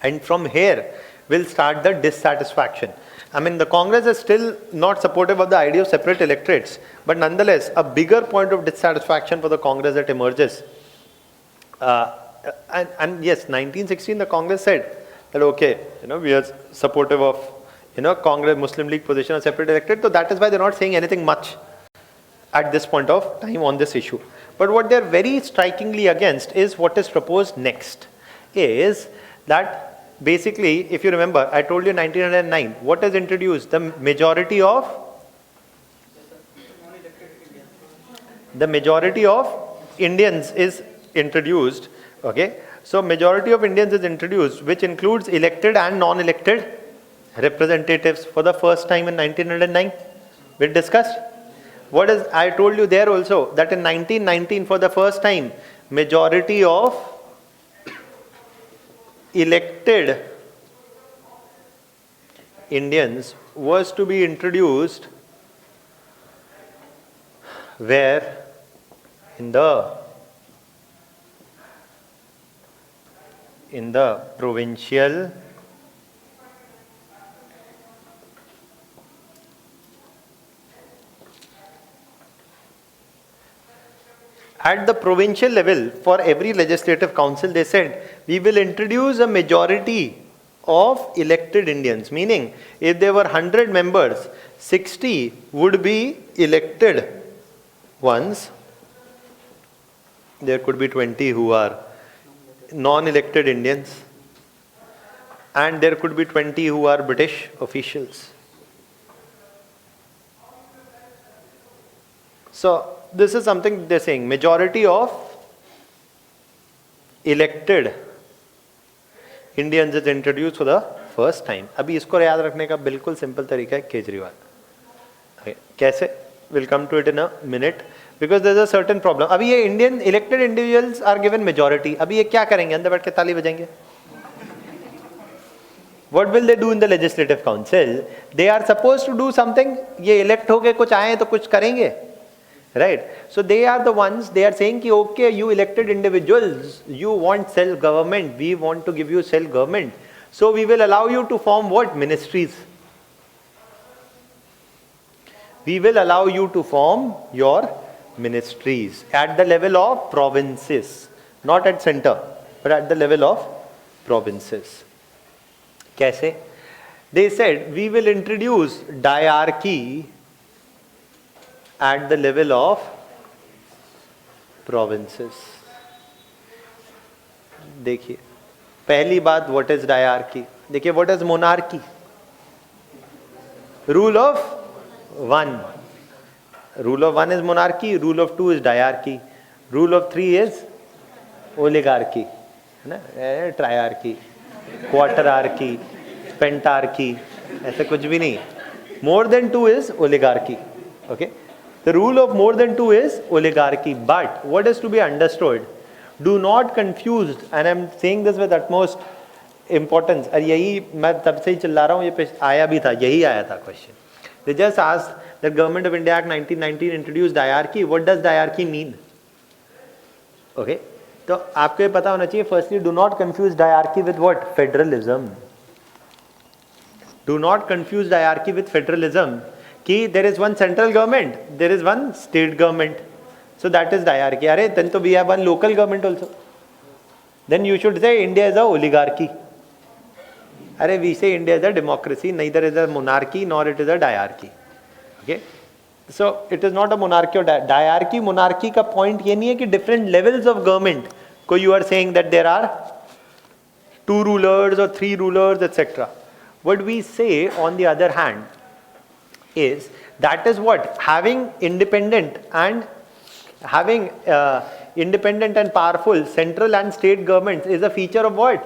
and from here will start the dissatisfaction. I mean, the Congress is still not supportive of the idea of separate electorates, but nonetheless, a bigger point of dissatisfaction for the Congress that emerges. And yes, 1916, the Congress said that okay, we are supportive of Congress Muslim League position on separate electorate. So that is why they're not saying anything much at this point of time on this issue. But what they're very strikingly against is what is proposed next, is that basically, if you remember, I told you 1909, what is introduced? The majority of Indians is introduced. Okay, so majority of Indians is introduced, which includes elected and non-elected representatives for the first time in 1909. We discussed. What is, I told you there also that in 1919 for the first time majority of elected Indians was to be introduced where? In the provincial at the provincial level. For every legislative council, they said we will introduce a majority of elected Indians, meaning if there were 100 members, 60 would be elected ones. There could be 20 who are non-elected Indians, and there could be 20 who are British officials. So this is something they're saying, majority of elected Indians is introduced for the first time. अभी इसको याद रखने का बिल्कुल simple तरीका है केजरीवाल. कैसे? we'll come to it in a minute, because there's a certain problem. अभी ये Indian elected individuals are given majority. अभी ये क्या करेंगे? अंदर बैठ के ताली बजाएंगे? What will they do in the legislative council? They are supposed to do something. ये elect होके कुछ आए तो कुछ करेंगे, right? So they are the ones. They are saying कि okay, you elected individuals, you want self government. We want to give you self government. So we will allow you to form what? Ministries. We will allow you to form your ministries at the level of provinces, not at center, but at the level of provinces. कैसे? They said we will introduce diarchy at the level of provinces. देखिए, पहली बात, what is diarchy? देखिए, what is monarchy? Rule of one. Rule of one is monarchy, rule of two is diarchy, rule of three is oligarchy, है ना? Triarchy, quarterarchy, pentarchy, ऐसे कुछ भी नहीं. More than two is oligarchy. Okay? The rule of more than two is oligarchy. But what is to be understood? Do not confuse, and I am saying this with utmost importance. और यही मैं तब से ही चिल्ला रहा हूँ, ये आया भी था, यही आया था question. They just asked that Government of India Act 1919 introduced diarchy. What does diarchy mean? Okay, तो आपको ये पता होना चाहिए. Firstly, do not confuse diarchy with what? Federalism. Do not confuse diarchy with federalism. कि there is one central government, there is one state government. So that is diarchy. अरे then तो we have one local government also. Then you should say India is a oligarchy. अरे we say India is a democracy, neither is a monarchy nor it is a diarchy. Okay? So it is not a monarchy or diarchy. Monarchy का point ये नहीं है कि different levels of government को you are saying that there are two rulers or three rulers, etc. What we say on the other hand is that is what? Having independent and powerful central and state governments is a feature of what?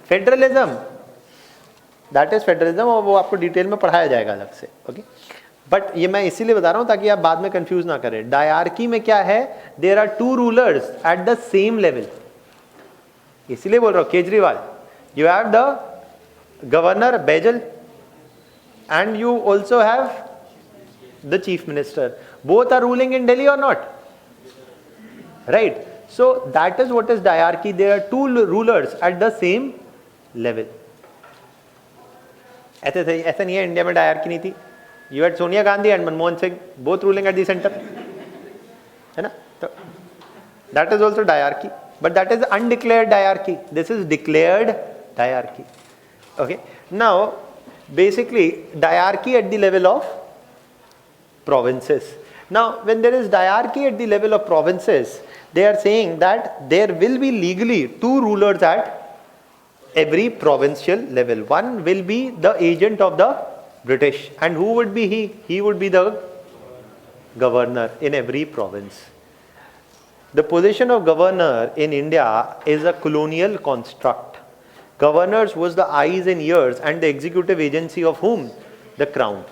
Federalism. That is federalism, और वो आपको detail में पढ़ाया जाएगा अलग से. Okay, but ये मैं इसीलिए बता रहा हूँ ताकि आप बाद में कंफ्यूज ना करें. डायरकी में क्या है? There are two rulers at the same level. इसीलिए बोल रहा हूँ Kejriwal, you have the governor Baijal and you also have the chief minister. Both are ruling in Delhi or not? Right? So that is what is diarchy. There are two rulers at the same level. ऐसा नहीं है India में dyarchy नहीं थी. You had Sonia Gandhi and Manmohan Singh, both ruling at the center. है ना? तो that is also diarchy, but that is undeclared diarchy. This is declared diarchy. Okay. Now, basically diarchy at the level of provinces. Now when there is diarchy at the level of provinces, they are saying that there will be legally two rulers at every provincial level. One will be the agent of the British, and who would be he? He would be the governor in every province. The position of governor in India is a colonial construct. Governors was the eyes and ears and the executive agency of whom? The crown.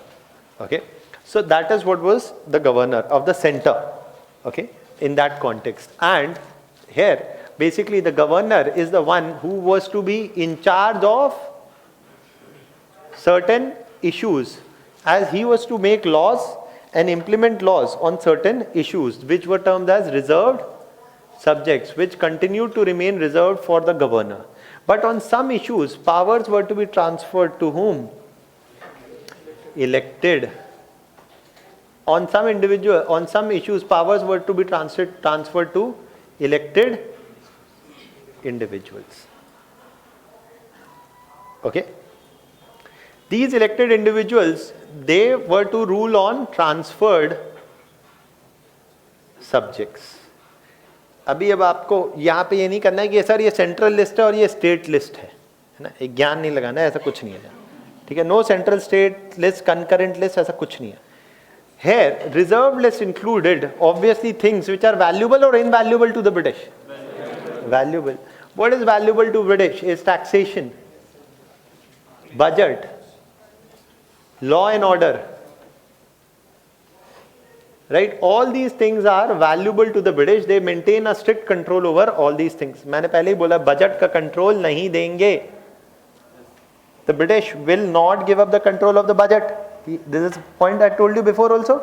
Okay. So that is what was the governor of the center. Okay. In that context. And here, basically the governor is the one who was to be in charge of certain issues, as he was to make laws and implement laws on certain issues which were termed as reserved subjects, which continued to remain reserved for the governor. But on some issues, powers were to be transferred to whom? Elected. On some issues, powers were to be transferred to elected individuals. Okay? These elected individuals, they were to rule on transferred subjects. अभी अब आपको यहाँ पे ये नहीं करना है कि सर ये सेंट्रल लिस्ट है और ये स्टेट लिस्ट है ना, एक ज्ञान नहीं लगाना है, ऐसा कुछ नहीं है. ठीक है, no central state list, concurrent list, ऐसा कुछ नहीं है. Here, reserved list included obviously things which are valuable or invaluable to the British. Valuable. What is valuable to British is taxation, budget, law and order, right? All these things are valuable to the British. They maintain a strict control over all these things. मैंने पहले ही बोला budget का control नहीं देंगे. The British will not give up the control of the budget. This is a point I told you before also.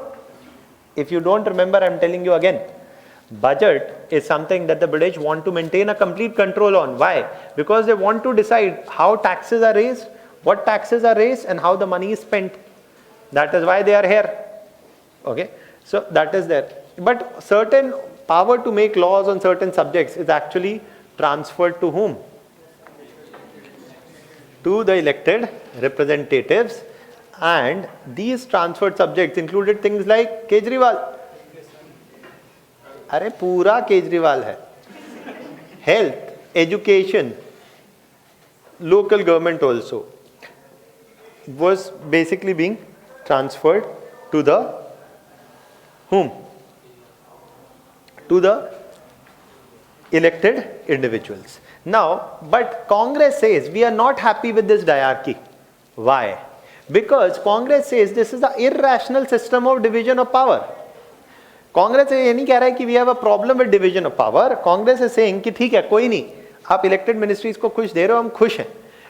If you don't remember, I'm telling you again. Budget is something that the British want to maintain a complete control on. Why? Because they want to decide how taxes are raised, what taxes are raised, and how the money is spent. That is why they are here. Okay, so that is there. But certain power to make laws on certain subjects is actually transferred to whom? To the elected representatives, and these transferred subjects included things like Kejriwal. अरे पूरा केजरीवाल है. Health, education, local government also was basically being transferred to the whom? To the elected individuals. Now, but Congress says we are not happy with this diarchy. Why? Because Congress says this is an irrational system of division of power. Congress ये नहीं कह रहा है कि we have a problem with division of power. Congress is saying कि ठीक है कोई नहीं, आप elected ministries को खुश दे रहे हो, हम खुश हैं.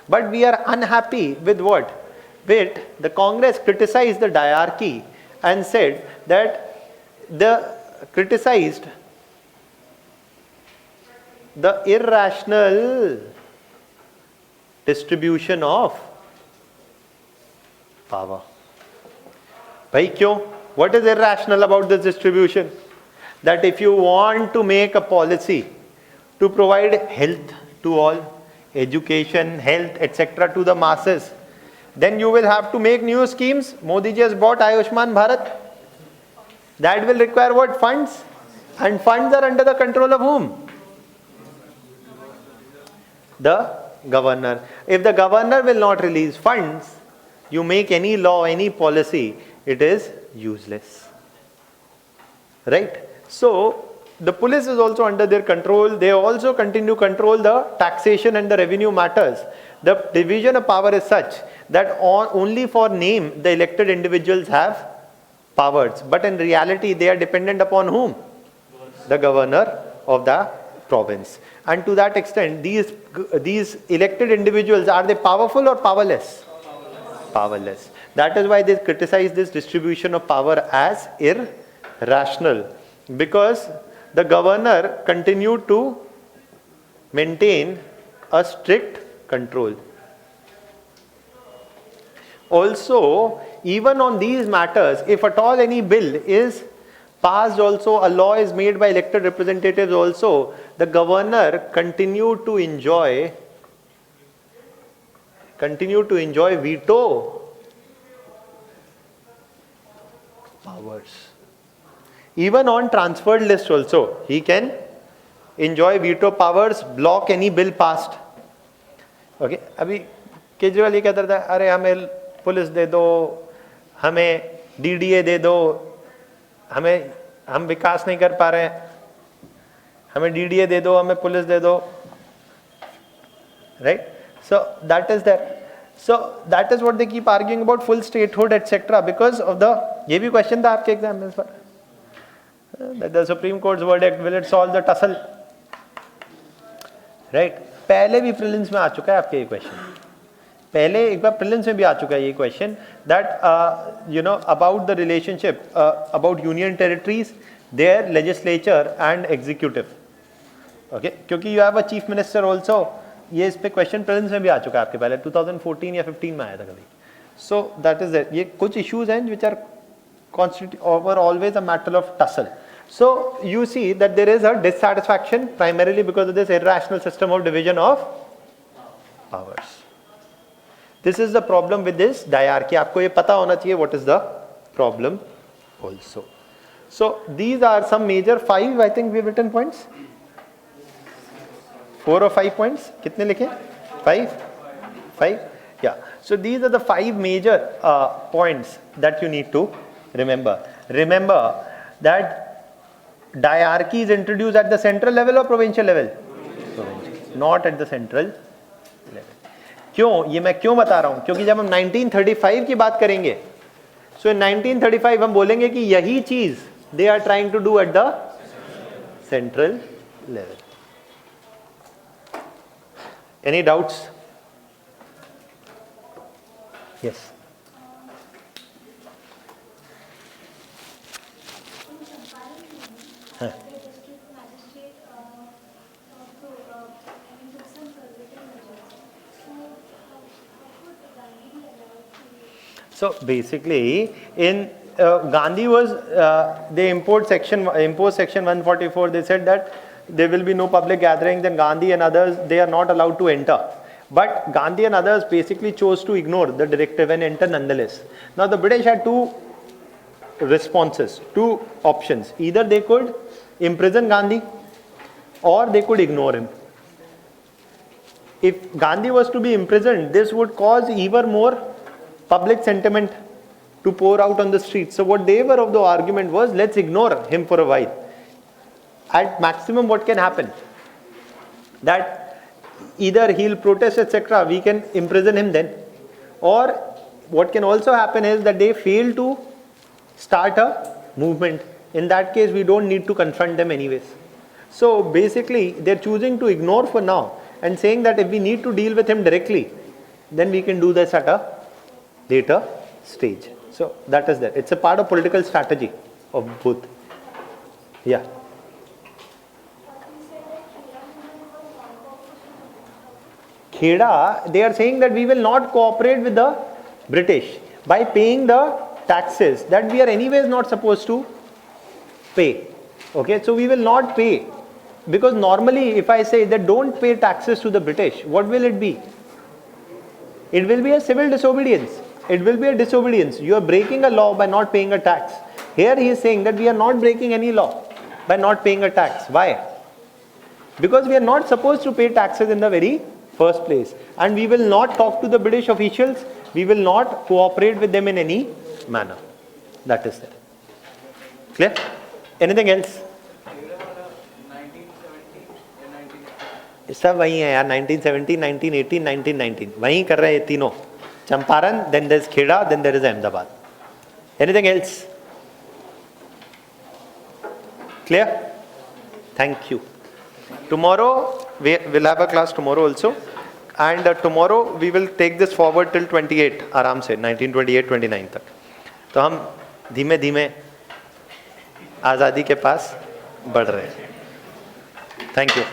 But we are unhappy with what? With the Congress criticized the diarchy and said that criticized the irrational distribution of power. भाई क्यों? What is irrational about this distribution? That if you want to make a policy to provide health to all, education, health, etc. to the masses, then you will have to make new schemes. Modi ji has bought Ayushman Bharat. That will require what? Funds. And funds are under the control of whom? The governor. If the governor will not release funds, you make any law, any policy, it is useless. Right? So, the police is also under their control. They also continue to control the taxation and the revenue matters. The division of power is such that only for name the elected individuals have powers. But in reality, they are dependent upon whom? The governor of the province. And to that extent, these elected individuals, are they powerful or powerless? Powerless. That is why they criticize this distribution of power as irrational, because the governor continued to maintain a strict control. Also, even on these matters, if at all any bill is passed also, a law is made by elected representatives also, the governor continued to enjoy veto powers. Even on transferred list also, he can enjoy veto powers, block any bill passed. Okay, अभी केजरीवाल ये कहता था, अरे हमें police दे दो, हमें DDA दे दो, हम विकास नहीं कर पा रहे हैं, हमें DDA दे दो, हमें पुलिस दे दो. Right? So that is there. So that is what they keep arguing about full statehood, etc. Because of the, ये भी question था आपके एग्जाम में इस बार, that the Supreme Court's verdict, will it solve the tussle? Right? पहले भी prelims में आ चुका है आपके ये question. पहले एक बार prelims में भी आ चुका है ये question, that about the relationship about union territories, their legislature and executive. Okay? क्योंकि you have a chief minister also. ये इस पे क्वेश्चन प्रीलिम्स में भी आ चुका है आपके पहले 2014 या 15 में आया था कभी. So that is it. ये कुछ इश्यूज हैं which are were always a matter of tussle. So you see that there is a dissatisfaction primarily because of this irrational system of division of powers. This is the problem with this diarchy. आपको ये पता होना चाहिए what is the problem also. So these are some major 5 I think we have written points. 4 or 5 points? कितने लिखे? 5? Yeah. So these are the 5 major points that you need to remember. Remember that diarchy is introduced at the central level or provincial level? Provincial. Not at the central level. क्यों? ये मैं क्यों बता रहा हूँ? क्योंकि जब हम 1935 की बात करेंगे, so in 1935 हम बोलेंगे कि यही चीज they are trying to do at the central level. Any doubts? Yes. Huh. So basically, in Gandhi was they imposed section 144. They said that there will be no public gatherings, and Gandhi and others, they are not allowed to enter. But Gandhi and others basically chose to ignore the directive and enter nonetheless. Now the British had two responses, two options. Either they could imprison Gandhi or they could ignore him. If Gandhi was to be imprisoned, this would cause even more public sentiment to pour out on the streets. So what they were of the argument was, let's ignore him for a while. At maximum, what can happen? That either he'll protest, etc. We can imprison him then. Or what can also happen is that they fail to start a movement. In that case, we don't need to confront them anyways. So basically, they're choosing to ignore for now and saying that if we need to deal with him directly, then we can do this at a later stage. So that is that. It's a part of political strategy of both. Yeah. Kheda, they are saying that we will not cooperate with the British by paying the taxes that we are anyways not supposed to pay. Okay, so we will not pay. Because normally if I say that don't pay taxes to the British, what will it be? It will be a civil disobedience. It will be a disobedience. You are breaking a law by not paying a tax. Here he is saying that we are not breaking any law by not paying a tax. Why? Because we are not supposed to pay taxes in the very first place. And we will not talk to the British officials. We will not cooperate with them in any manner. That is it. Clear? Anything else? सब वही है यार 1970, 1918, 1919 वही कर रहे हैं तीनों Champaran then there is Kheda then there is Ahmedabad. Anything else? Clear? Thank you. Tomorrow we will have a class tomorrow also and tomorrow we will take this forward till 28 आराम से 1928 29 तक तो हम धीमे धीमे आज़ादी के पास बढ़ रहे हैं. Thank you.